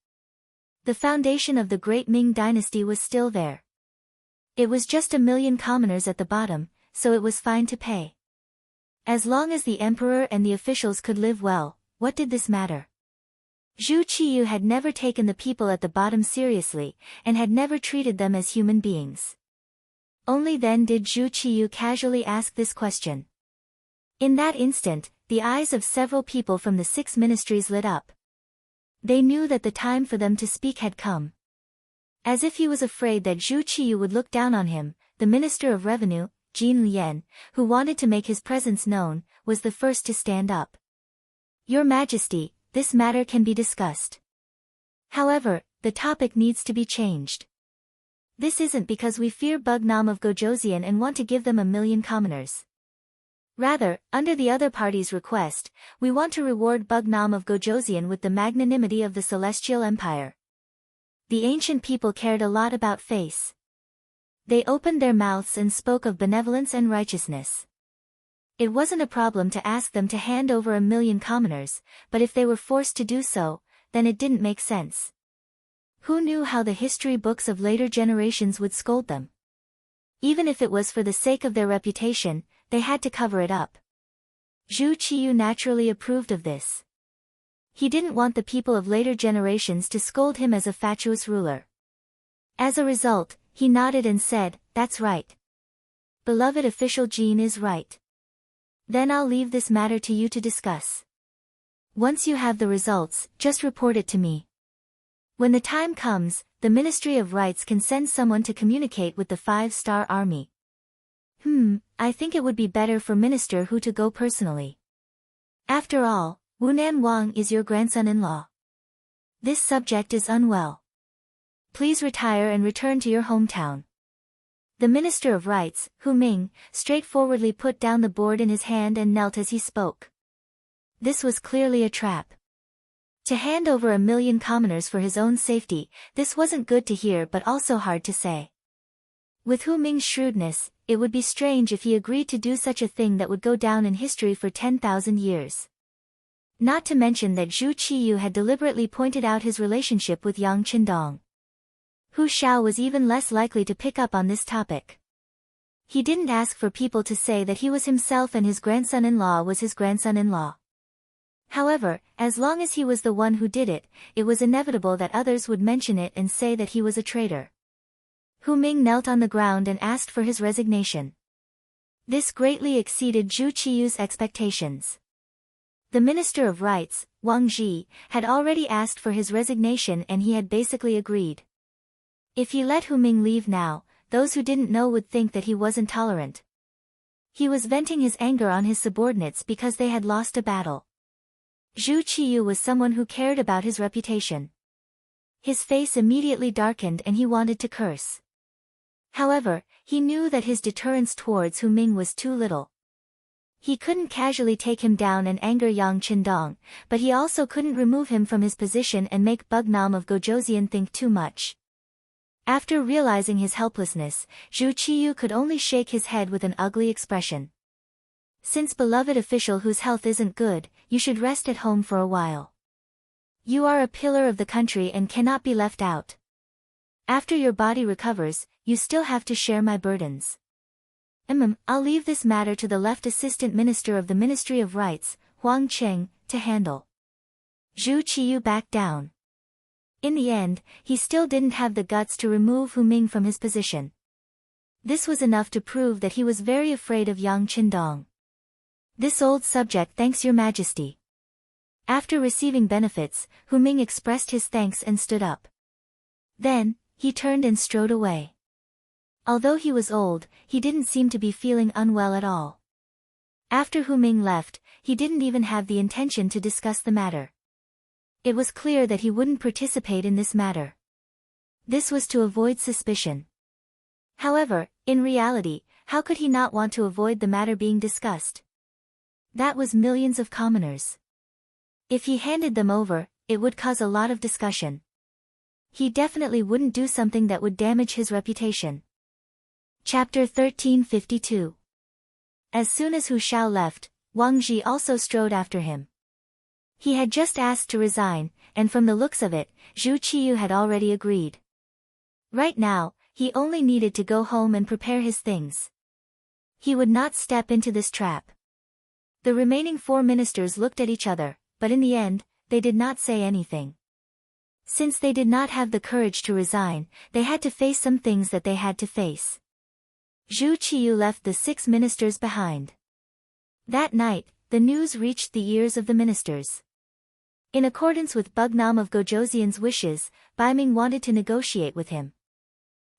The foundation of the great Ming dynasty was still there. It was just 1 million commoners at the bottom, so it was fine to pay. As long as the emperor and the officials could live well, what did this matter? Zhu Qiyu had never taken the people at the bottom seriously, and had never treated them as human beings. Only then did Zhu Qiyu casually ask this question. In that instant, the eyes of several people from the 6 ministries lit up. They knew that the time for them to speak had come. As if he was afraid that Zhu Qiyu would look down on him, the Minister of Revenue, Jin Lian, who wanted to make his presence known, was the first to stand up. Your Majesty, this matter can be discussed. However, the topic needs to be changed. This isn't because we fear Bugnam of Gojoseon and want to give them 1 million commoners. Rather, under the other party's request, we want to reward Bugnam of Gojoseon with the magnanimity of the Celestial Empire. The ancient people cared a lot about face. They opened their mouths and spoke of benevolence and righteousness. It wasn't a problem to ask them to hand over 1 million commoners, but if they were forced to do so, then it didn't make sense. Who knew how the history books of later generations would scold them? Even if it was for the sake of their reputation, they had to cover it up. Zhu Qiyu naturally approved of this. He didn't want the people of later generations to scold him as a fatuous ruler. As a result, he nodded and said, "That's right. Beloved official Jin is right. Then I'll leave this matter to you to discuss. Once you have the results, just report it to me. When the time comes, the Ministry of Rights can send someone to communicate with the 5-star army." I think it would be better for Minister Hu to go personally. After all, Wunan Wang is your grandson-in-law. This subject is unwell. Please retire and return to your hometown. The Minister of Rights, Hu Ming, straightforwardly put down the board in his hand and knelt as he spoke. This was clearly a trap. To hand over 1 million commoners for his own safety, this wasn't good to hear but also hard to say. With Hu Ming's shrewdness, it would be strange if he agreed to do such a thing that would go down in history for 10,000 years. Not to mention that Zhu Qiyu had deliberately pointed out his relationship with Yang Qindong. Hu Xiao was even less likely to pick up on this topic. He didn't ask for people to say that he was himself and his grandson-in-law was his grandson-in-law. However, as long as he was the one who did it, it was inevitable that others would mention it and say that he was a traitor. Hu Ming knelt on the ground and asked for his resignation. This greatly exceeded Zhu Qiyu's expectations. The Minister of Rights, Wang Ji, had already asked for his resignation and he had basically agreed. If he let Hu Ming leave now, those who didn't know would think that he was intolerant. He was venting his anger on his subordinates because they had lost a battle. Zhu Qiyu was someone who cared about his reputation. His face immediately darkened and he wanted to curse. However, he knew that his deterrence towards Hu Ming was too little. He couldn't casually take him down and anger Yang Qindong, but he also couldn't remove him from his position and make Bugnam of Gojoseon think too much. After realizing his helplessness, Zhu Qiyu could only shake his head with an ugly expression. Since beloved official whose health isn't good, you should rest at home for a while. You are a pillar of the country and cannot be left out. After your body recovers, you still have to share my burdens. I'll leave this matter to the left Assistant Minister of the Ministry of Rights, Huang Cheng, to handle. Zhu Qiyu backed down. In the end, he still didn't have the guts to remove Hu Ming from his position. This was enough to prove that he was very afraid of Yang Qindong. This old subject thanks your majesty. After receiving benefits, Hu Ming expressed his thanks and stood up. Then, he turned and strode away. Although he was old, he didn't seem to be feeling unwell at all. After Hu Ming left, he didn't even have the intention to discuss the matter. It was clear that he wouldn't participate in this matter. This was to avoid suspicion. However, in reality, how could he not want to avoid the matter being discussed? That was millions of commoners. If he handed them over, it would cause a lot of discussion. He definitely wouldn't do something that would damage his reputation. Chapter 1352. As soon as Hu Shao left, Wang Ji also strode after him. He had just asked to resign, and from the looks of it, Zhu Qiyu had already agreed. Right now, he only needed to go home and prepare his things. He would not step into this trap. The remaining 4 ministers looked at each other, but in the end, they did not say anything. Since they did not have the courage to resign, they had to face some things that they had to face. Zhu Qiyu left the 6 ministers behind. That night, the news reached the ears of the ministers. In accordance with Bugnam of Gojoseon's wishes, Bai Ming wanted to negotiate with him.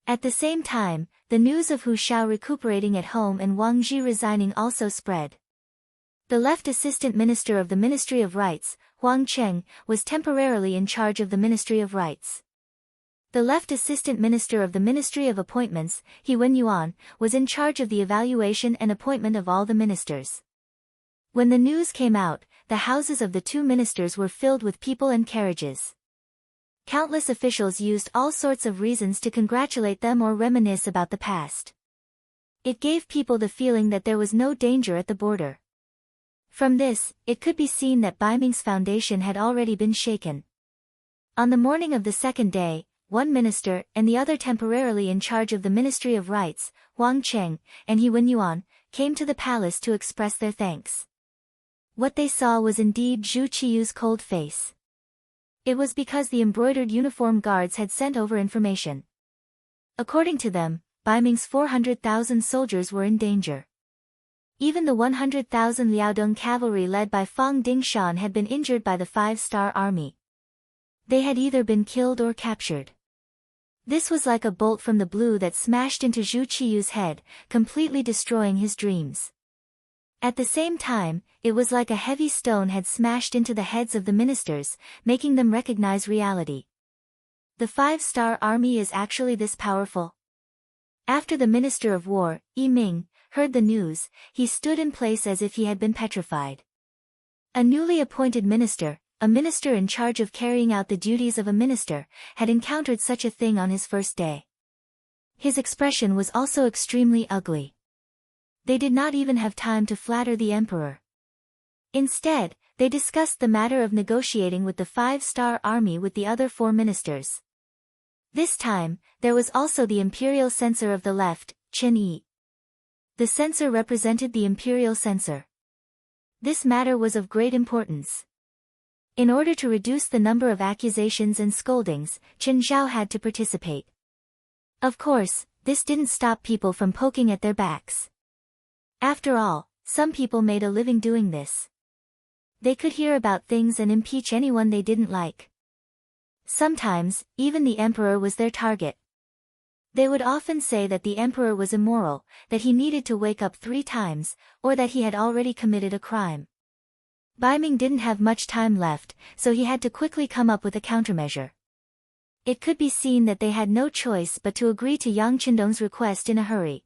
At the same time, the news of Hu Shao recuperating at home and Wang Ji resigning also spread. The left assistant minister of the Ministry of Rights, Huang Cheng, was temporarily in charge of the Ministry of Rights. The left assistant minister of the Ministry of Appointments, He Wenyuan, was in charge of the evaluation and appointment of all the ministers. When the news came out, the houses of the 2 ministers were filled with people and carriages. Countless officials used all sorts of reasons to congratulate them or reminisce about the past. It gave people the feeling that there was no danger at the border. From this, it could be seen that Bai Ming's foundation had already been shaken. On the morning of the 2nd day, one minister and the other temporarily in charge of the Ministry of Rights, Huang Cheng, and He Wenyuan, came to the palace to express their thanks. What they saw was indeed Zhu Qiyu's cold face. It was because the embroidered uniform guards had sent over information. According to them, Bai Ming's 400,000 soldiers were in danger. Even the 100,000 Liaodong cavalry led by Fang Dingshan had been injured by the 5-star army. They had either been killed or captured. This was like a bolt from the blue that smashed into Zhu Qiyu's head, completely destroying his dreams. At the same time, it was like a heavy stone had smashed into the heads of the ministers, making them recognize reality. The 5-star army is actually this powerful? After the Minister of War, Yi Ming, heard the news, he stood in place as if he had been petrified. A newly appointed minister, a minister in charge of carrying out the duties of a minister, had encountered such a thing on his first day. His expression was also extremely ugly. They did not even have time to flatter the emperor. Instead, they discussed the matter of negotiating with the 5-star army with the other 4 ministers. This time, there was also the imperial censor of the left, Chen Yi. The censor represented the imperial censor. This matter was of great importance. In order to reduce the number of accusations and scoldings, Chen Zhao had to participate. Of course, this didn't stop people from poking at their backs. After all, some people made a living doing this. They could hear about things and impeach anyone they didn't like. Sometimes, even the emperor was their target. They would often say that the emperor was immoral, that he needed to wake up 3 times, or that he had already committed a crime. Bai Ming didn't have much time left, so he had to quickly come up with a countermeasure. It could be seen that they had no choice but to agree to Yang Qindong's request in a hurry.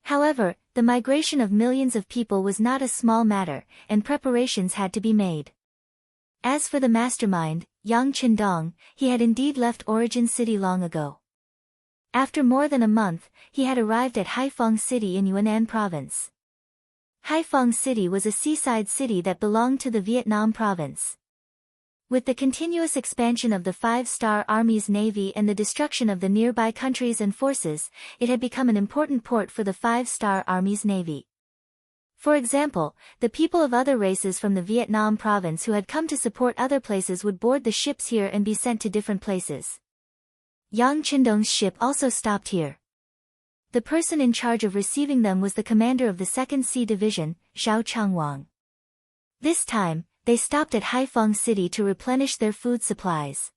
However, the migration of millions of people was not a small matter, and preparations had to be made. As for the mastermind, Yang Qindong, he had indeed left Origin City long ago. After more than a month, he had arrived at Haiphong City in Yunnan Province. Haiphong City was a seaside city that belonged to the Vietnam province. With the continuous expansion of the 5-star Army's navy and the destruction of the nearby countries and forces, it had become an important port for the 5-star Army's navy. For example, the people of other races from the Vietnam province who had come to support other places would board the ships here and be sent to different places. Yang Qindong's ship also stopped here. The person in charge of receiving them was the commander of the 2nd Sea Division, Zhao Changwang. This time, they stopped at Haiphong City to replenish their food supplies.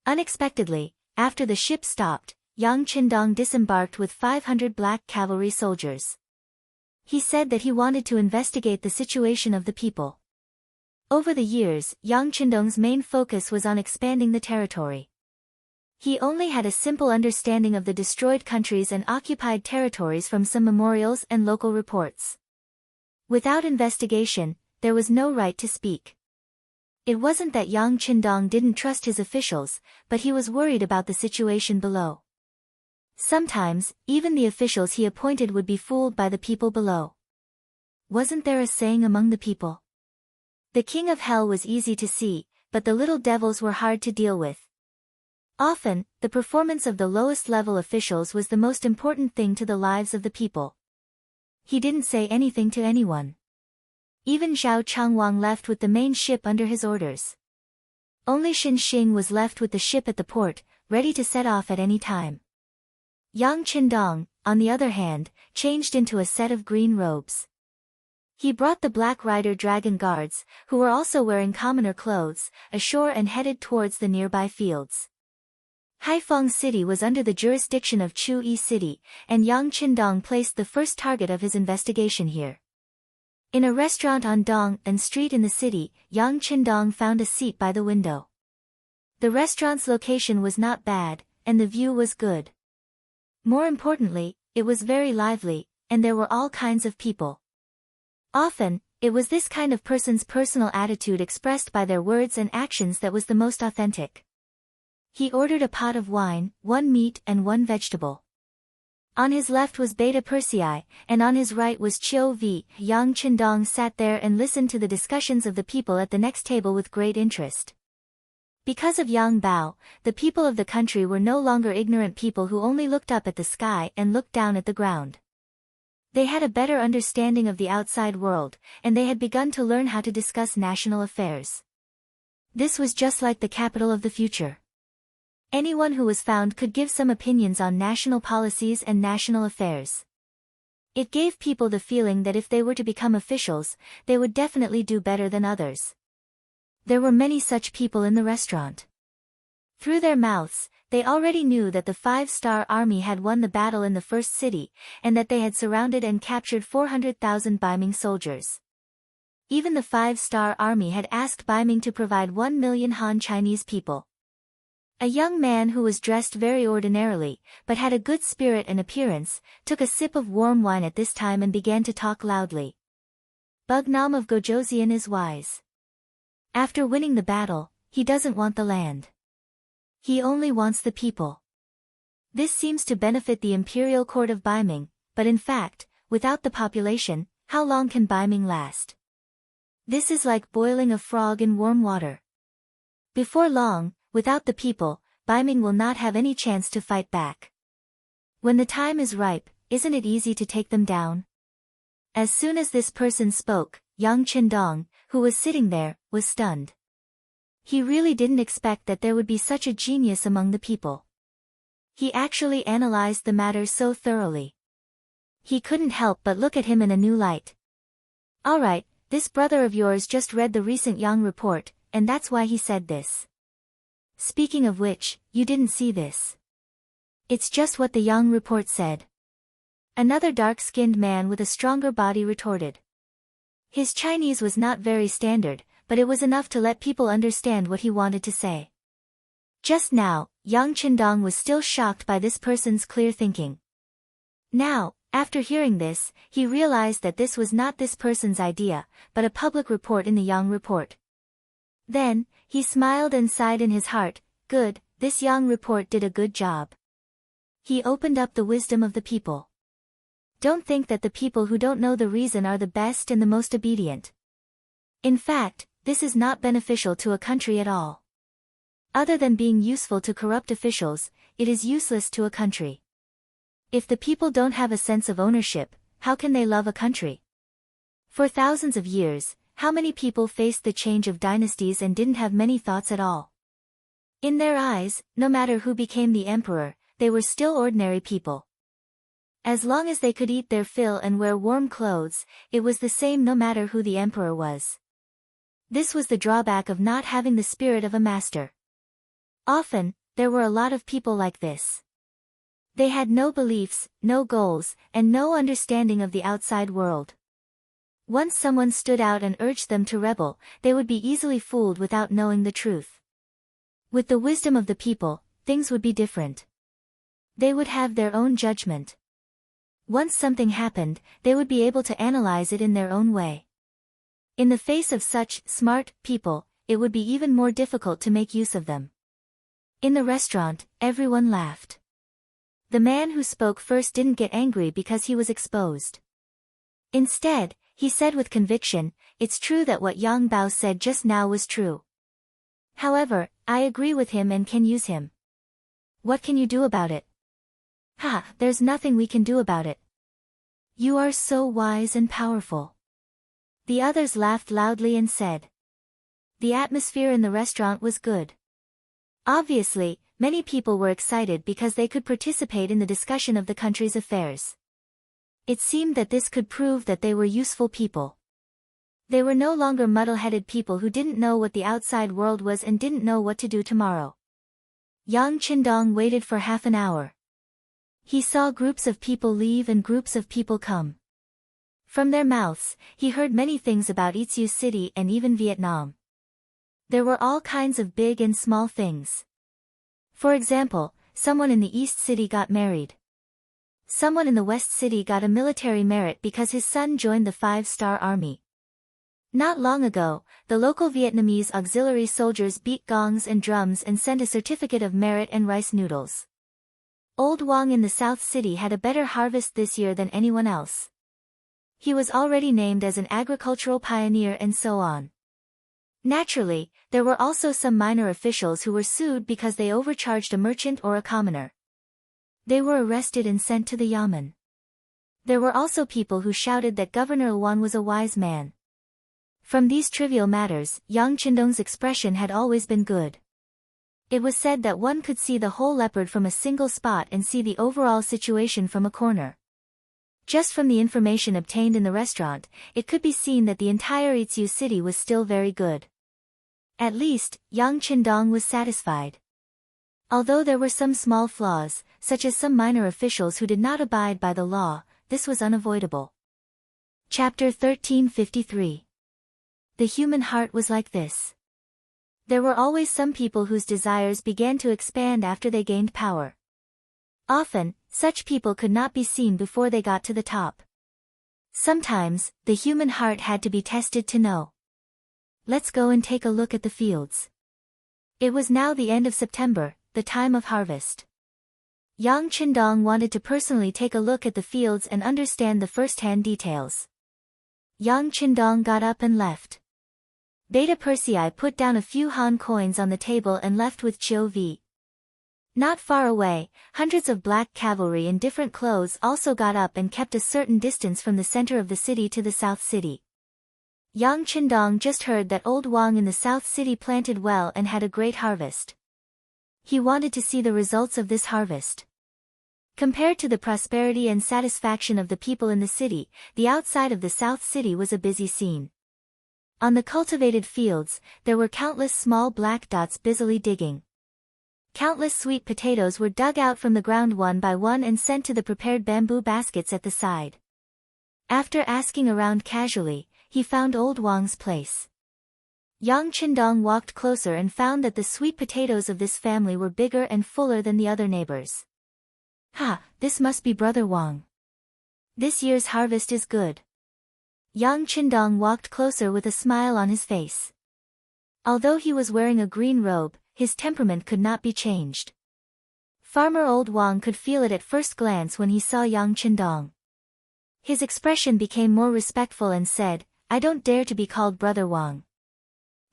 Unexpectedly, after the ship stopped, Yang Qindong disembarked with 500 black cavalry soldiers. He said that he wanted to investigate the situation of the people. Over the years, Yang Qindong's main focus was on expanding the territory. He only had a simple understanding of the destroyed countries and occupied territories from some memorials and local reports. Without investigation, there was no right to speak. It wasn't that Yang Qindong didn't trust his officials, but he was worried about the situation below. Sometimes, even the officials he appointed would be fooled by the people below. Wasn't there a saying among the people? The king of hell was easy to see, but the little devils were hard to deal with. Often, the performance of the lowest level officials was the most important thing to the lives of the people. He didn't say anything to anyone. Even Zhao Changwang left with the main ship under his orders. Only Xin Xing was left with the ship at the port, ready to set off at any time. Yang Qindong, on the other hand, changed into a set of green robes. He brought the Black Rider Dragon Guards, who were also wearing commoner clothes, ashore and headed towards the nearby fields. Haiphong City was under the jurisdiction of Chu-Yi City, and Yang Qindong placed the first target of his investigation here. In a restaurant on Dong and Street in the city, Yang Qindong found a seat by the window. The restaurant's location was not bad, and the view was good. More importantly, it was very lively, and there were all kinds of people. Often, it was this kind of person's personal attitude expressed by their words and actions that was the most authentic. He ordered a pot of wine, 1 meat and 1 vegetable. On his left was Beta Persei, and on his right was Chiu Vi. Yang Qindong sat there and listened to the discussions of the people at the next table with great interest. Because of Yang Bao, the people of the country were no longer ignorant people who only looked up at the sky and looked down at the ground. They had a better understanding of the outside world, and they had begun to learn how to discuss national affairs. This was just like the capital of the future. Anyone who was found could give some opinions on national policies and national affairs. It gave people the feeling that if they were to become officials, they would definitely do better than others. There were many such people in the restaurant. Through their mouths, they already knew that the 5-star army had won the battle in the first city, and that they had surrounded and captured 400,000 Baiming soldiers. Even the 5-star army had asked Baiming to provide 1 million Han Chinese people. A young man who was dressed very ordinarily, but had a good spirit and appearance, took a sip of warm wine at this time and began to talk loudly. Bugnam of Gojoseon is wise. After winning the battle, he doesn't want the land. He only wants the people. This seems to benefit the imperial court of Baiming, but in fact, without the population, how long can Baiming last? This is like boiling a frog in warm water. Before long, without the people, Baiming will not have any chance to fight back. When the time is ripe, isn't it easy to take them down? As soon as this person spoke, Yang Qindong, who was sitting there, was stunned. He really didn't expect that there would be such a genius among the people. He actually analyzed the matter so thoroughly. He couldn't help but look at him in a new light. Alright, this brother of yours just read the recent Yang report, and that's why he said this. Speaking of which, you didn't see this. It's just what the Yang report said. Another dark-skinned man with a stronger body retorted. His Chinese was not very standard, but it was enough to let people understand what he wanted to say. Just now, Yang Qindong was still shocked by this person's clear thinking. Now, after hearing this, he realized that this was not this person's idea, but a public report in the Yang report. Then, he smiled and sighed in his heart, good, this Yang report did a good job. He opened up the wisdom of the people. Don't think that the people who don't know the reason are the best and the most obedient. In fact, this is not beneficial to a country at all. Other than being useful to corrupt officials, it is useless to a country. If the people don't have a sense of ownership, how can they love a country? For thousands of years, how many people faced the change of dynasties and didn't have many thoughts at all? In their eyes, no matter who became the emperor, they were still ordinary people. As long as they could eat their fill and wear warm clothes, it was the same no matter who the emperor was. This was the drawback of not having the spirit of a master. Often, there were a lot of people like this. They had no beliefs, no goals, and no understanding of the outside world. Once someone stood out and urged them to rebel, they would be easily fooled without knowing the truth. With the wisdom of the people, things would be different. They would have their own judgment. Once something happened, they would be able to analyze it in their own way. In the face of such smart people, it would be even more difficult to make use of them. In the restaurant, everyone laughed. The man who spoke first didn't get angry because he was exposed. Instead, he said with conviction, "It's true that what Yang Bao said just now was true. However, I agree with him and can use him." "What can you do about it?" "Ha, there's nothing we can do about it. You are so wise and powerful." The others laughed loudly and said. The atmosphere in the restaurant was good. Obviously, many people were excited because they could participate in the discussion of the country's affairs. It seemed that this could prove that they were useful people. They were no longer muddle-headed people who didn't know what the outside world was and didn't know what to do tomorrow. Yang Qindong waited for half an hour. He saw groups of people leave and groups of people come. From their mouths, he heard many things about Itsu City and even Vietnam. There were all kinds of big and small things. For example, someone in the East City got married. Someone in the West City got a military merit because his son joined the 5-star army. Not long ago, the local Vietnamese auxiliary soldiers beat gongs and drums and sent a certificate of merit and rice noodles. Old Wang in the South City had a better harvest this year than anyone else. He was already named as an agricultural pioneer and so on. Naturally, there were also some minor officials who were sued because they overcharged a merchant or a commoner. They were arrested and sent to the yamen. There were also people who shouted that Governor Wan was a wise man. From these trivial matters, Yang Qindong's expression had always been good. It was said that one could see the whole leopard from a single spot and see the overall situation from a corner. Just from the information obtained in the restaurant, it could be seen that the entire Itsu city was still very good. At least, Yang Qindong was satisfied. Although there were some small flaws, such as some minor officials who did not abide by the law, this was unavoidable. Chapter 1353. The human heart was like this. There were always some people whose desires began to expand after they gained power. Often, such people could not be seen before they got to the top. Sometimes, the human heart had to be tested to know. Let's go and take a look at the fields. It was now the end of September, the time of harvest. Yang Qindong wanted to personally take a look at the fields and understand the first-hand details. Yang Qindong got up and left. Beta Persei put down a few Han coins on the table and left with Chiu Vi. Not far away, hundreds of black cavalry in different clothes also got up and kept a certain distance from the center of the city to the South City. Yang Qindong just heard that old Wang in the South City planted well and had a great harvest. He wanted to see the results of this harvest. Compared to the prosperity and satisfaction of the people in the city, the outside of the South City was a busy scene. On the cultivated fields, there were countless small black dots busily digging. Countless sweet potatoes were dug out from the ground one by one and sent to the prepared bamboo baskets at the side. After asking around casually, he found old Wang's place. Yang Qindong walked closer and found that the sweet potatoes of this family were bigger and fuller than the other neighbors. Ha, this must be Brother Wang. This year's harvest is good. Yang Qindong walked closer with a smile on his face. Although he was wearing a green robe, his temperament could not be changed. Farmer Old Wang could feel it at first glance when he saw Yang Qindong. His expression became more respectful and said, "I don't dare to be called Brother Wang.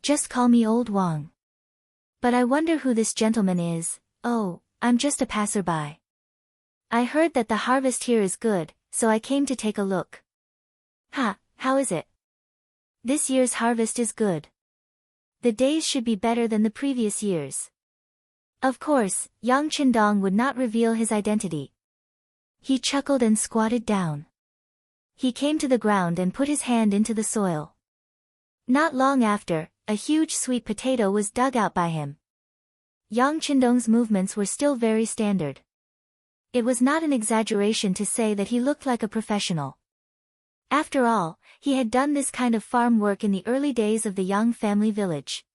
Just call me Old Wang. But I wonder who this gentleman is. Oh, I'm just a passerby. I heard that the harvest here is good, so I came to take a look." "Ha, how is it?" "This year's harvest is good. The days should be better than the previous years." Of course, Yang Qindong would not reveal his identity. He chuckled and squatted down. He came to the ground and put his hand into the soil. Not long after, a huge sweet potato was dug out by him. Yang Qindong's movements were still very standard. It was not an exaggeration to say that he looked like a professional. After all, he had done this kind of farm work in the early days of the Yang family village.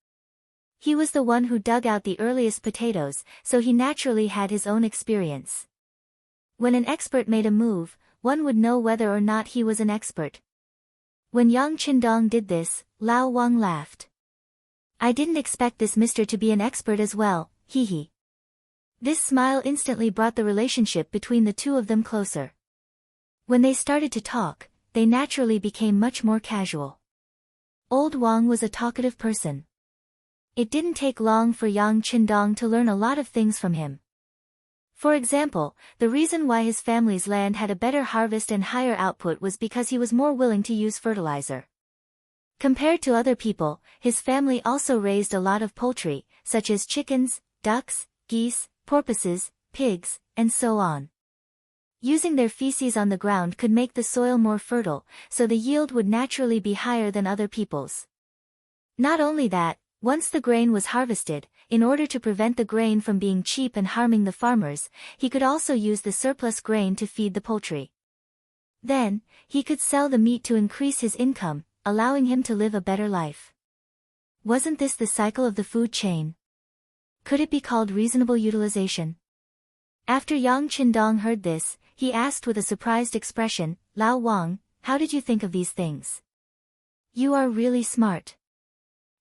He was the one who dug out the earliest potatoes, so he naturally had his own experience. When an expert made a move, one would know whether or not he was an expert. When Yang Qindong did this, Lao Wang laughed. I didn't expect this mister to be an expert as well, hee hee. This smile instantly brought the relationship between the two of them closer. When they started to talk, they naturally became much more casual. Old Wang was a talkative person. It didn't take long for Yang Qindong to learn a lot of things from him. For example, the reason why his family's land had a better harvest and higher output was because he was more willing to use fertilizer. Compared to other people, his family also raised a lot of poultry, such as chickens, ducks, geese, porpoises, pigs, and so on. Using their feces on the ground could make the soil more fertile, so the yield would naturally be higher than other people's. Not only that, once the grain was harvested, in order to prevent the grain from being cheap and harming the farmers, he could also use the surplus grain to feed the poultry. Then, he could sell the meat to increase his income, allowing him to live a better life. Wasn't this the cycle of the food chain? Could it be called reasonable utilization? After Yang Qindong heard this, he asked with a surprised expression, Lao Wang, how did you think of these things? You are really smart.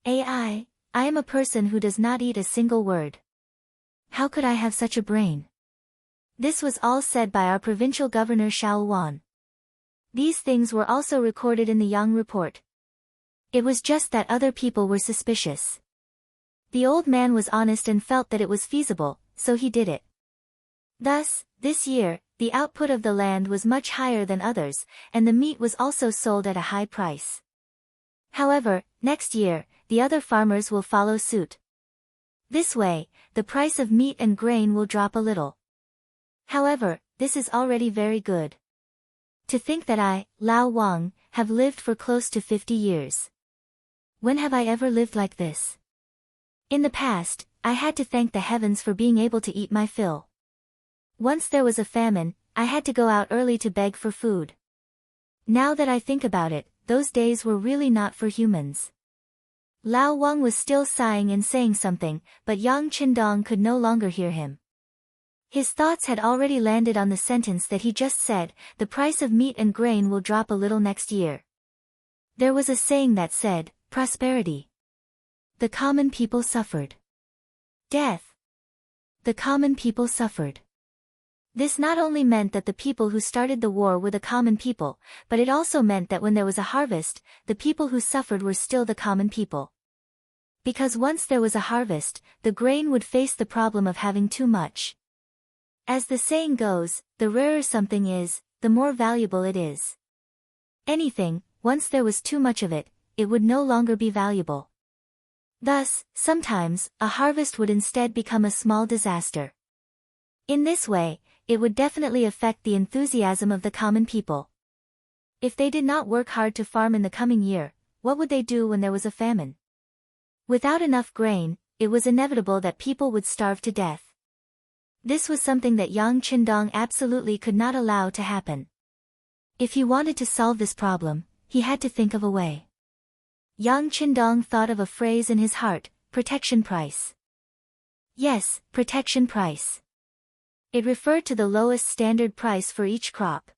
I am a person who does not eat a single word. How could I have such a brain? This was all said by our provincial governor Xiao Wan. These things were also recorded in the Yang report. It was just that other people were suspicious. The old man was honest and felt that it was feasible, so he did it. Thus, this year, the output of the land was much higher than others, and the meat was also sold at a high price. However, next year, the other farmers will follow suit. This way, the price of meat and grain will drop a little. However, this is already very good. To think that I, Lao Wang, have lived for close to 50 years. When have I ever lived like this? In the past, I had to thank the heavens for being able to eat my fill. Once there was a famine, I had to go out early to beg for food. Now that I think about it, those days were really not for humans. Lao Wang was still sighing and saying something, but Yang Qindong could no longer hear him. His thoughts had already landed on the sentence that he just said, the price of meat and grain will drop a little next year. There was a saying that said, prosperity. The common people suffered. Death. The common people suffered. This not only meant that the people who started the war were the common people, but it also meant that when there was a harvest, the people who suffered were still the common people. Because once there was a harvest, the grain would face the problem of having too much. As the saying goes, the rarer something is, the more valuable it is. Anything, once there was too much of it, it would no longer be valuable. Thus, sometimes, a harvest would instead become a small disaster. In this way, it would definitely affect the enthusiasm of the common people. If they did not work hard to farm in the coming year, what would they do when there was a famine? Without enough grain, it was inevitable that people would starve to death. This was something that Yang Qindong absolutely could not allow to happen. If he wanted to solve this problem, he had to think of a way. Yang Qindong thought of a phrase in his heart, protection price. Yes, protection price. It referred to the lowest standard price for each crop.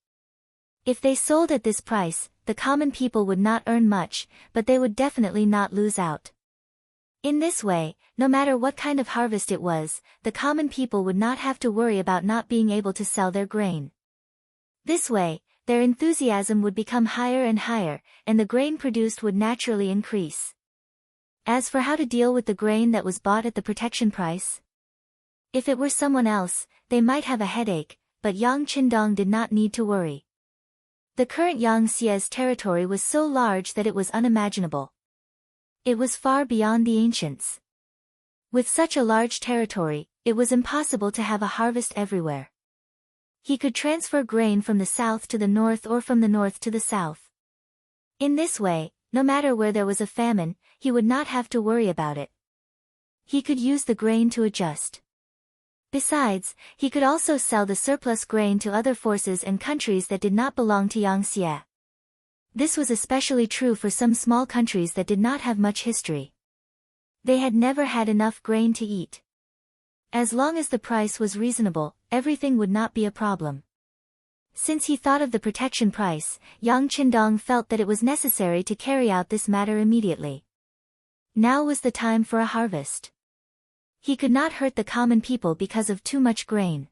If they sold at this price, the common people would not earn much, but they would definitely not lose out. In this way, no matter what kind of harvest it was, the common people would not have to worry about not being able to sell their grain. This way, their enthusiasm would become higher and higher, and the grain produced would naturally increase. As for how to deal with the grain that was bought at the protection price, if it were someone else, they might have a headache, but Yang Qindong did not need to worry. The current Yangtze's territory was so large that it was unimaginable. It was far beyond the ancients. With such a large territory, it was impossible to have a harvest everywhere. He could transfer grain from the south to the north or from the north to the south. In this way, no matter where there was a famine, he would not have to worry about it. He could use the grain to adjust. Besides, he could also sell the surplus grain to other forces and countries that did not belong to Yang Xie. This was especially true for some small countries that did not have much history. They had never had enough grain to eat. As long as the price was reasonable, everything would not be a problem. Since he thought of the protection price, Yang Qindong felt that it was necessary to carry out this matter immediately. Now was the time for a harvest. He could not hurt the common people because of too much grain.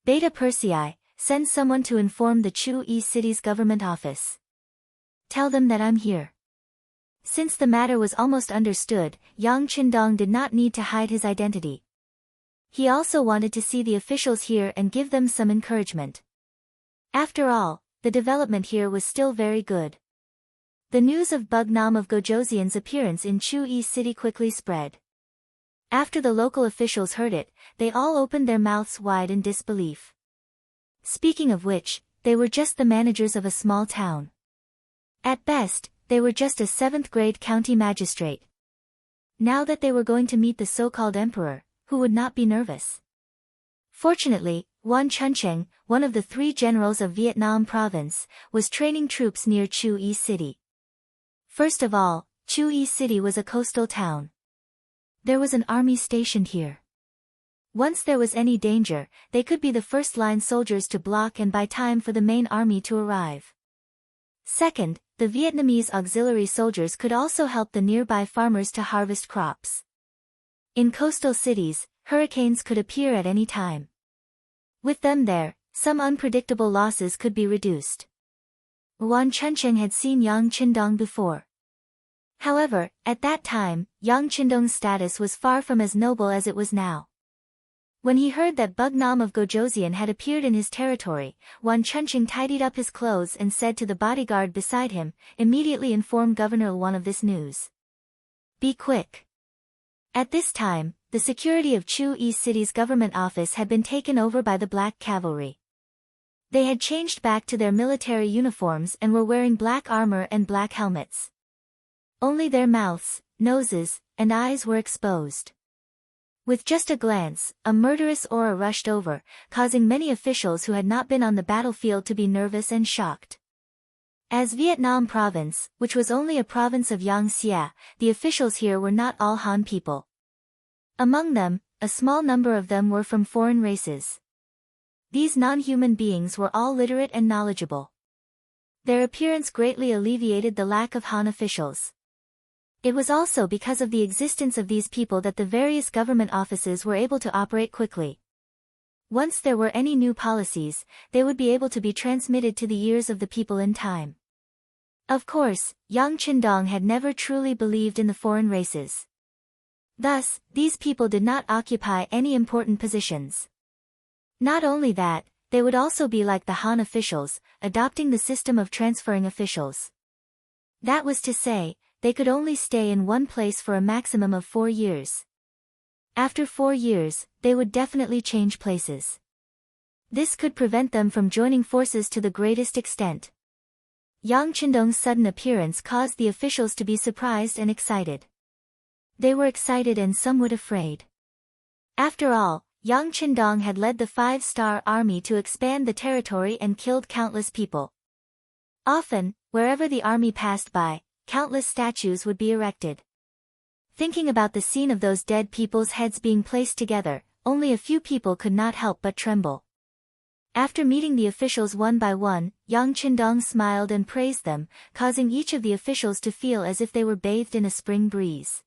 Beta Persei, send someone to inform the Chu-Yi city's government office. Tell them that I'm here. Since the matter was almost understood, Yang Qindong did not need to hide his identity. He also wanted to see the officials here and give them some encouragement. After all, the development here was still very good. The news of Bugnam of Gojoseon's appearance in Chu-Yi city quickly spread. After the local officials heard it, they all opened their mouths wide in disbelief. Speaking of which, they were just the managers of a small town. At best, they were just a 7th-grade county magistrate. Now that they were going to meet the so-called emperor, who would not be nervous? Fortunately, Wan Chuncheng, one of the 3 generals of Vietnam province, was training troops near Chu-Yi city. First of all, Chu-Yi city was a coastal town. There was an army stationed here. Once there was any danger, they could be the first-line soldiers to block and buy time for the main army to arrive. Second, the Vietnamese auxiliary soldiers could also help the nearby farmers to harvest crops. In coastal cities, hurricanes could appear at any time. With them there, some unpredictable losses could be reduced. Wan Chuncheng had seen Yang Qindong before. However, at that time, Yang Qindong's status was far from as noble as it was now. When he heard that Bugnam of Gojoseon had appeared in his territory, Wan Chuncheng tidied up his clothes and said to the bodyguard beside him, "Immediately inform Governor Wan of this news. Be quick." At this time, the security of Chu-Yi city's government office had been taken over by the Black Cavalry. They had changed back to their military uniforms and were wearing black armor and black helmets. Only their mouths, noses, and eyes were exposed. With just a glance, a murderous aura rushed over, causing many officials who had not been on the battlefield to be nervous and shocked. As Vietnam province, which was only a province of Yang Xie, the officials here were not all Han people. Among them, a small number of them were from foreign races. These non-human beings were all literate and knowledgeable. Their appearance greatly alleviated the lack of Han officials. It was also because of the existence of these people that the various government offices were able to operate quickly. Once there were any new policies, they would be able to be transmitted to the ears of the people in time. Of course, Yang Qindong had never truly believed in the foreign races. Thus, these people did not occupy any important positions. Not only that, they would also be like the Han officials, adopting the system of transferring officials. That was to say, they could only stay in one place for a maximum of 4 years. After 4 years, they would definitely change places. This could prevent them from joining forces to the greatest extent. Yang Qindong's sudden appearance caused the officials to be surprised and excited. They were excited and somewhat afraid. After all, Yang Qindong had led the 5-star army to expand the territory and killed countless people. Often, wherever the army passed by, countless statues would be erected. Thinking about the scene of those dead people's heads being placed together, only a few people could not help but tremble. After meeting the officials one by one, Yang Qindong smiled and praised them, causing each of the officials to feel as if they were bathed in a spring breeze.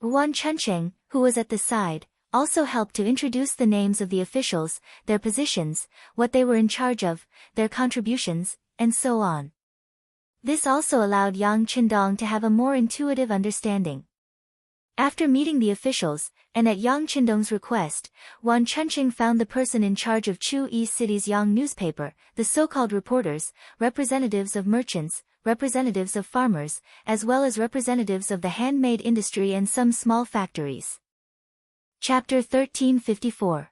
Wan Chuncheng, who was at the side, also helped to introduce the names of the officials, their positions, what they were in charge of, their contributions, and so on. This also allowed Yang Qindong to have a more intuitive understanding. After meeting the officials, and at Yang Qindong's request, Wan Chuncheng found the person in charge of Chu-Yi City's Yang newspaper, the so-called reporters, representatives of merchants, representatives of farmers, as well as representatives of the handmade industry and some small factories. Chapter 1354.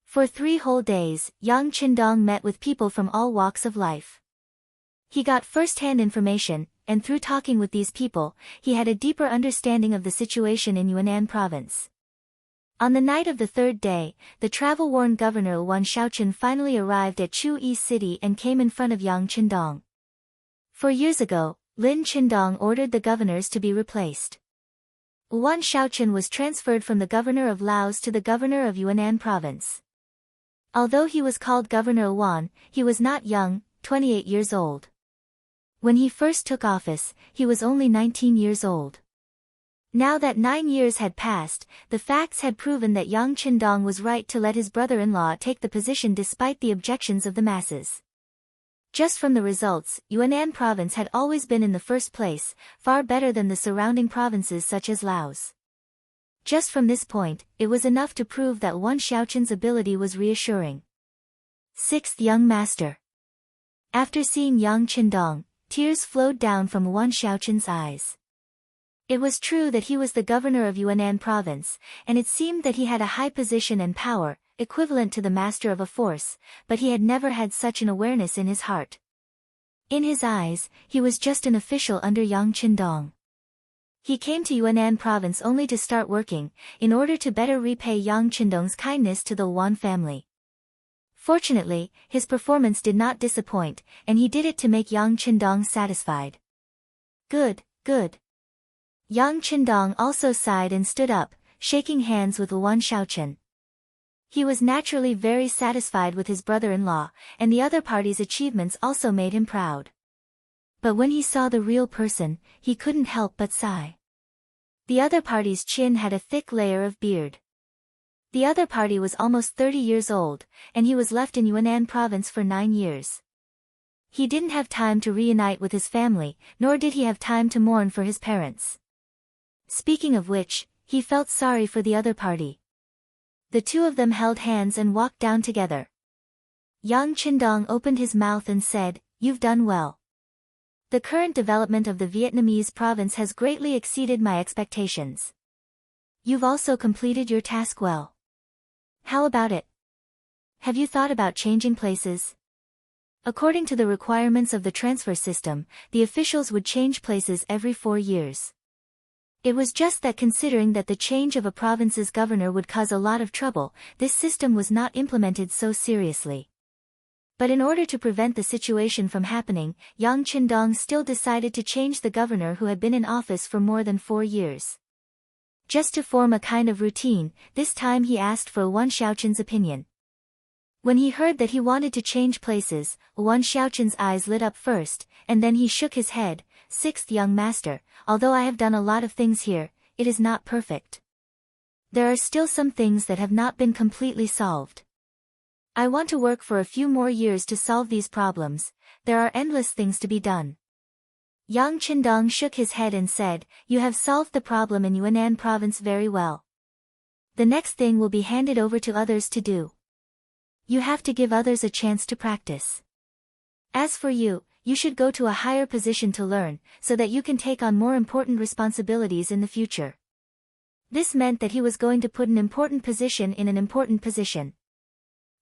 For 3 whole days, Yang Qindong met with people from all walks of life. He got first-hand information, and through talking with these people, he had a deeper understanding of the situation in Yunnan province. On the night of the 3rd day, the travel-worn governor Wan Shaochen finally arrived at Chu-Yi City and came in front of Yang Qindong. 4 years ago, Lin Qindong ordered the governors to be replaced. Wan Shaochen was transferred from the governor of Laos to the governor of Yunnan province. Although he was called Governor Wan, he was not young, 28 years old. When he first took office, he was only 19 years old. Now that 9 years had passed, the facts had proven that Yang Qindong was right to let his brother-in-law take the position despite the objections of the masses. Just from the results, Yunnan province had always been in the first place, far better than the surrounding provinces such as Laos. Just from this point, it was enough to prove that Wan Shaochen's ability was reassuring. 6th Young Master. After seeing Yang Qindong, tears flowed down from Wan Shaochen's eyes. It was true that he was the governor of Yunnan province, and it seemed that he had a high position and power, equivalent to the master of a force, but he had never had such an awareness in his heart. In his eyes, he was just an official under Yang Qindong. He came to Yunnan province only to start working, in order to better repay Yang Qindong's kindness to the Wan family. Fortunately, his performance did not disappoint, and he did it to make Yang Qindong satisfied. Good, good. Yang Qindong also sighed and stood up, shaking hands with Wan Shaochen. He was naturally very satisfied with his brother-in-law, and the other party's achievements also made him proud. But when he saw the real person, he couldn't help but sigh. The other party's chin had a thick layer of beard. The other party was almost 30 years old, and he was left in Yunnan province for 9 years. He didn't have time to reunite with his family, nor did he have time to mourn for his parents. Speaking of which, he felt sorry for the other party. The two of them held hands and walked down together. Yang Qindong opened his mouth and said, "You've done well. The current development of the Vietnamese province has greatly exceeded my expectations. You've also completed your task well. How about it? Have you thought about changing places?" According to the requirements of the transfer system, the officials would change places every 4 years. It was just that considering that the change of a province's governor would cause a lot of trouble, this system was not implemented so seriously. But in order to prevent the situation from happening, Yang Qindong still decided to change the governor who had been in office for more than 4 years. Just to form a kind of routine, this time he asked for Wan Shaochen's opinion. When he heard that he wanted to change places, Wan Shaochen's eyes lit up first, and then he shook his head. 6th Young Master, although I have done a lot of things here, it is not perfect. There are still some things that have not been completely solved. I want to work for a few more years to solve these problems. There are endless things to be done. Yang Qindong shook his head and said, "You have solved the problem in Yunnan province very well. The next thing will be handed over to others to do. You have to give others a chance to practice. As for you, you should go to a higher position to learn, so that you can take on more important responsibilities in the future." This meant that he was going to put an important position in an important position.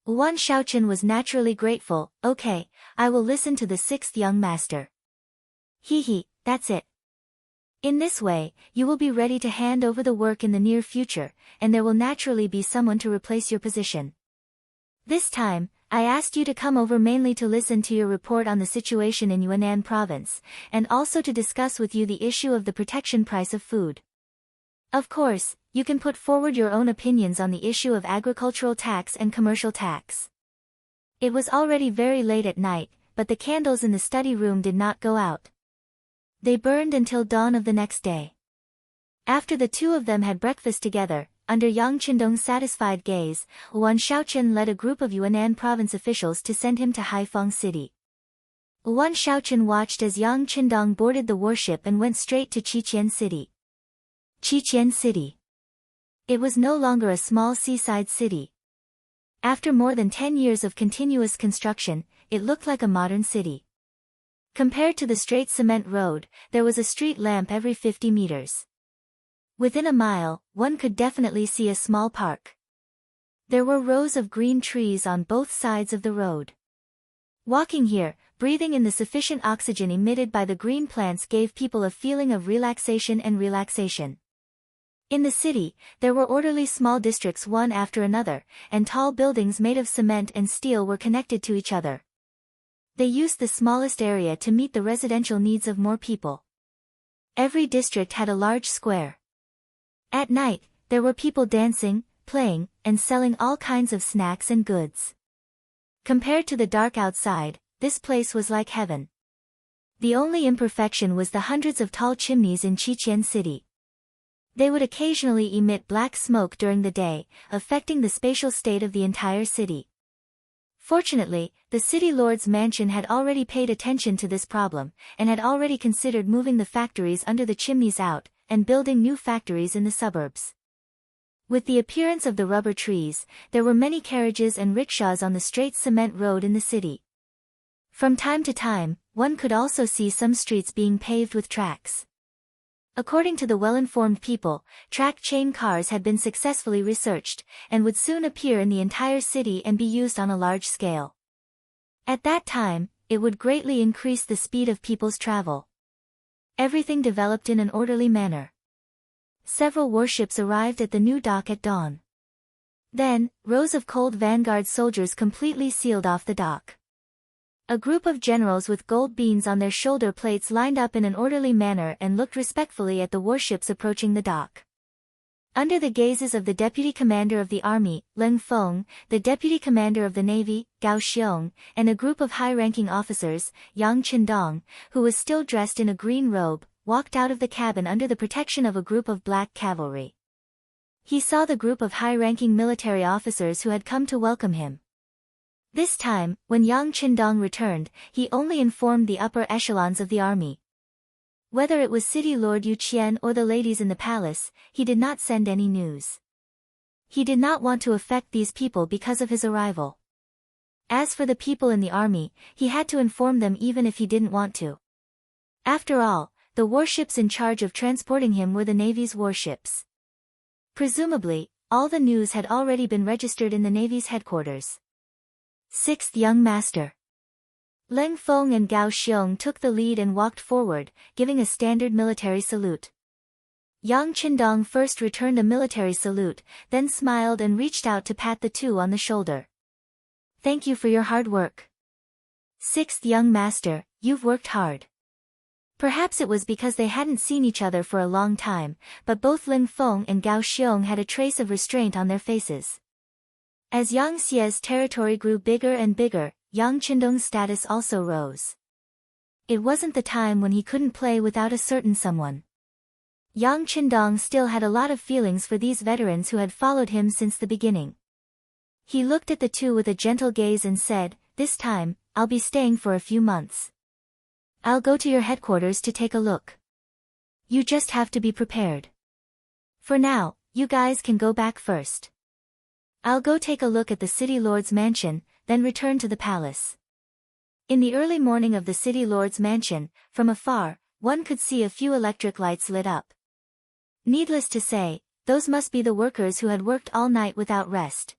Wan Shaochen was naturally grateful. "Okay, I will listen to the 6th Young Master." He, that's it. In this way, you will be ready to hand over the work in the near future, and there will naturally be someone to replace your position. This time, I asked you to come over mainly to listen to your report on the situation in Yunnan province, and also to discuss with you the issue of the protection price of food. Of course, you can put forward your own opinions on the issue of agricultural tax and commercial tax. It was already very late at night, but the candles in the study room did not go out. They burned until dawn of the next day. After the two of them had breakfast together, under Yang Qindong's satisfied gaze, Wan Shaochen led a group of Yunnan province officials to send him to Haiphong City. Wan Shaochen watched as Yang Qindong boarded the warship and went straight to Qiqian City. Qiqian City. It was no longer a small seaside city. After more than 10 years of continuous construction, it looked like a modern city. Compared to the straight cement road, there was a street lamp every 50 meters. Within a mile, one could definitely see a small park. There were rows of green trees on both sides of the road. Walking here, breathing in the sufficient oxygen emitted by the green plants gave people a feeling of relaxation and relaxation. In the city, there were orderly small districts one after another, and tall buildings made of cement and steel were connected to each other. They used the smallest area to meet the residential needs of more people. Every district had a large square. At night, there were people dancing, playing, and selling all kinds of snacks and goods. Compared to the dark outside, this place was like heaven. The only imperfection was the hundreds of tall chimneys in Qiqian City. They would occasionally emit black smoke during the day, affecting the spatial state of the entire city. Fortunately, the city lord's mansion had already paid attention to this problem, and had already considered moving the factories under the chimneys out, and building new factories in the suburbs. With the appearance of the rubber trees, there were many carriages and rickshaws on the straight cement road in the city. From time to time, one could also see some streets being paved with tracks. According to the well-informed people, track chain cars had been successfully researched, and would soon appear in the entire city and be used on a large scale. At that time, it would greatly increase the speed of people's travel. Everything developed in an orderly manner. Several warships arrived at the new dock at dawn. Then, rows of cold vanguard soldiers completely sealed off the dock. A group of generals with gold beans on their shoulder plates lined up in an orderly manner and looked respectfully at the warships approaching the dock. Under the gazes of the deputy commander of the army, Leng Feng, the deputy commander of the navy, Gao Xiong, and a group of high-ranking officers, Yang Qindong, who was still dressed in a green robe, walked out of the cabin under the protection of a group of black cavalry. He saw the group of high-ranking military officers who had come to welcome him. This time, when Yang Qindong returned, he only informed the upper echelons of the army. Whether it was City Lord Yu Qian or the ladies in the palace, he did not send any news. He did not want to affect these people because of his arrival. As for the people in the army, he had to inform them even if he didn't want to. After all, the warships in charge of transporting him were the Navy's warships. Presumably, all the news had already been registered in the Navy's headquarters. Sixth young master. Leng Feng and Gao Xiong took the lead and walked forward, giving a standard military salute. Yang Qindong first returned a military salute, then smiled and reached out to pat the two on the shoulder. Thank you for your hard work. Sixth young master, you've worked hard. Perhaps it was because they hadn't seen each other for a long time, but both Leng Feng and Gao Xiong had a trace of restraint on their faces. As Yang Xie's territory grew bigger and bigger, Yang Qindong's status also rose. It wasn't the time when he couldn't play without a certain someone. Yang Qindong still had a lot of feelings for these veterans who had followed him since the beginning. He looked at the two with a gentle gaze and said, "This time, I'll be staying for a few months. I'll go to your headquarters to take a look. You just have to be prepared. For now, you guys can go back first. I'll go take a look at the city lord's mansion, then return to the palace." In the early morning of the city lord's mansion, from afar, one could see a few electric lights lit up. Needless to say, those must be the workers who had worked all night without rest.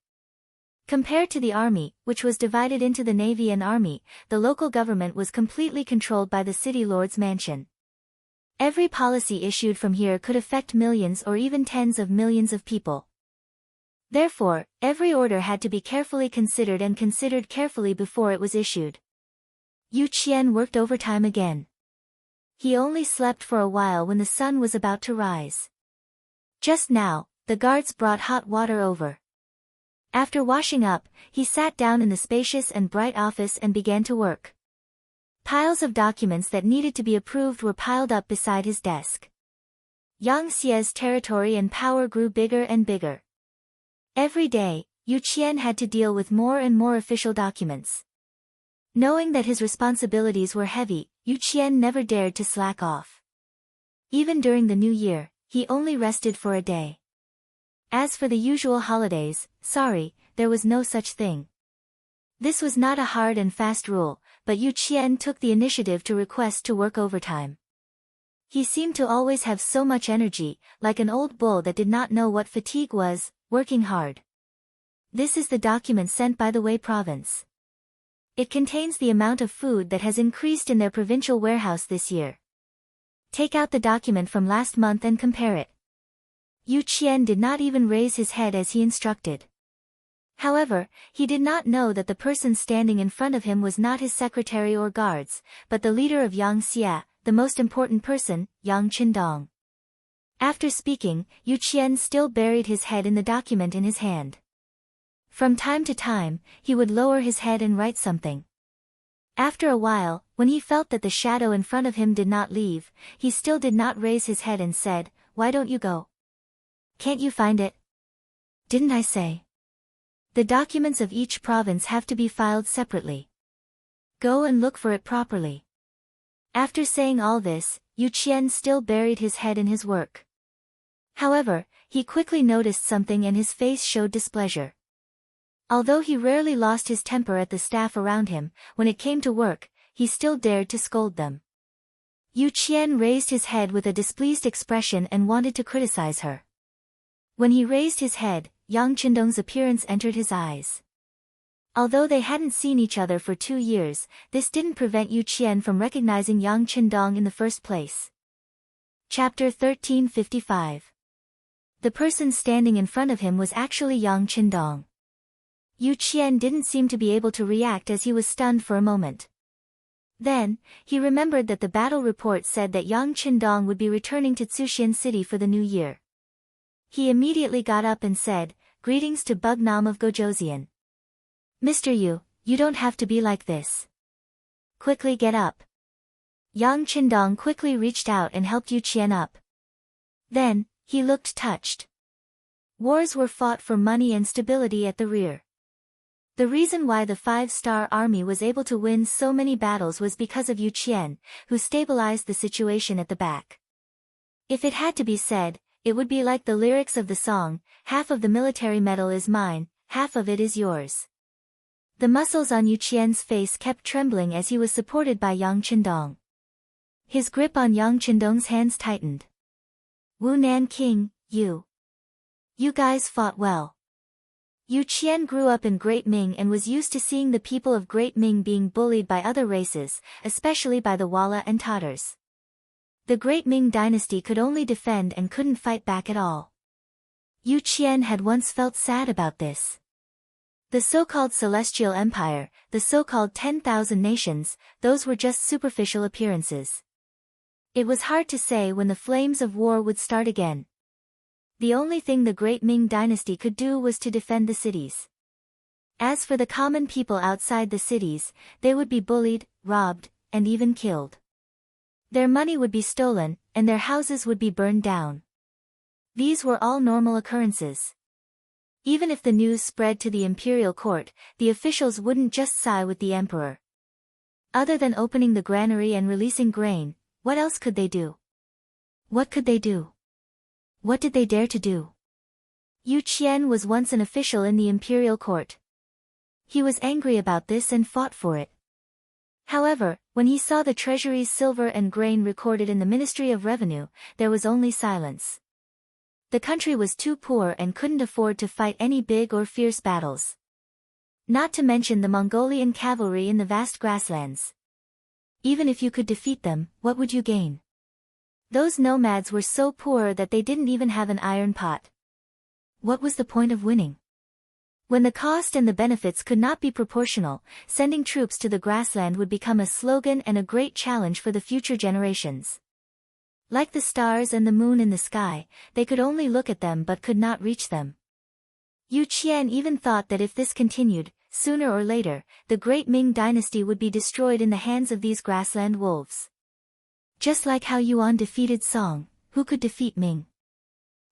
Compared to the army, which was divided into the navy and army, the local government was completely controlled by the city lord's mansion. Every policy issued from here could affect millions or even tens of millions of people. Therefore, every order had to be carefully considered and considered carefully before it was issued. Yu Qian worked overtime again. He only slept for a while when the sun was about to rise. Just now, the guards brought hot water over. After washing up, he sat down in the spacious and bright office and began to work. Piles of documents that needed to be approved were piled up beside his desk. Yang Xie's territory and power grew bigger and bigger. Every day, Yu Qian had to deal with more and more official documents. Knowing that his responsibilities were heavy, Yu Qian never dared to slack off. Even during the new year, he only rested for a day. As for the usual holidays, sorry, there was no such thing. This was not a hard and fast rule, but Yu Qian took the initiative to request to work overtime. He seemed to always have so much energy, like an old bull that did not know what fatigue was, working hard. This is the document sent by the Wei province. It contains the amount of food that has increased in their provincial warehouse this year. Take out the document from last month and compare it. Yu Qian did not even raise his head as he instructed. However, he did not know that the person standing in front of him was not his secretary or guards, but the leader of Yang Xia, the most important person, Yang Qindong. After speaking, Yu Qian still buried his head in the document in his hand. From time to time, he would lower his head and write something. After a while, when he felt that the shadow in front of him did not leave, he still did not raise his head and said, "Why don't you go? Can't you find it? Didn't I say? The documents of each province have to be filed separately. Go and look for it properly." After saying all this, Yu Qian still buried his head in his work. However, he quickly noticed something and his face showed displeasure. Although he rarely lost his temper at the staff around him, when it came to work, he still dared to scold them. Yu Qian raised his head with a displeased expression and wanted to criticize her. When he raised his head, Yang Qindong's appearance entered his eyes. Although they hadn't seen each other for 2 years, this didn't prevent Yu Qian from recognizing Yang Qindong in the first place. Chapter 1355. The person standing in front of him was actually Yang Qindong. Yu Qian didn't seem to be able to react as he was stunned for a moment. Then, he remembered that the battle report said that Yang Qindong would be returning to Tsuxian City for the new year. He immediately got up and said, "Greetings to Bug Nam of Gojoseon. Mr. Yu, you don't have to be like this. Quickly get up." Yang Qindong quickly reached out and helped Yu Qian up. Then, he looked touched. Wars were fought for money and stability at the rear. The reason why the 5-star army was able to win so many battles was because of Yu Qian, who stabilized the situation at the back. If it had to be said, it would be like the lyrics of the song, "Half of the military metal is mine, half of it is yours." The muscles on Yu Qian's face kept trembling as he was supported by Yang Qindong. His grip on Yang Qindong's hands tightened. "Wu Nan King, you guys fought well." Yu Qian grew up in Great Ming and was used to seeing the people of Great Ming being bullied by other races, especially by the Walla and Tatars. The Great Ming dynasty could only defend and couldn't fight back at all. Yu Qian had once felt sad about this. The so-called Celestial Empire, the so-called 10,000 nations, those were just superficial appearances. It was hard to say when the flames of war would start again. The only thing the Great Ming dynasty could do was to defend the cities. As for the common people outside the cities, they would be bullied, robbed, and even killed. Their money would be stolen, and their houses would be burned down. These were all normal occurrences. Even if the news spread to the imperial court, the officials wouldn't just sigh with the emperor. Other than opening the granary and releasing grain, what else could they do? What could they do? What did they dare to do? Yu Qian was once an official in the imperial court. He was angry about this and fought for it. However, when he saw the treasury's silver and grain recorded in the Ministry of Revenue, there was only silence. The country was too poor and couldn't afford to fight any big or fierce battles. Not to mention the Mongolian cavalry in the vast grasslands. Even if you could defeat them, what would you gain? Those nomads were so poor that they didn't even have an iron pot. What was the point of winning? When the cost and the benefits could not be proportional, sending troops to the grassland would become a slogan and a great challenge for the future generations. Like the stars and the moon in the sky, they could only look at them but could not reach them. Yu Qian even thought that if this continued, sooner or later, the Great Ming dynasty would be destroyed in the hands of these grassland wolves. Just like how Yuan defeated Song, who could defeat Ming?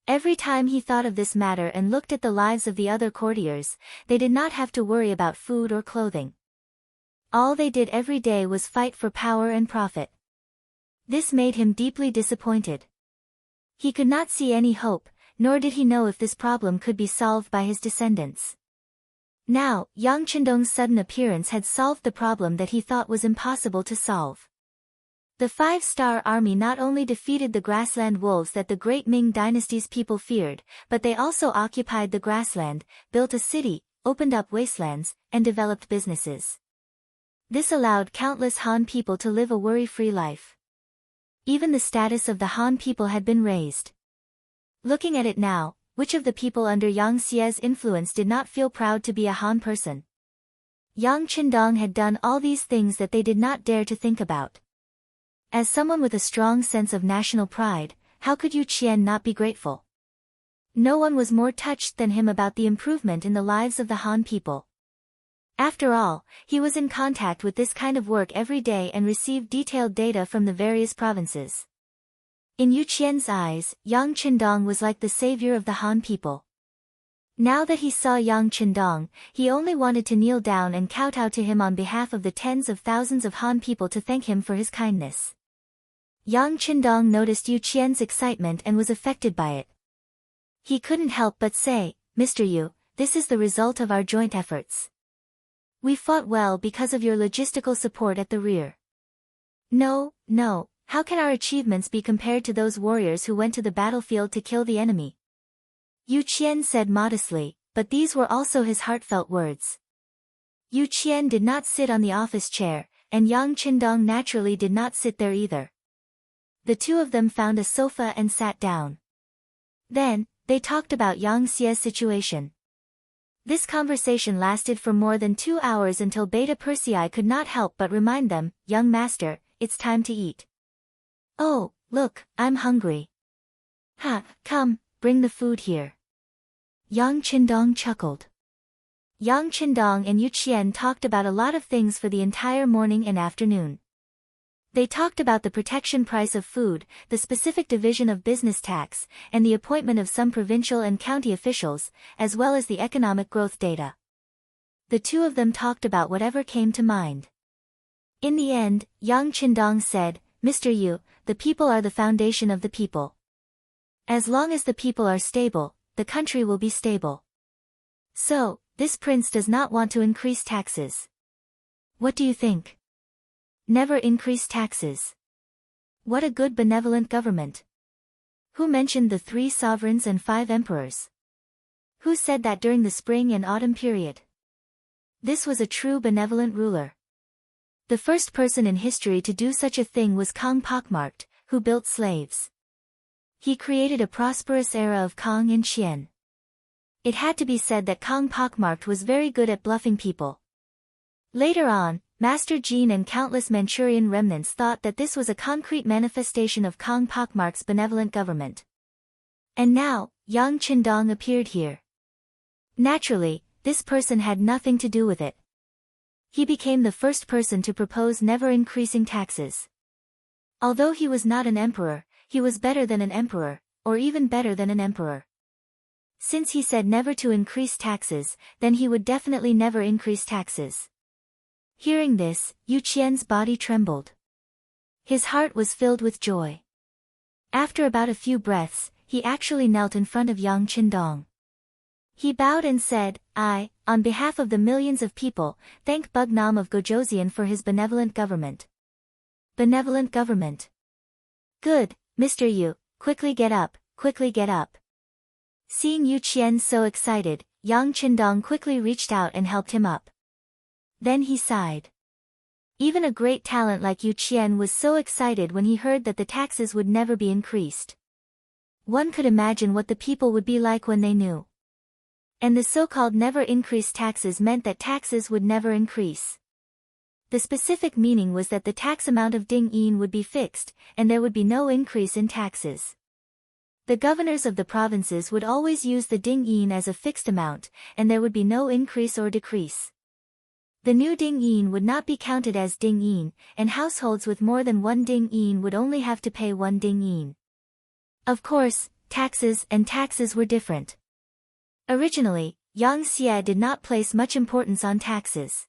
Every time he thought of this matter and looked at the lives of the other courtiers, they did not have to worry about food or clothing. All they did every day was fight for power and profit. This made him deeply disappointed. He could not see any hope, nor did he know if this problem could be solved by his descendants. Now, Yang Qindong's sudden appearance had solved the problem that he thought was impossible to solve. The 5-star army not only defeated the grassland wolves that the Great Ming dynasty's people feared, but they also occupied the grassland, built a city, opened up wastelands, and developed businesses. This allowed countless Han people to live a worry-free life. Even the status of the Han people had been raised. Looking at it now, which of the people under Yang Xie's influence did not feel proud to be a Han person? Yang Qindong had done all these things that they did not dare to think about. As someone with a strong sense of national pride, how could Yu Qian not be grateful? No one was more touched than him about the improvement in the lives of the Han people. After all, he was in contact with this kind of work every day and received detailed data from the various provinces. In Yu Qian's eyes, Yang Qindong was like the savior of the Han people. Now that he saw Yang Qindong, he only wanted to kneel down and kowtow to him on behalf of the tens of thousands of Han people to thank him for his kindness. Yang Qindong noticed Yu Qian's excitement and was affected by it. He couldn't help but say, "Mr. Yu, this is the result of our joint efforts. We fought well because of your logistical support at the rear. No, how can our achievements be compared to those warriors who went to the battlefield to kill the enemy?" Yu Qian said modestly, but these were also his heartfelt words. Yu Qian did not sit on the office chair, and Yang Qindong naturally did not sit there either. The two of them found a sofa and sat down. Then, they talked about Yang Xie's situation. This conversation lasted for more than 2 hours until Beta Persei could not help but remind them, "Young master, it's time to eat." "Oh, look, I'm hungry." Come, bring the food here." Yang Qindong chuckled. Yang Qindong and Yu Qian talked about a lot of things for the entire morning and afternoon. They talked about the protection price of food, the specific division of business tax, and the appointment of some provincial and county officials, as well as the economic growth data. The two of them talked about whatever came to mind. In the end, Yang Qindong said, "Mr. Yu, the people are the foundation of the people. As long as the people are stable, the country will be stable. So, this prince does not want to increase taxes. What do you think? Never increase taxes. What a good benevolent government. Who mentioned the 3 sovereigns and 5 emperors? Who said that during the spring and autumn period? This was a true benevolent ruler. The first person in history to do such a thing was Qing pockmarked, who built slaves. He created a prosperous era of Qing in Qian. It had to be said that Qing pockmarked was very good at bluffing people. Later on, Master Jin and countless Manchurian remnants thought that this was a concrete manifestation of Qing pockmarked's benevolent government. And now, Yang Qindong appeared here. Naturally, this person had nothing to do with it. He became the first person to propose never increasing taxes. Although he was not an emperor, he was better than an emperor, or even better than an emperor. Since he said never to increase taxes, then he would definitely never increase taxes. Hearing this, Yu Qian's body trembled. His heart was filled with joy. After about a few breaths, he actually knelt in front of Yang Qindong. He bowed and said, "I, on behalf of the millions of people, thank Bugnam of Gojoseon for his benevolent government." Benevolent government. Good, Mr. Yu, quickly get up, quickly get up. Seeing Yu Qian so excited, Yang Qindong quickly reached out and helped him up. Then he sighed. Even a great talent like Yu Qian was so excited when he heard that the taxes would never be increased. One could imagine what the people would be like when they knew. And the so-called never increased taxes meant that taxes would never increase. The specific meaning was that the tax amount of ding yin would be fixed, and there would be no increase in taxes. The governors of the provinces would always use the ding yin as a fixed amount, and there would be no increase or decrease. The new ding yin would not be counted as ding yin, and households with more than 1 ding yin would only have to pay 1 ding yin. Of course, taxes were different. Originally, Yang Xie did not place much importance on taxes.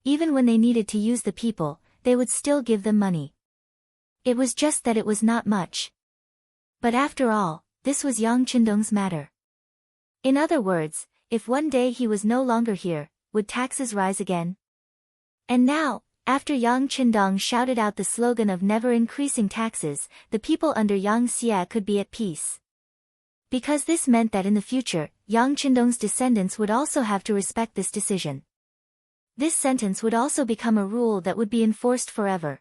Even when they needed to use the people, they would still give them money. It was just that it was not much. But after all, this was Yang Qindong's matter. In other words, if one day he was no longer here, would taxes rise again? And now, after Yang Qindong shouted out the slogan of never increasing taxes, the people under Yang Xie could be at peace. Because this meant that in the future, Yang Qindong's descendants would also have to respect this decision. This sentence would also become a rule that would be enforced forever.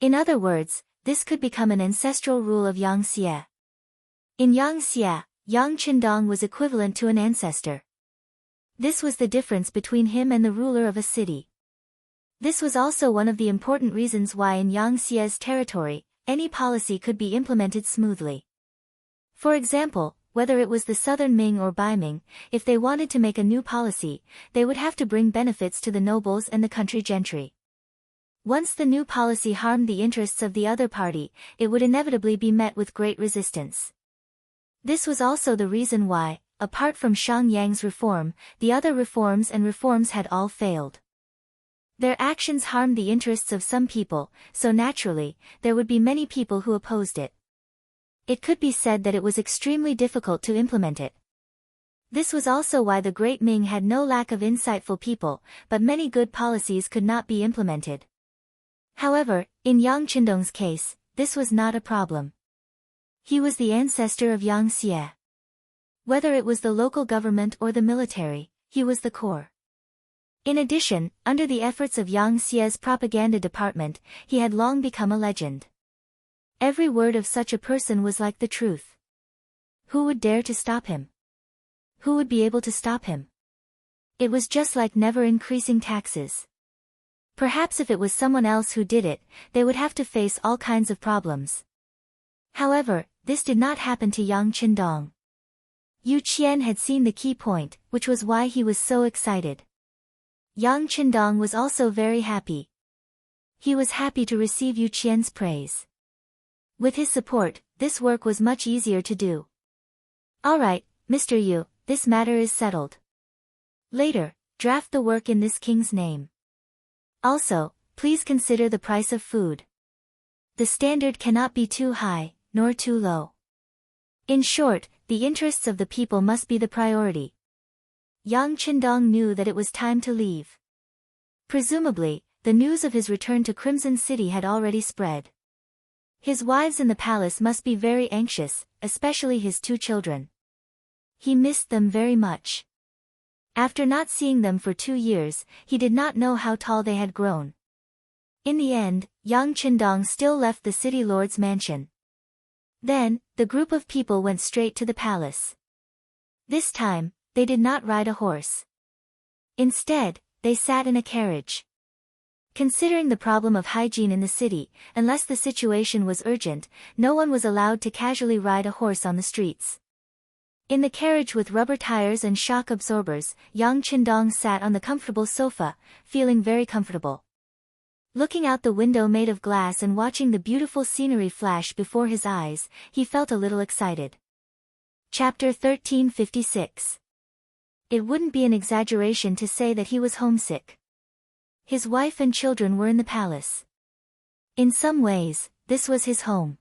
In other words, this could become an ancestral rule of Yang Xie. In Yang Xie, Yang Qindong was equivalent to an ancestor. This was the difference between him and the ruler of a city. This was also one of the important reasons why in Yang Xie's territory, any policy could be implemented smoothly. For example, whether it was the southern Ming or Baiming, if they wanted to make a new policy, they would have to bring benefits to the nobles and the country gentry. Once the new policy harmed the interests of the other party, it would inevitably be met with great resistance. This was also the reason why, apart from Shang Yang's reform, the other reforms had all failed. Their actions harmed the interests of some people, so naturally, there would be many people who opposed it. It could be said that it was extremely difficult to implement it. This was also why the Great Ming had no lack of insightful people, but many good policies could not be implemented. However, in Yang Qindong's case, this was not a problem. He was the ancestor of Yang Xie. Whether it was the local government or the military, he was the core. In addition, under the efforts of Yang Xie's propaganda department, he had long become a legend. Every word of such a person was like the truth. Who would dare to stop him? Who would be able to stop him? It was just like never increasing taxes. Perhaps if it was someone else who did it, they would have to face all kinds of problems. However, this did not happen to Yang Qindong. Yu Qian had seen the key point, which was why he was so excited. Yang Qindong was also very happy. He was happy to receive Yu Qian's praise. With his support, this work was much easier to do. All right, Mr. Yu, this matter is settled. Later, draft the work in this king's name. Also, please consider the price of food. The standard cannot be too high, nor too low. In short, the interests of the people must be the priority. Yang Qindong knew that it was time to leave. Presumably, the news of his return to Crimson City had already spread. His wives in the palace must be very anxious, especially his 2 children. He missed them very much. After not seeing them for 2 years, he did not know how tall they had grown. In the end, Yang Qindong still left the city lord's mansion. Then, the group of people went straight to the palace. This time, they did not ride a horse. Instead, they sat in a carriage. Considering the problem of hygiene in the city, unless the situation was urgent, no one was allowed to casually ride a horse on the streets. In the carriage with rubber tires and shock absorbers, Yang Qindong sat on the comfortable sofa, feeling very comfortable. Looking out the window made of glass and watching the beautiful scenery flash before his eyes, he felt a little excited. Chapter 1356. It wouldn't be an exaggeration to say that he was homesick. His wife and children were in the palace. In some ways, this was his home.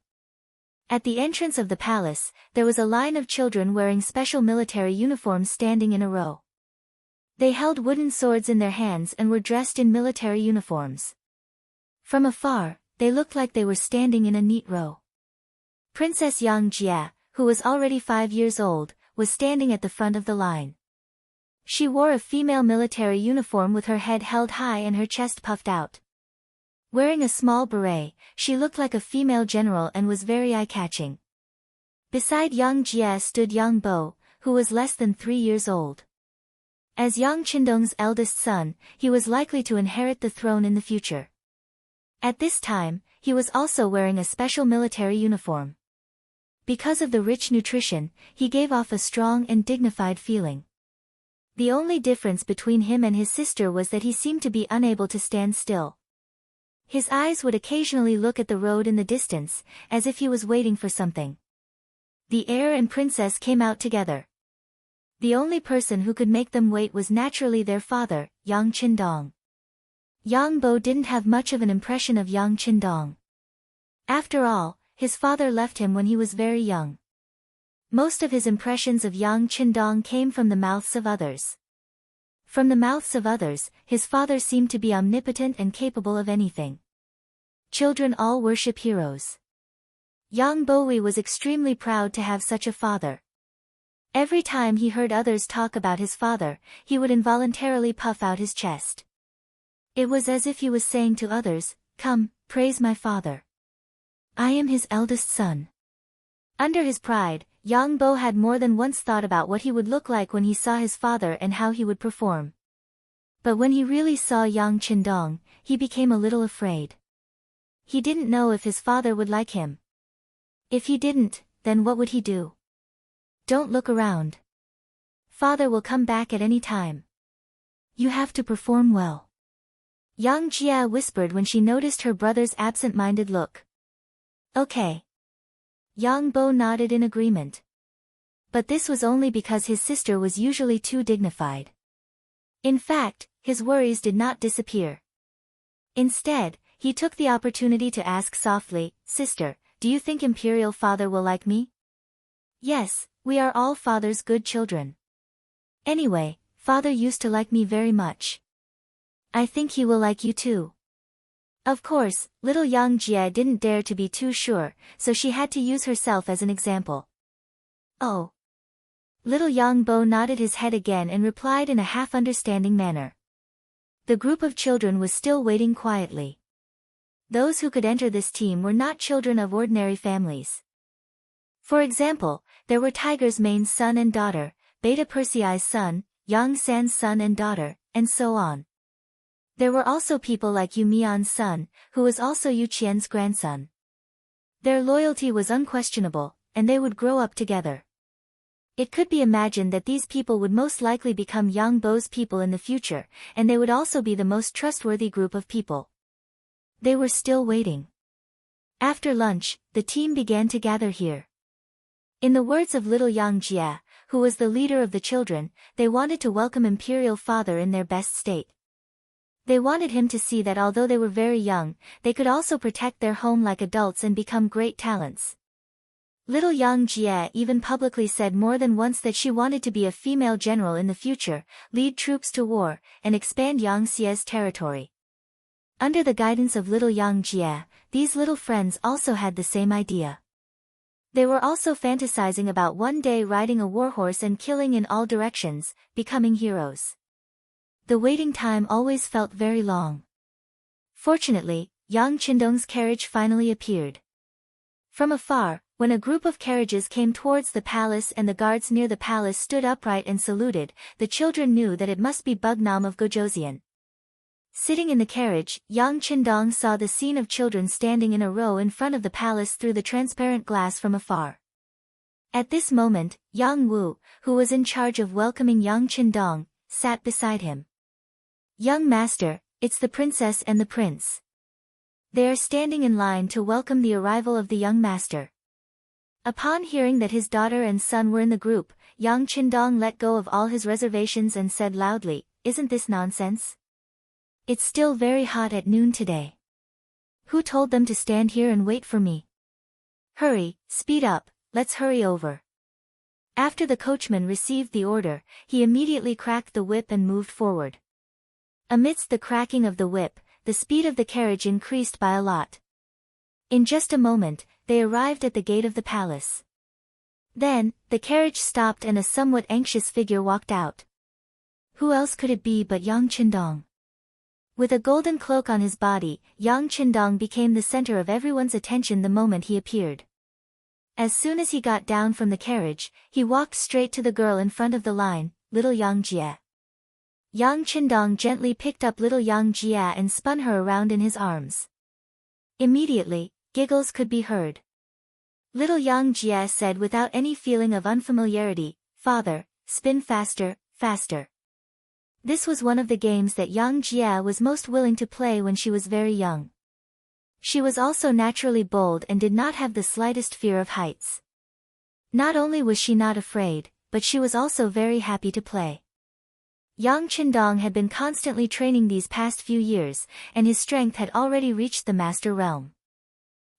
At the entrance of the palace, there was a line of children wearing special military uniforms standing in a row. They held wooden swords in their hands and were dressed in military uniforms. From afar, they looked like they were standing in a neat row. Princess Yang Jia, who was already 5 years old, was standing at the front of the line. She wore a female military uniform with her head held high and her chest puffed out. Wearing a small beret, she looked like a female general and was very eye-catching. Beside Yang Jie stood Yang Bo, who was less than 3 years old. As Yang Qindong's eldest son, he was likely to inherit the throne in the future. At this time, he was also wearing a special military uniform. Because of the rich nutrition, he gave off a strong and dignified feeling. The only difference between him and his sister was that he seemed to be unable to stand still. His eyes would occasionally look at the road in the distance, as if he was waiting for something. The heir and princess came out together. The only person who could make them wait was naturally their father, Yang Qindong. Yang Bo didn't have much of an impression of Yang Qindong. After all, his father left him when he was very young. Most of his impressions of Yang Qindong came from the mouths of others. From the mouths of others, his father seemed to be omnipotent and capable of anything. Children all worship heroes. Yang Bowie was extremely proud to have such a father. Every time he heard others talk about his father, he would involuntarily puff out his chest. It was as if he was saying to others, "Come, praise my father. I am his eldest son." Under his pride, Yang Bo had more than once thought about what he would look like when he saw his father and how he would perform. But when he really saw Yang Qindong, he became a little afraid. He didn't know if his father would like him. If he didn't, then what would he do? Don't look around. Father will come back at any time. You have to perform well. Yang Jia whispered when she noticed her brother's absent-minded look. Okay. Yang Bo nodded in agreement. But this was only because his sister was usually too dignified. In fact, his worries did not disappear. Instead, he took the opportunity to ask softly, "Sister, do you think Imperial Father will like me?" "Yes, we are all Father's good children. Anyway, Father used to like me very much. I think he will like you too." Of course, little Yang Jie didn't dare to be too sure, so she had to use herself as an example. "Oh." Little Yang Bo nodded his head again and replied in a half-understanding manner. The group of children was still waiting quietly. Those who could enter this team were not children of ordinary families. For example, there were Tiger's Mane's son and daughter, Beta Persei's son, Yang San's son and daughter, and so on. There were also people like Yu Mian's son, who was also Yu Qian's grandson. Their loyalty was unquestionable, and they would grow up together. It could be imagined that these people would most likely become Yang Bo's people in the future, and they would also be the most trustworthy group of people. They were still waiting. After lunch, the team began to gather here. In the words of little Yang Jia, who was the leader of the children, they wanted to welcome Imperial Father in their best state. They wanted him to see that although they were very young, they could also protect their home like adults and become great talents. Little Yang Jie even publicly said more than once that she wanted to be a female general in the future, lead troops to war, and expand Yang Xie's territory. Under the guidance of little Yang Jie, these little friends also had the same idea. They were also fantasizing about one day riding a warhorse and killing in all directions, becoming heroes. The waiting time always felt very long. Fortunately, Yang Qindong's carriage finally appeared. From afar, when a group of carriages came towards the palace and the guards near the palace stood upright and saluted, the children knew that it must be Bugnam of Gojoseon. Sitting in the carriage, Yang Qindong saw the scene of children standing in a row in front of the palace through the transparent glass from afar. At this moment, Yang Wu, who was in charge of welcoming Yang Qindong, sat beside him. "Young master, it's the princess and the prince. They are standing in line to welcome the arrival of the young master." Upon hearing that his daughter and son were in the group, Yang Qindong let go of all his reservations and said loudly, "Isn't this nonsense? It's still very hot at noon today. Who told them to stand here and wait for me? Hurry, speed up, let's hurry over." After the coachman received the order, he immediately cracked the whip and moved forward. Amidst the cracking of the whip, the speed of the carriage increased by a lot. In just a moment, they arrived at the gate of the palace. Then, the carriage stopped and a somewhat anxious figure walked out. Who else could it be but Yang Qindong? With a golden cloak on his body, Yang Qindong became the center of everyone's attention the moment he appeared. As soon as he got down from the carriage, he walked straight to the girl in front of the line, little Yang Jie. Yang Qindong gently picked up little Yang Jia and spun her around in his arms. Immediately, giggles could be heard. Little Yang Jia said without any feeling of unfamiliarity, "Father, spin faster, faster." This was one of the games that Yang Jia was most willing to play when she was very young. She was also naturally bold and did not have the slightest fear of heights. Not only was she not afraid, but she was also very happy to play. Yang Qindong had been constantly training these past few years, and his strength had already reached the master realm.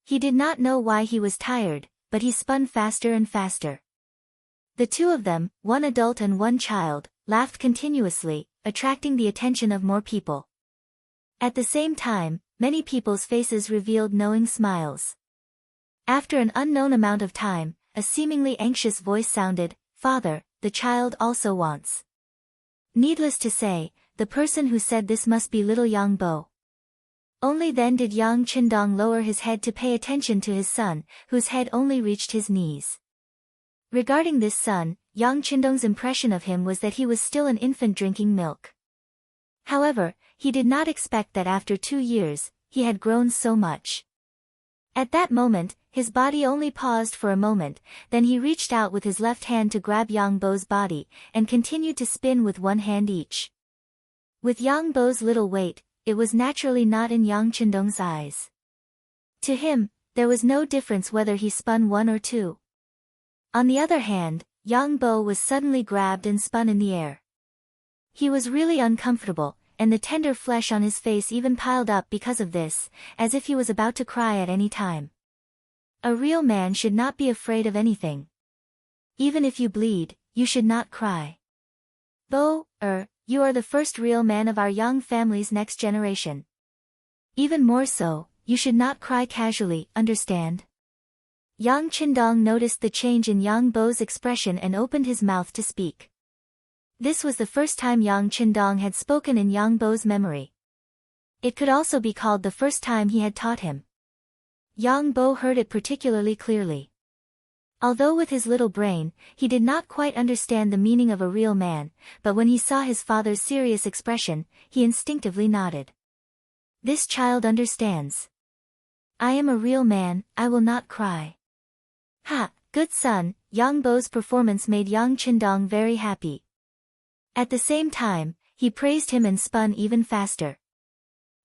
He did not know why he was tired, but he spun faster and faster. The two of them, one adult and one child, laughed continuously, attracting the attention of more people. At the same time, many people's faces revealed knowing smiles. After an unknown amount of time, a seemingly anxious voice sounded, "Father, the child also wants. Needless to say, the person who said this must be little Yang Bo. Only then did Yang Qindong lower his head to pay attention to his son, whose head only reached his knees. Regarding this son, Yang Qindong's impression of him was that he was still an infant drinking milk. However, he did not expect that after 2 years, he had grown so much. At that moment, his body only paused for a moment, then he reached out with his left hand to grab Yang Bo's body, and continued to spin with one hand each. With Yang Bo's little weight, it was naturally not in Yang Qindong's eyes. To him, there was no difference whether he spun 1 or 2. On the other hand, Yang Bo was suddenly grabbed and spun in the air. He was really uncomfortable, and the tender flesh on his face even piled up because of this, as if he was about to cry at any time. A real man should not be afraid of anything. Even if you bleed, you should not cry. Bo, you are the first real man of our young family's next generation. Even more so, you should not cry casually, understand? Yang Qindong noticed the change in Yang Bo's expression and opened his mouth to speak. This was the first time Yang Qindong had spoken in Yang Bo's memory. It could also be called the first time he had taught him. Yang Bo heard it particularly clearly. Although with his little brain, he did not quite understand the meaning of a real man, but when he saw his father's serious expression, he instinctively nodded. This child understands. I am a real man, I will not cry. Ha, good son. Yang Bo's performance made Yang Qindong very happy. At the same time, he praised him and spun even faster.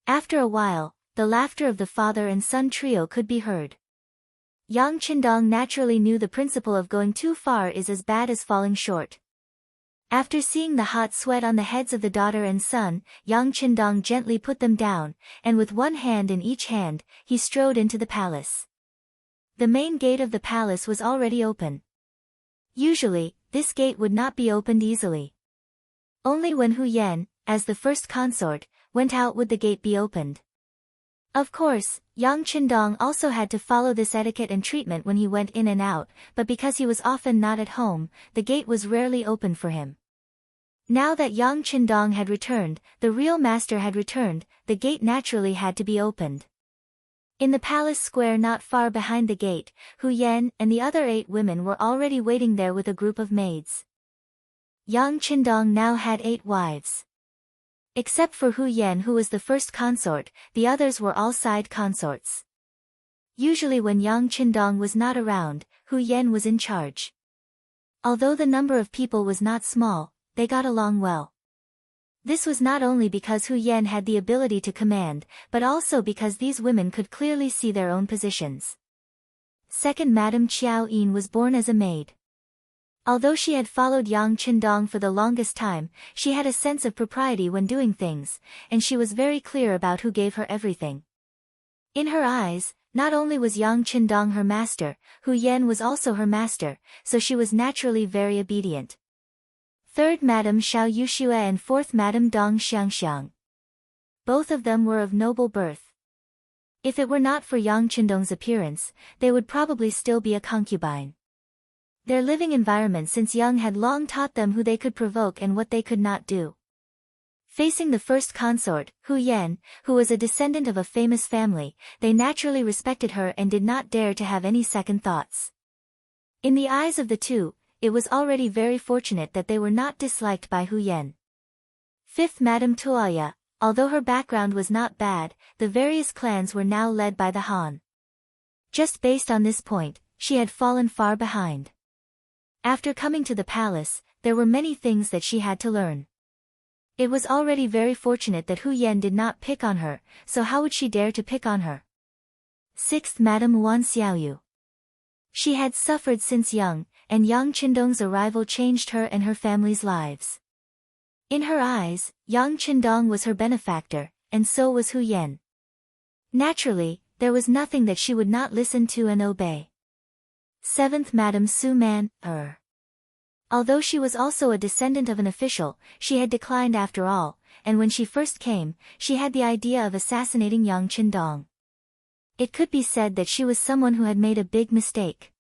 After a while, the laughter of the father and son trio could be heard. Yang Qindong naturally knew the principle of going too far is as bad as falling short. After seeing the hot sweat on the heads of the daughter and son, Yang Qindong gently put them down, and with one hand in each hand, he strode into the palace. The main gate of the palace was already open. Usually, this gate would not be opened easily. Only when Hu Yan, as the first consort, went out would the gate be opened. Of course, Yang Qindong also had to follow this etiquette and treatment when he went in and out, but because he was often not at home, the gate was rarely opened for him. Now that Yang Qindong had returned, the real master had returned, the gate naturally had to be opened. In the palace square not far behind the gate, Hu Yan and the other 8 women were already waiting there with a group of maids. Yang Qindong now had 8 wives. Except for Hu Yan, who was the first consort, the others were all side consorts. Usually when Yang Qindong was not around, Hu Yan was in charge. Although the number of people was not small, they got along well. This was not only because Hu Yan had the ability to command, but also because these women could clearly see their own positions. Second, Madame Qiao Yin was born as a maid. Although she had followed Yang Qindong for the longest time, she had a sense of propriety when doing things, and she was very clear about who gave her everything. In her eyes, not only was Yang Qindong her master, Hu Yan was also her master, so she was naturally very obedient. Third, Madame Xiao Yuxue, and fourth, Madame Dong Xiangxiang. Both of them were of noble birth. If it were not for Yang Qindong's appearance, they would probably still be a concubine. Their living environment since young had long taught them who they could provoke and what they could not do. Facing the first consort, Hu Yan, who was a descendant of a famous family, they naturally respected her and did not dare to have any second thoughts. In the eyes of the two, it was already very fortunate that they were not disliked by Hu Yan. Fifth, Madame Tuoya, although her background was not bad, the various clans were now led by the Han. Just based on this point, she had fallen far behind. After coming to the palace, there were many things that she had to learn. It was already very fortunate that Hu Yan did not pick on her, so how would she dare to pick on her? Sixth, Madame Wan Xiaoyu. She had suffered since young, and Yang Qindong's arrival changed her and her family's lives. In her eyes, Yang Qindong was her benefactor, and so was Hu Yan. Naturally, there was nothing that she would not listen to and obey. Seventh, Madame Su Man, Although she was also a descendant of an official, she had declined after all, and when she first came, she had the idea of assassinating Yang Qindong. It could be said that she was someone who had made a big mistake.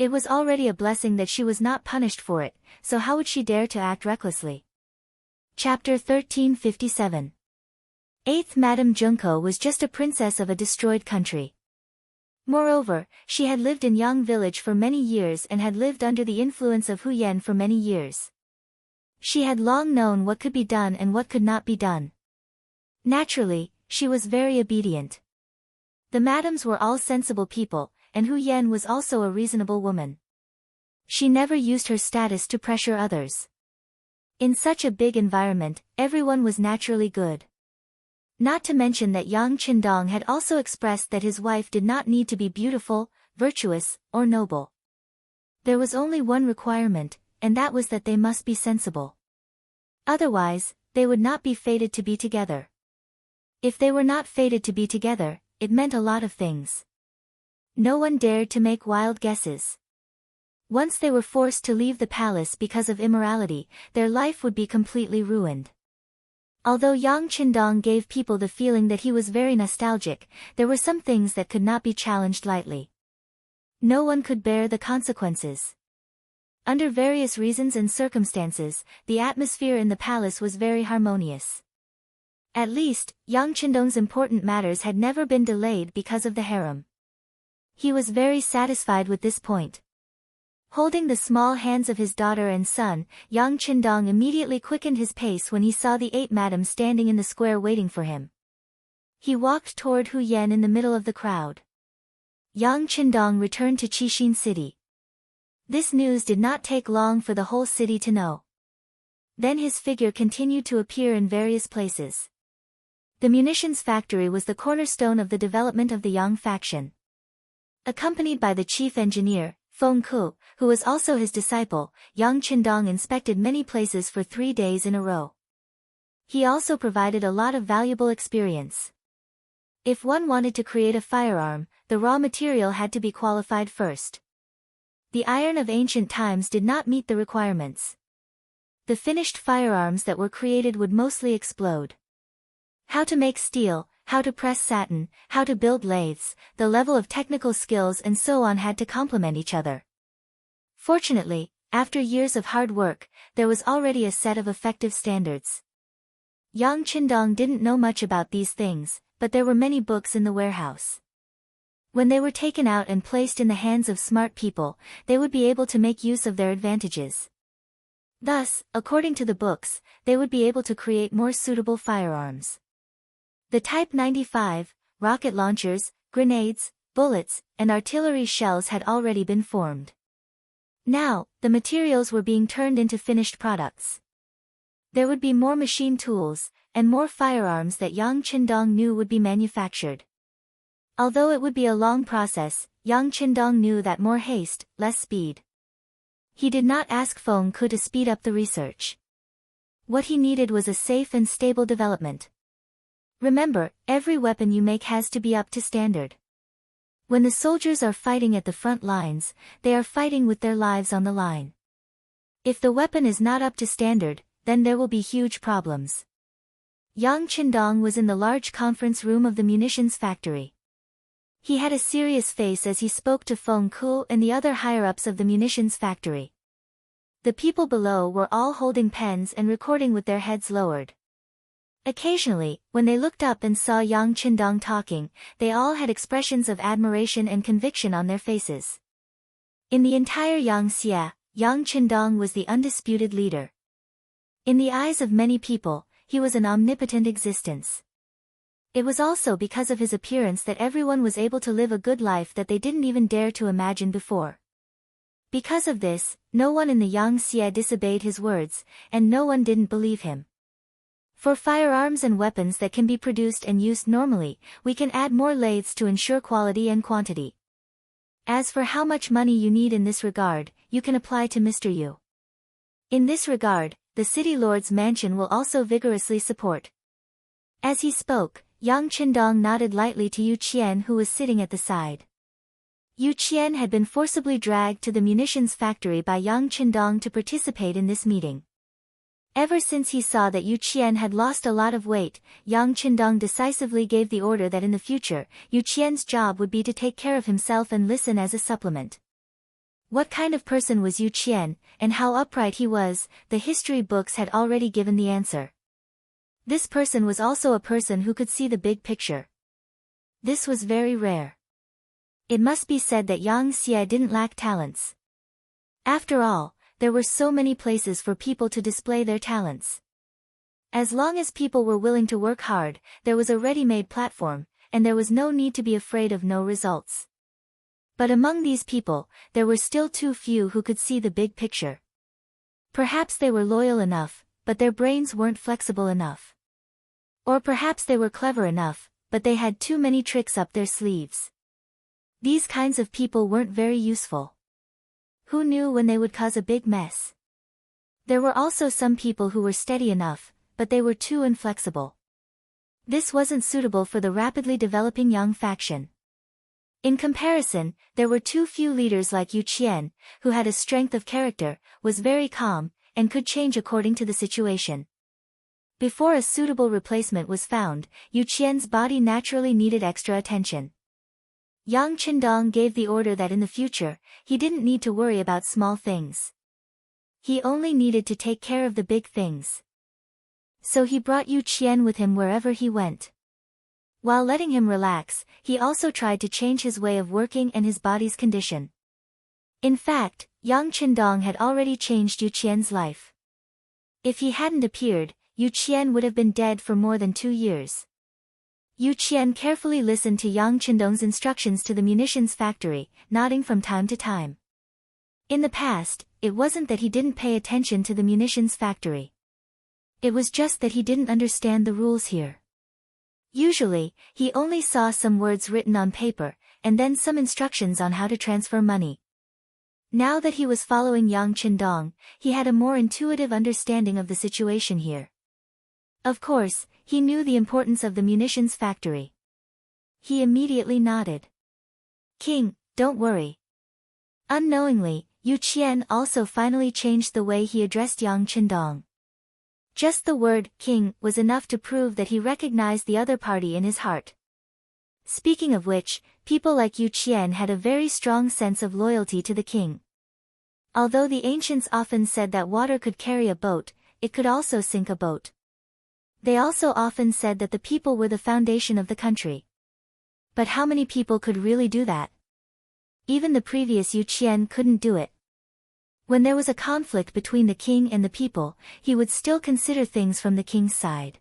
It was already a blessing that she was not punished for it, so how would she dare to act recklessly? Chapter 1357. 8th Madame Junko was just a princess of a destroyed country. Moreover, she had lived in Yang village for many years and had lived under the influence of Hu Yan for many years. She had long known what could be done and what could not be done. Naturally, she was very obedient. The madams were all sensible people, and Hu Yan was also a reasonable woman. She never used her status to pressure others. In such a big environment, everyone was naturally good. Not to mention that Yang Qindong had also expressed that his wife did not need to be beautiful, virtuous, or noble. There was only one requirement, and that was that they must be sensible. Otherwise, they would not be fated to be together. If they were not fated to be together, it meant a lot of things. No one dared to make wild guesses. Once they were forced to leave the palace because of immorality, their life would be completely ruined. Although Yang Qindong gave people the feeling that he was very nostalgic, there were some things that could not be challenged lightly. No one could bear the consequences. Under various reasons and circumstances, the atmosphere in the palace was very harmonious. At least, Yang Qindong's important matters had never been delayed because of the harem. He was very satisfied with this point. Holding the small hands of his daughter and son, Yang Qindong immediately quickened his pace when he saw the 8 madams standing in the square waiting for him. He walked toward Hu Yan in the middle of the crowd. Yang Qindong returned to Qixin city. This news did not take long for the whole city to know. Then his figure continued to appear in various places. The munitions factory was the cornerstone of the development of the Yang faction. Accompanied by the chief engineer, Feng Ku, who was also his disciple, Yang Qindong inspected many places for 3 days in a row. He also provided a lot of valuable experience. If one wanted to create a firearm, the raw material had to be qualified first. The iron of ancient times did not meet the requirements. The finished firearms that were created would mostly explode. How to make steel, how to press satin, how to build lathes, the level of technical skills and so on had to complement each other. Fortunately, after years of hard work, there was already a set of effective standards. Yang Qindong didn't know much about these things, but there were many books in the warehouse. When they were taken out and placed in the hands of smart people, they would be able to make use of their advantages. Thus, according to the books, they would be able to create more suitable firearms. The Type 95, rocket launchers, grenades, bullets, and artillery shells had already been formed. Now, the materials were being turned into finished products. There would be more machine tools, and more firearms that Yang Qindong knew would be manufactured. Although it would be a long process, Yang Qindong knew that more haste, less speed. He did not ask Feng Ku to speed up the research. What he needed was a safe and stable development. Remember, every weapon you make has to be up to standard. When the soldiers are fighting at the front lines, they are fighting with their lives on the line. If the weapon is not up to standard, then there will be huge problems. Yang Qindong was in the large conference room of the munitions factory. He had a serious face as he spoke to Feng Ku and the other higher-ups of the munitions factory. The people below were all holding pens and recording with their heads lowered. Occasionally, when they looked up and saw Yang Qindong talking, they all had expressions of admiration and conviction on their faces. In the entire Yangxia, Yang Qindong was the undisputed leader. In the eyes of many people, he was an omnipotent existence. It was also because of his appearance that everyone was able to live a good life that they didn't even dare to imagine before. Because of this, no one in the Yangxia disobeyed his words, and no one didn't believe him. For firearms and weapons that can be produced and used normally, we can add more lathes to ensure quality and quantity. As for how much money you need in this regard, you can apply to Mr. Yu. In this regard, the city lord's mansion will also vigorously support. As he spoke, Yang Qindong nodded lightly to Yu Qian, who was sitting at the side. Yu Qian had been forcibly dragged to the munitions factory by Yang Qindong to participate in this meeting. Ever since he saw that Yu Qian had lost a lot of weight, Yang Qindong decisively gave the order that in the future, Yu Qian's job would be to take care of himself and listen as a supplement. What kind of person was Yu Qian, and how upright he was, the history books had already given the answer. This person was also a person who could see the big picture. This was very rare. It must be said that Yang Xie didn't lack talents. After all, there were so many places for people to display their talents. As long as people were willing to work hard, there was a ready-made platform, and there was no need to be afraid of no results. But among these people, there were still too few who could see the big picture. Perhaps they were loyal enough, but their brains weren't flexible enough. Or perhaps they were clever enough, but they had too many tricks up their sleeves. These kinds of people weren't very useful. Who knew when they would cause a big mess? There were also some people who were steady enough, but they were too inflexible. This wasn't suitable for the rapidly developing young faction. In comparison, there were too few leaders like Yu Qian, who had a strength of character, was very calm, and could change according to the situation. Before a suitable replacement was found, Yu Qian's body naturally needed extra attention. Yang Qindong gave the order that in the future, he didn't need to worry about small things. He only needed to take care of the big things. So he brought Yu Qian with him wherever he went. While letting him relax, he also tried to change his way of working and his body's condition. In fact, Yang Qindong had already changed Yu Qian's life. If he hadn't appeared, Yu Qian would have been dead for more than 2 years. Yu Qian carefully listened to Yang Qindong's instructions to the munitions factory, nodding from time to time. In the past, it wasn't that he didn't pay attention to the munitions factory. It was just that he didn't understand the rules here. Usually, he only saw some words written on paper, and then some instructions on how to transfer money. Now that he was following Yang Qindong, he had a more intuitive understanding of the situation here. Of course, he knew the importance of the munitions factory. He immediately nodded. "King, don't worry." Unknowingly, Yu Qian also finally changed the way he addressed Yang Qindong. Just the word "king" was enough to prove that he recognized the other party in his heart. Speaking of which, people like Yu Qian had a very strong sense of loyalty to the king. Although the ancients often said that water could carry a boat, it could also sink a boat. They also often said that the people were the foundation of the country. But how many people could really do that? Even the previous Yu Qian couldn't do it. When there was a conflict between the king and the people, he would still consider things from the king's side.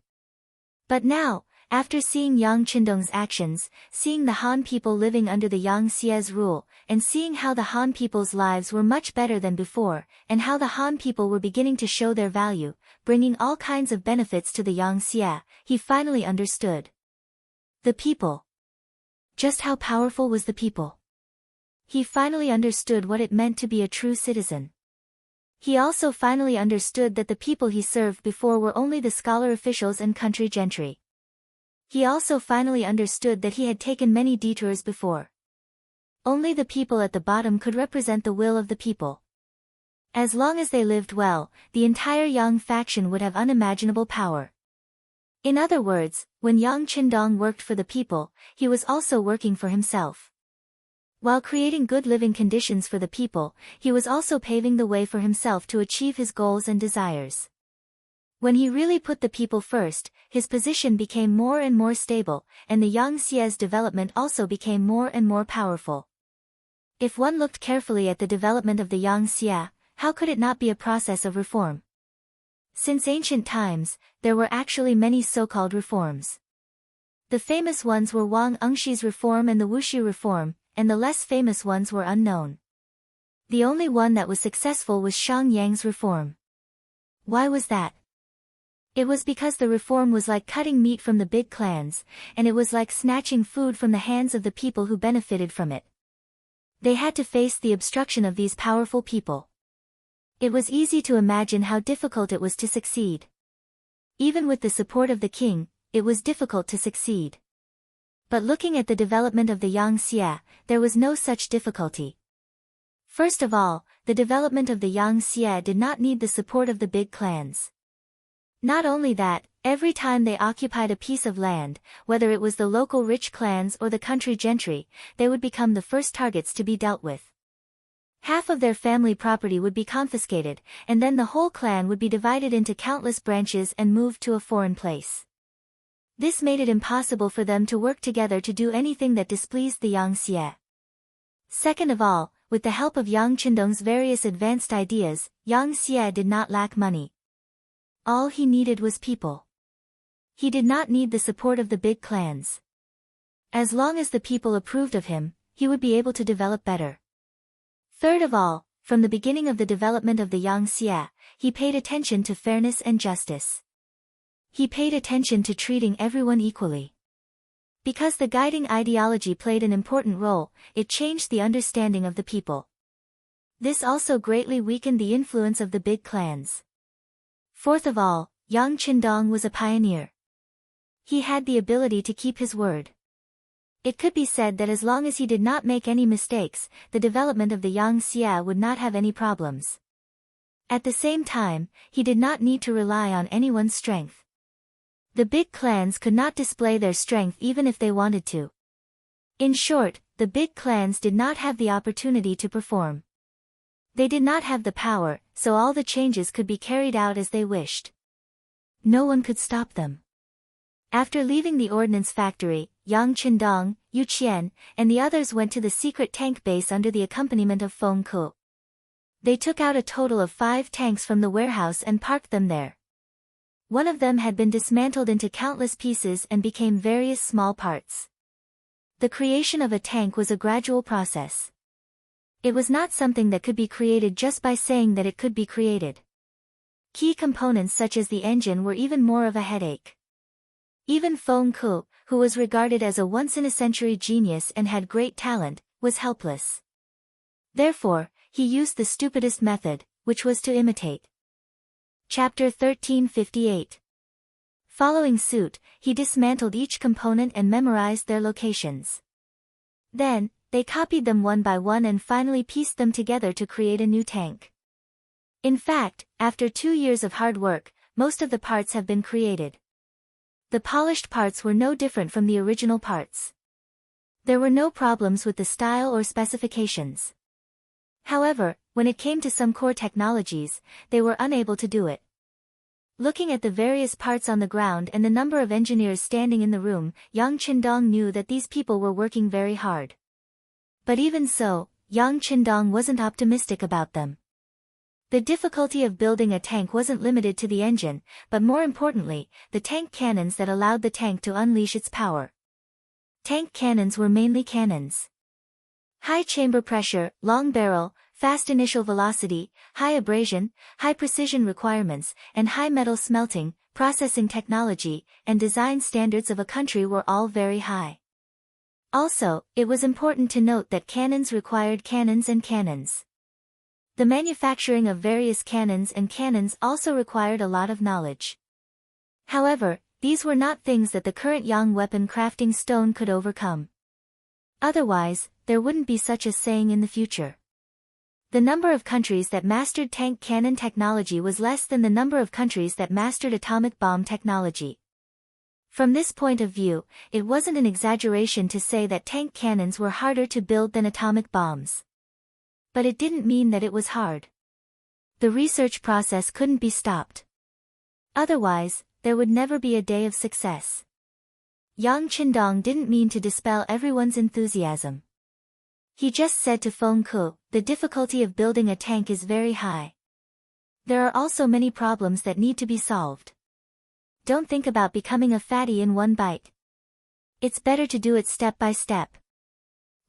But now, after seeing Yang Qindong's actions, seeing the Han people living under the Yang Xie's rule, and seeing how the Han people's lives were much better than before, and how the Han people were beginning to show their value, bringing all kinds of benefits to the Yang Xie, he finally understood. The people. Just how powerful was the people? He finally understood what it meant to be a true citizen. He also finally understood that the people he served before were only the scholar officials and country gentry. He also finally understood that he had taken many detours before. Only the people at the bottom could represent the will of the people. As long as they lived well, the entire Yang faction would have unimaginable power. In other words, when Yang Qindong worked for the people, he was also working for himself. While creating good living conditions for the people, he was also paving the way for himself to achieve his goals and desires. When he really put the people first, his position became more and more stable, and the Yang Xie's development also became more and more powerful. If one looked carefully at the development of the Yang Xie, how could it not be a process of reform? Since ancient times, there were actually many so-called reforms. The famous ones were Wang Engshi's reform and the Wuxi reform, and the less famous ones were unknown. The only one that was successful was Shang Yang's reform. Why was that? It was because the reform was like cutting meat from the big clans, and it was like snatching food from the hands of the people who benefited from it. They had to face the obstruction of these powerful people. It was easy to imagine how difficult it was to succeed. Even with the support of the king, it was difficult to succeed. But looking at the development of the Yang Xie, there was no such difficulty. First of all, the development of the Yang Xie did not need the support of the big clans. Not only that, every time they occupied a piece of land, whether it was the local rich clans or the country gentry, they would become the first targets to be dealt with. Half of their family property would be confiscated, and then the whole clan would be divided into countless branches and moved to a foreign place. This made it impossible for them to work together to do anything that displeased the Yang Xie. Second of all, with the help of Yang Qindong's various advanced ideas, Yang Xie did not lack money. All he needed was people. He did not need the support of the big clans. As long as the people approved of him, he would be able to develop better. Third of all, from the beginning of the development of the Yang Xie, he paid attention to fairness and justice. He paid attention to treating everyone equally. Because the guiding ideology played an important role, it changed the understanding of the people. This also greatly weakened the influence of the big clans. Fourth of all, Yang Qindong was a pioneer. He had the ability to keep his word. It could be said that as long as he did not make any mistakes, the development of the Yang Xie would not have any problems. At the same time, he did not need to rely on anyone's strength. The big clans could not display their strength even if they wanted to. In short, the big clans did not have the opportunity to perform. They did not have the power, so all the changes could be carried out as they wished. No one could stop them. After leaving the ordnance factory, Yang Qindong, Yu Qian, and the others went to the secret tank base under the accompaniment of Feng Ku. They took out a total of 5 tanks from the warehouse and parked them there. One of them had been dismantled into countless pieces and became various small parts. The creation of a tank was a gradual process. It was not something that could be created just by saying that it could be created. Key components such as the engine were even more of a headache. Even Feng Ku, who was regarded as a once-in-a-century genius and had great talent, was helpless. Therefore, he used the stupidest method, which was to imitate. Chapter 1358. Following suit, he dismantled each component and memorized their locations. Then, they copied them one by one and finally pieced them together to create a new tank. In fact, after 2 years of hard work, most of the parts have been created. The polished parts were no different from the original parts. There were no problems with the style or specifications. However, when it came to some core technologies, they were unable to do it. Looking at the various parts on the ground and the number of engineers standing in the room, Yang Qindong knew that these people were working very hard. But even so, Yang Qindong wasn't optimistic about them. The difficulty of building a tank wasn't limited to the engine, but more importantly, the tank cannons that allowed the tank to unleash its power. Tank cannons were mainly cannons. High chamber pressure, long barrel, fast initial velocity, high abrasion, high precision requirements, and high metal smelting, processing technology, and design standards of a country were all very high. Also, it was important to note that cannons required cannons and cannons. The manufacturing of various cannons and cannons also required a lot of knowledge. However, these were not things that the current Yang weapon crafting stone could overcome. Otherwise, there wouldn't be such a saying in the future. The number of countries that mastered tank cannon technology was less than the number of countries that mastered atomic bomb technology. From this point of view, it wasn't an exaggeration to say that tank cannons were harder to build than atomic bombs. But it didn't mean that it was hard. The research process couldn't be stopped. Otherwise, there would never be a day of success. Yang Qindong didn't mean to dispel everyone's enthusiasm. He just said to Feng Ku, the difficulty of building a tank is very high. There are also many problems that need to be solved. Don't think about becoming a fatty in one bite. It's better to do it step by step.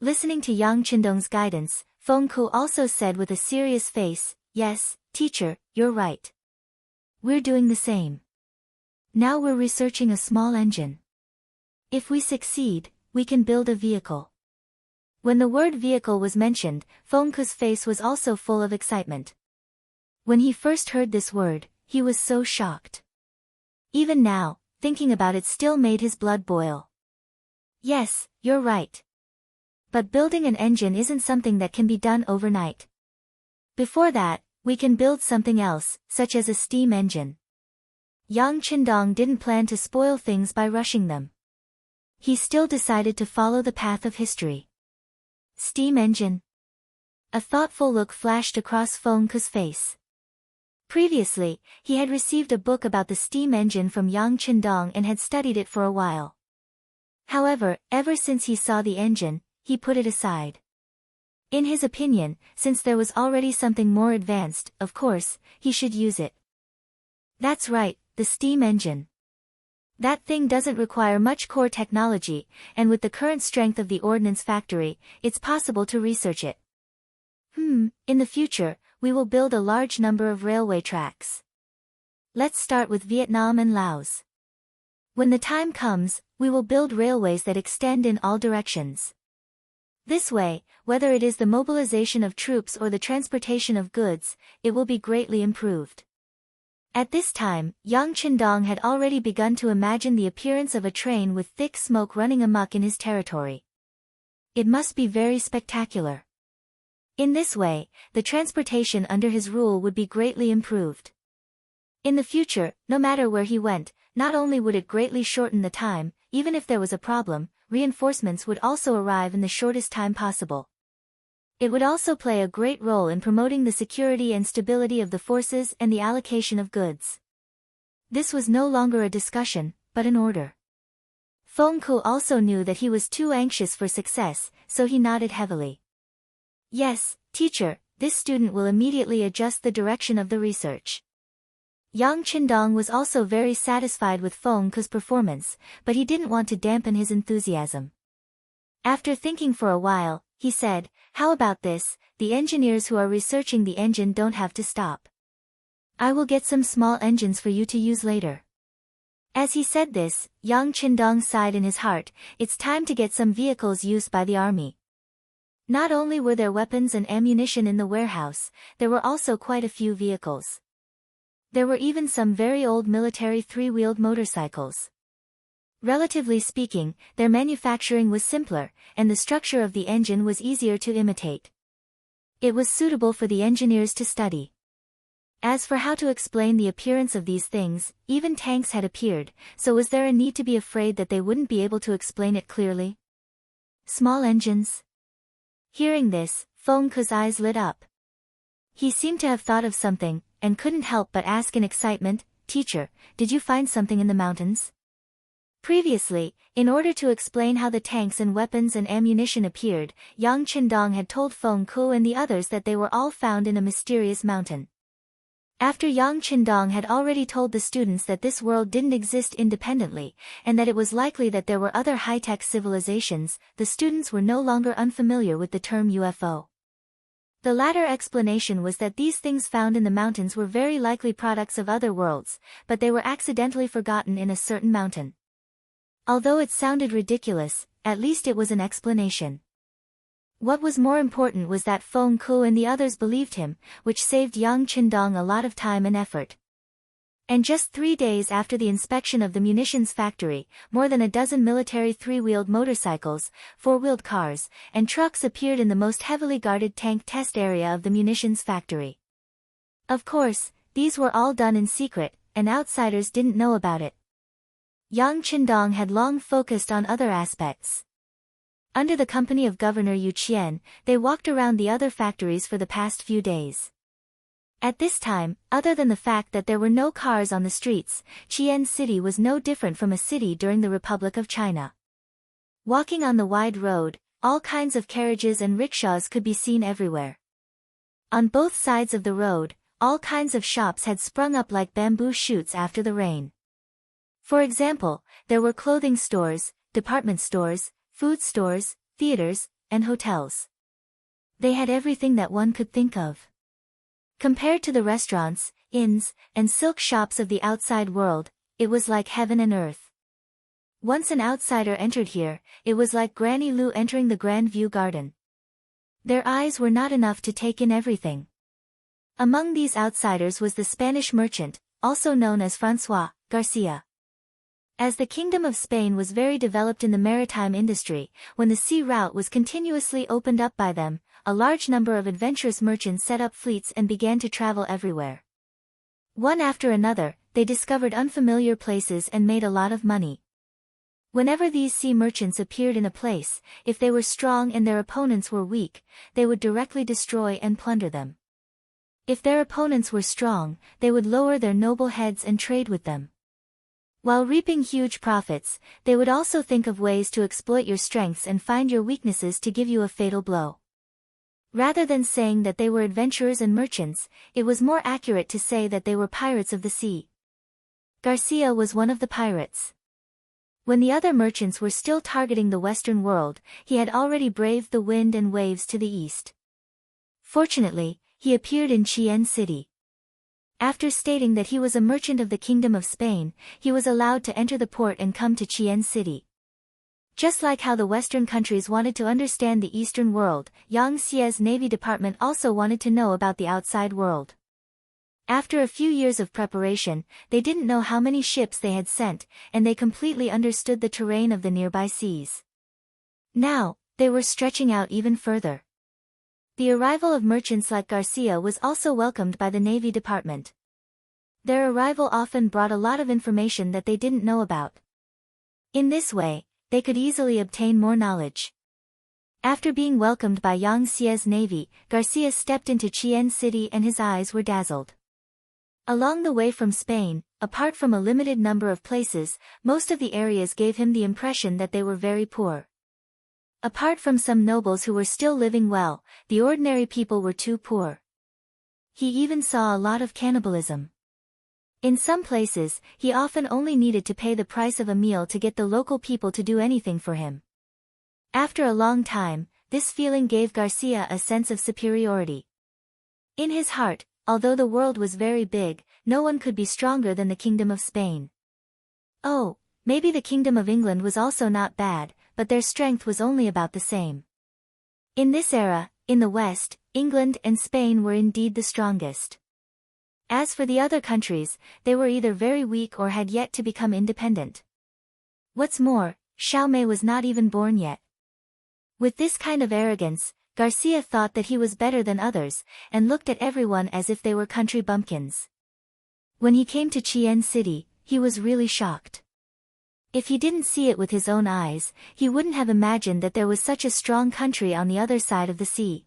Listening to Yang Qindong's guidance, Feng Ku also said with a serious face, "Yes, teacher, you're right. We're doing the same. Now we're researching a small engine. If we succeed, we can build a vehicle." When the word vehicle was mentioned, Feng Ku's face was also full of excitement. When he first heard this word, he was so shocked. Even now, thinking about it still made his blood boil. Yes, you're right. But building an engine isn't something that can be done overnight. Before that, we can build something else, such as a steam engine. Yang Qindong didn't plan to spoil things by rushing them. He still decided to follow the path of history. Steam engine. A thoughtful look flashed across Feng Ke's face. Previously, he had received a book about the steam engine from Yang Qindong and had studied it for a while. However, ever since he saw the engine, he put it aside. In his opinion, since there was already something more advanced, of course, he should use it. That's right, the steam engine. That thing doesn't require much core technology, and with the current strength of the ordnance factory, it's possible to research it. In the future, we will build a large number of railway tracks. Let's start with Vietnam and Laos. When the time comes, we will build railways that extend in all directions. This way, whether it is the mobilization of troops or the transportation of goods, it will be greatly improved. At this time, Yang Qindong had already begun to imagine the appearance of a train with thick smoke running amok in his territory. It must be very spectacular. In this way, the transportation under his rule would be greatly improved. In the future, no matter where he went, not only would it greatly shorten the time, even if there was a problem, reinforcements would also arrive in the shortest time possible. It would also play a great role in promoting the security and stability of the forces and the allocation of goods. This was no longer a discussion, but an order. Feng Ke also knew that he was too anxious for success, so he nodded heavily. Yes, teacher, this student will immediately adjust the direction of the research. Yang Qindong was also very satisfied with Feng Ke's performance, but he didn't want to dampen his enthusiasm. After thinking for a while, he said, "How about this, the engineers who are researching the engine don't have to stop. I will get some small engines for you to use later." As he said this, Yang Qindong sighed in his heart, it's time to get some vehicles used by the army. Not only were there weapons and ammunition in the warehouse, there were also quite a few vehicles. There were even some very old military three-wheeled motorcycles. Relatively speaking, their manufacturing was simpler, and the structure of the engine was easier to imitate. It was suitable for the engineers to study. As for how to explain the appearance of these things, even tanks had appeared, so was there a need to be afraid that they wouldn't be able to explain it clearly? Small engines? Hearing this, Feng Ke's eyes lit up. He seemed to have thought of something, and couldn't help but ask in excitement, "Teacher, did you find something in the mountains?" Previously, in order to explain how the tanks and weapons and ammunition appeared, Yang Qindong had told Feng Ke and the others that they were all found in a mysterious mountain. After Yang Qindong had already told the students that this world didn't exist independently, and that it was likely that there were other high-tech civilizations, the students were no longer unfamiliar with the term UFO. The latter explanation was that these things found in the mountains were very likely products of other worlds, but they were accidentally forgotten in a certain mountain. Although it sounded ridiculous, at least it was an explanation. What was more important was that Feng Ke and the others believed him, which saved Yang Qindong a lot of time and effort. And just 3 days after the inspection of the munitions factory, more than a dozen military three-wheeled motorcycles, four-wheeled cars, and trucks appeared in the most heavily guarded tank test area of the munitions factory. Of course, these were all done in secret, and outsiders didn't know about it. Yang Qindong had long focused on other aspects. Under the company of Governor Yu Qian, they walked around the other factories for the past few days. At this time, other than the fact that there were no cars on the streets, Qian City was no different from a city during the Republic of China. Walking on the wide road, all kinds of carriages and rickshaws could be seen everywhere. On both sides of the road, all kinds of shops had sprung up like bamboo shoots after the rain. For example, there were clothing stores, department stores, food stores, theaters, and hotels. They had everything that one could think of. Compared to the restaurants, inns, and silk shops of the outside world, it was like heaven and earth. Once an outsider entered here, it was like Granny Lu entering the Grand View Garden. Their eyes were not enough to take in everything. Among these outsiders was the Spanish merchant, also known as François Garcia. As the Kingdom of Spain was very developed in the maritime industry, when the sea route was continuously opened up by them, a large number of adventurous merchants set up fleets and began to travel everywhere. One after another, they discovered unfamiliar places and made a lot of money. Whenever these sea merchants appeared in a place, if they were strong and their opponents were weak, they would directly destroy and plunder them. If their opponents were strong, they would lower their noble heads and trade with them. While reaping huge profits, they would also think of ways to exploit your strengths and find your weaknesses to give you a fatal blow. Rather than saying that they were adventurers and merchants, it was more accurate to say that they were pirates of the sea. Garcia was one of the pirates. When the other merchants were still targeting the Western world, he had already braved the wind and waves to the east. Fortunately, he appeared in Qing City. After stating that he was a merchant of the Kingdom of Spain, he was allowed to enter the port and come to Qing City. Just like how the Western countries wanted to understand the Eastern world, Yang Xie's Navy Department also wanted to know about the outside world. After a few years of preparation, they didn't know how many ships they had sent, and they completely understood the terrain of the nearby seas. Now, they were stretching out even further. The arrival of merchants like Garcia was also welcomed by the Navy Department. Their arrival often brought a lot of information that they didn't know about. In this way, they could easily obtain more knowledge. After being welcomed by Yang Xie's navy, Garcia stepped into Qing City and his eyes were dazzled. Along the way from Spain, apart from a limited number of places, most of the areas gave him the impression that they were very poor. Apart from some nobles who were still living well, the ordinary people were too poor. He even saw a lot of cannibalism. In some places, he often only needed to pay the price of a meal to get the local people to do anything for him. After a long time, this feeling gave Garcia a sense of superiority. In his heart, although the world was very big, no one could be stronger than the Kingdom of Spain. Oh, maybe the Kingdom of England was also not bad, but their strength was only about the same. In this era, in the West, England and Spain were indeed the strongest. As for the other countries, they were either very weak or had yet to become independent. What's more, Xiaomei was not even born yet. With this kind of arrogance, Garcia thought that he was better than others, and looked at everyone as if they were country bumpkins. When he came to Qing City, he was really shocked. If he didn't see it with his own eyes, he wouldn't have imagined that there was such a strong country on the other side of the sea.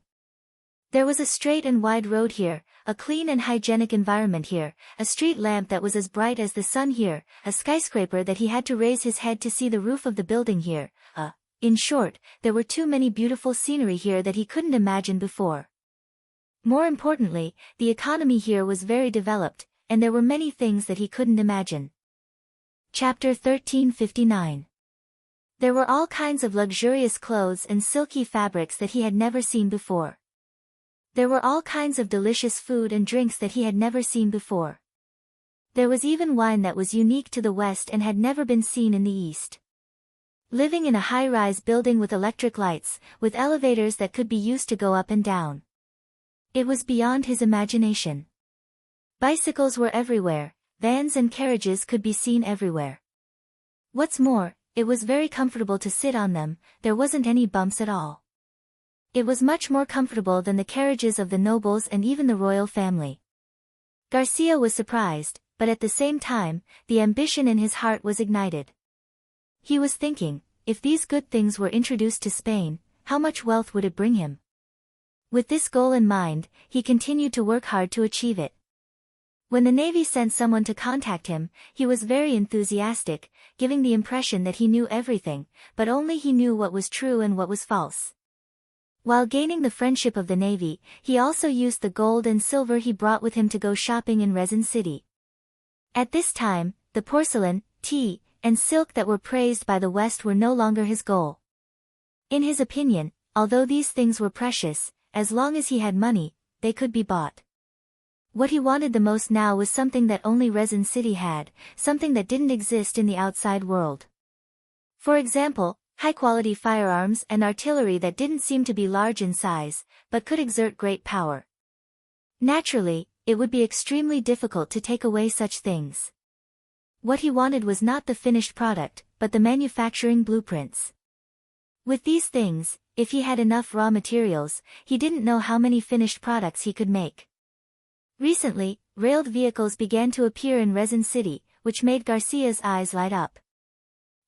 There was a straight and wide road here, a clean and hygienic environment here, a street lamp that was as bright as the sun here, a skyscraper that he had to raise his head to see the roof of the building here, in short, there were too many beautiful scenery here that he couldn't imagine before. More importantly, the economy here was very developed, and there were many things that he couldn't imagine. Chapter 1359. There were all kinds of luxurious clothes and silky fabrics that he had never seen before. There were all kinds of delicious food and drinks that he had never seen before. There was even wine that was unique to the West and had never been seen in the East. Living in a high-rise building with electric lights, with elevators that could be used to go up and down. It was beyond his imagination. Bicycles were everywhere, vans and carriages could be seen everywhere. What's more, it was very comfortable to sit on them, there wasn't any bumps at all. It was much more comfortable than the carriages of the nobles and even the royal family. Garcia was surprised, but at the same time, the ambition in his heart was ignited. He was thinking, if these good things were introduced to Spain, how much wealth would it bring him? With this goal in mind, he continued to work hard to achieve it. When the Navy sent someone to contact him, he was very enthusiastic, giving the impression that he knew everything, but only he knew what was true and what was false. While gaining the friendship of the Navy, he also used the gold and silver he brought with him to go shopping in Resin City. At this time, the porcelain, tea, and silk that were praised by the West were no longer his goal. In his opinion, although these things were precious, as long as he had money, they could be bought. What he wanted the most now was something that only Resin City had, something that didn't exist in the outside world. For example, high-quality firearms and artillery that didn't seem to be large in size, but could exert great power. Naturally, it would be extremely difficult to take away such things. What he wanted was not the finished product, but the manufacturing blueprints. With these things, if he had enough raw materials, he didn't know how many finished products he could make. Recently, railed vehicles began to appear in Resin City, which made Garcia's eyes light up.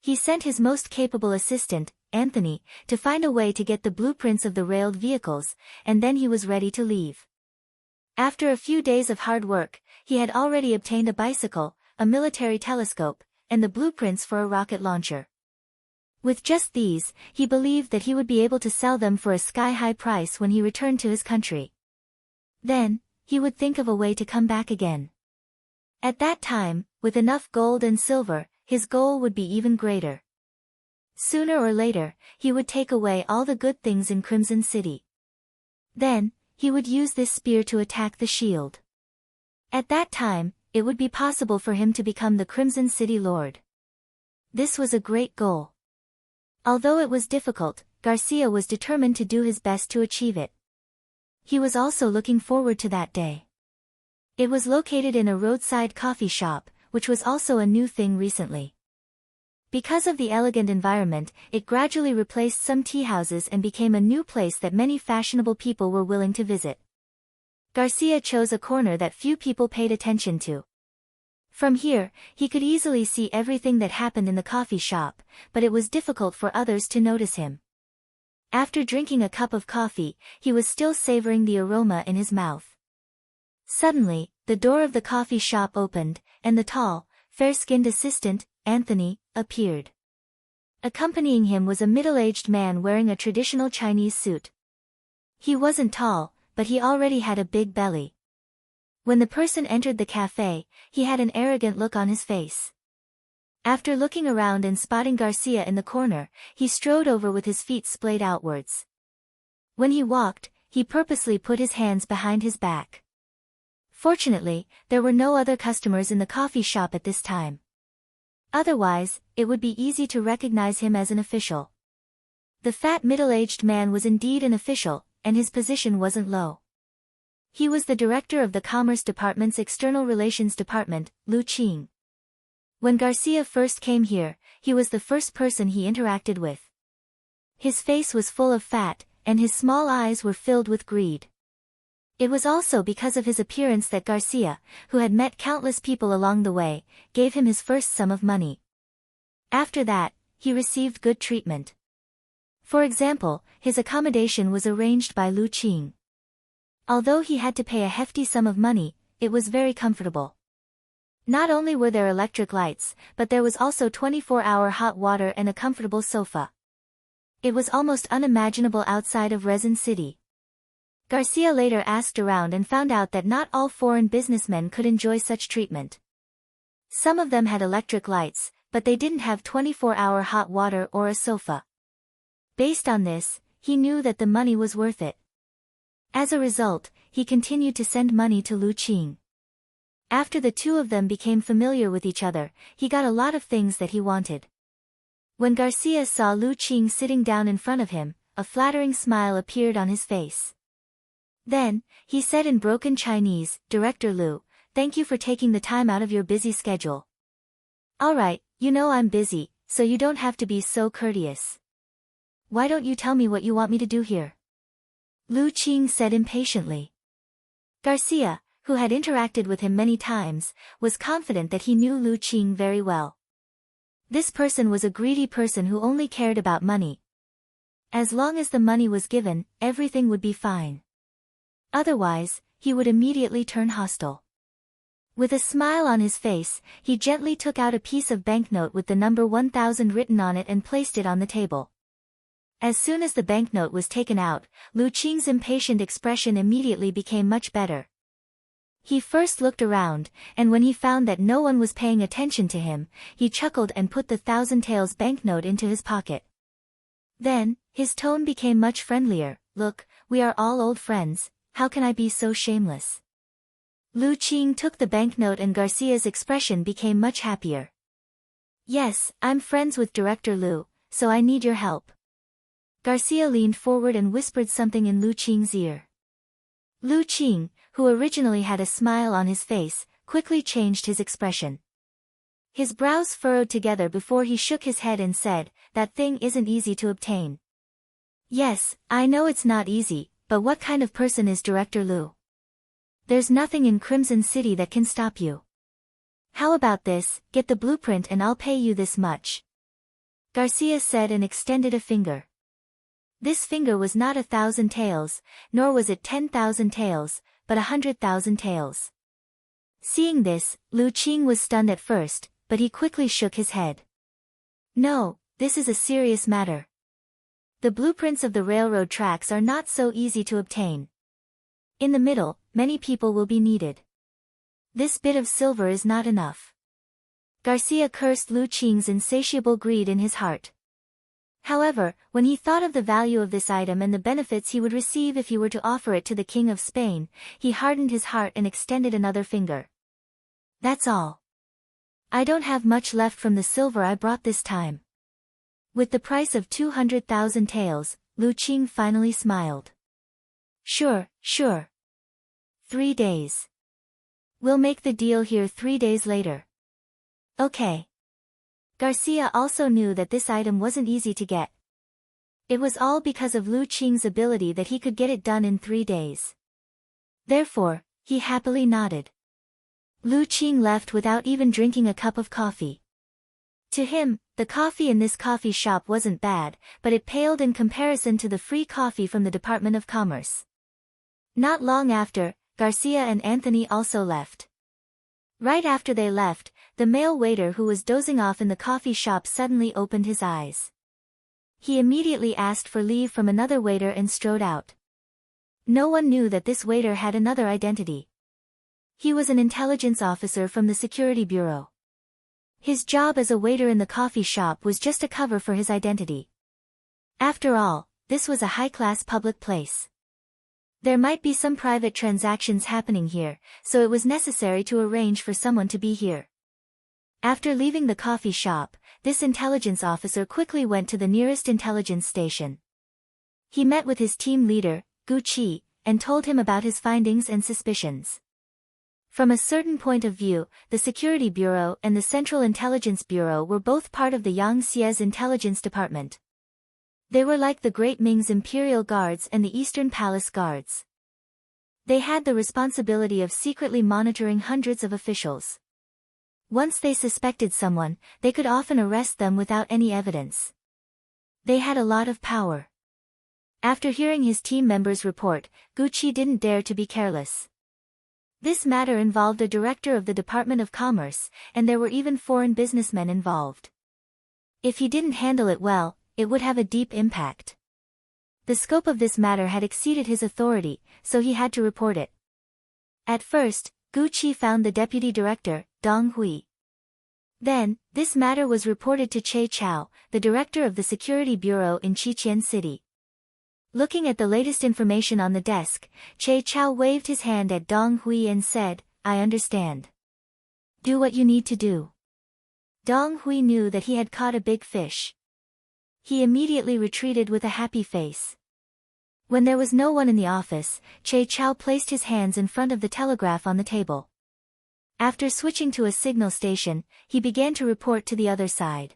He sent his most capable assistant, Anthony, to find a way to get the blueprints of the railed vehicles, and then he was ready to leave. After a few days of hard work, he had already obtained a bicycle, a military telescope, and the blueprints for a rocket launcher. With just these, he believed that he would be able to sell them for a sky-high price when he returned to his country. Then, he would think of a way to come back again. At that time, with enough gold and silver, his goal would be even greater. Sooner or later, he would take away all the good things in Crimson City. Then, he would use this spear to attack the shield. At that time, it would be possible for him to become the Crimson City Lord. This was a great goal. Although it was difficult, Garcia was determined to do his best to achieve it. He was also looking forward to that day. It was located in a roadside coffee shop, which was also a new thing recently. Because of the elegant environment, it gradually replaced some tea houses and became a new place that many fashionable people were willing to visit. Garcia chose a corner that few people paid attention to. From here, he could easily see everything that happened in the coffee shop, but it was difficult for others to notice him. After drinking a cup of coffee, he was still savoring the aroma in his mouth. Suddenly, the door of the coffee shop opened, and the tall, fair-skinned assistant, Anthony, appeared. Accompanying him was a middle-aged man wearing a traditional Chinese suit. He wasn't tall, but he already had a big belly. When the person entered the cafe, he had an arrogant look on his face. After looking around and spotting Garcia in the corner, he strode over with his feet splayed outwards. When he walked, he purposely put his hands behind his back. Fortunately, there were no other customers in the coffee shop at this time. Otherwise, it would be easy to recognize him as an official. The fat middle-aged man was indeed an official, and his position wasn't low. He was the director of the Commerce Department's External Relations Department, Qing. When Garcia first came here, he was the first person he interacted with. His face was full of fat, and his small eyes were filled with greed. It was also because of his appearance that Garcia, who had met countless people along the way, gave him his first sum of money. After that, he received good treatment. For example, his accommodation was arranged by Qing. Although he had to pay a hefty sum of money, it was very comfortable. Not only were there electric lights, but there was also 24-hour hot water and a comfortable sofa. It was almost unimaginable outside of Resin City. Garcia later asked around and found out that not all foreign businessmen could enjoy such treatment. Some of them had electric lights, but they didn't have 24-hour hot water or a sofa. Based on this, he knew that the money was worth it. As a result, he continued to send money to Qing. After the two of them became familiar with each other, he got a lot of things that he wanted. When Garcia saw Qing sitting down in front of him, a flattering smile appeared on his face. Then, he said in broken Chinese, "Director Liu, thank you for taking the time out of your busy schedule." "Alright, you know I'm busy, so you don't have to be so courteous. Why don't you tell me what you want me to do here?" Qing said impatiently. Garcia, who had interacted with him many times, was confident that he knew Qing very well. This person was a greedy person who only cared about money. As long as the money was given, everything would be fine. Otherwise, he would immediately turn hostile. With a smile on his face, he gently took out a piece of banknote with the number 1000 written on it and placed it on the table. As soon as the banknote was taken out, Qing's impatient expression immediately became much better. He first looked around, and when he found that no one was paying attention to him, he chuckled and put the 1000 taels banknote into his pocket. Then, his tone became much friendlier. "Look, we are all old friends. How can I be so shameless?" Qing took the banknote and Garcia's expression became much happier. "Yes, I'm friends with Director Liu, so I need your help." Garcia leaned forward and whispered something in Qing's ear. Qing, who originally had a smile on his face, quickly changed his expression. His brows furrowed together before he shook his head and said, "That thing isn't easy to obtain." "Yes, I know it's not easy, but what kind of person is Director Liu? There's nothing in Crimson City that can stop you. How about this, get the blueprint and I'll pay you this much." Garcia said and extended a finger. This finger was not 1,000 taels, nor was it 10,000 taels, but 100,000 taels. Seeing this, Lu Qing was stunned at first, but he quickly shook his head. No, this is a serious matter. The blueprints of the railroad tracks are not so easy to obtain. In the middle, many people will be needed. This bit of silver is not enough. Garcia cursed Lu Qing's insatiable greed in his heart. However, when he thought of the value of this item and the benefits he would receive if he were to offer it to the King of Spain, he hardened his heart and extended another finger. That's all. I don't have much left from the silver I brought this time. With the price of 200,000 taels, Lu Qing finally smiled. Sure. 3 days. We'll make the deal here 3 days later. Okay. Garcia also knew that this item wasn't easy to get. It was all because of Lu Qing's ability that he could get it done in 3 days. Therefore, he happily nodded. Lu Qing left without even drinking a cup of coffee. To him, the coffee in this coffee shop wasn't bad, but it paled in comparison to the free coffee from the Department of Commerce. Not long after, Garcia and Anthony also left. Right after they left, the male waiter who was dozing off in the coffee shop suddenly opened his eyes. He immediately asked for leave from another waiter and strode out. No one knew that this waiter had another identity. He was an intelligence officer from the Security Bureau. His job as a waiter in the coffee shop was just a cover for his identity. After all, this was a high-class public place. There might be some private transactions happening here, so it was necessary to arrange for someone to be here. After leaving the coffee shop, this intelligence officer quickly went to the nearest intelligence station. He met with his team leader, Gu Qi, and told him about his findings and suspicions. From a certain point of view, the Security Bureau and the Central Intelligence Bureau were both part of the Yangtze's intelligence department. They were like the Great Ming's Imperial Guards and the Eastern Palace Guards. They had the responsibility of secretly monitoring hundreds of officials. Once they suspected someone, they could often arrest them without any evidence. They had a lot of power. After hearing his team members' report, Gu Qi didn't dare to be careless. This matter involved a director of the Department of Commerce, and there were even foreign businessmen involved. If he didn't handle it well, it would have a deep impact. The scope of this matter had exceeded his authority, so he had to report it. At first, Gu Qi found the deputy director, Dong Hui. Then, this matter was reported to Che Chao, the director of the Security Bureau in Qiqian City. Looking at the latest information on the desk, Che Chao waved his hand at Dong Hui and said, "I understand. Do what you need to do." Dong Hui knew that he had caught a big fish. He immediately retreated with a happy face. When there was no one in the office, Che Chao placed his hands in front of the telegraph on the table. After switching to a signal station, he began to report to the other side.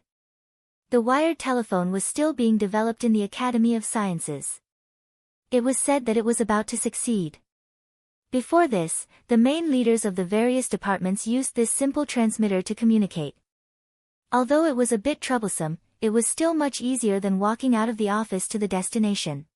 The wired telephone was still being developed in the Academy of Sciences. It was said that it was about to succeed. Before this, the main leaders of the various departments used this simple transmitter to communicate. Although it was a bit troublesome, it was still much easier than walking out of the office to the destination.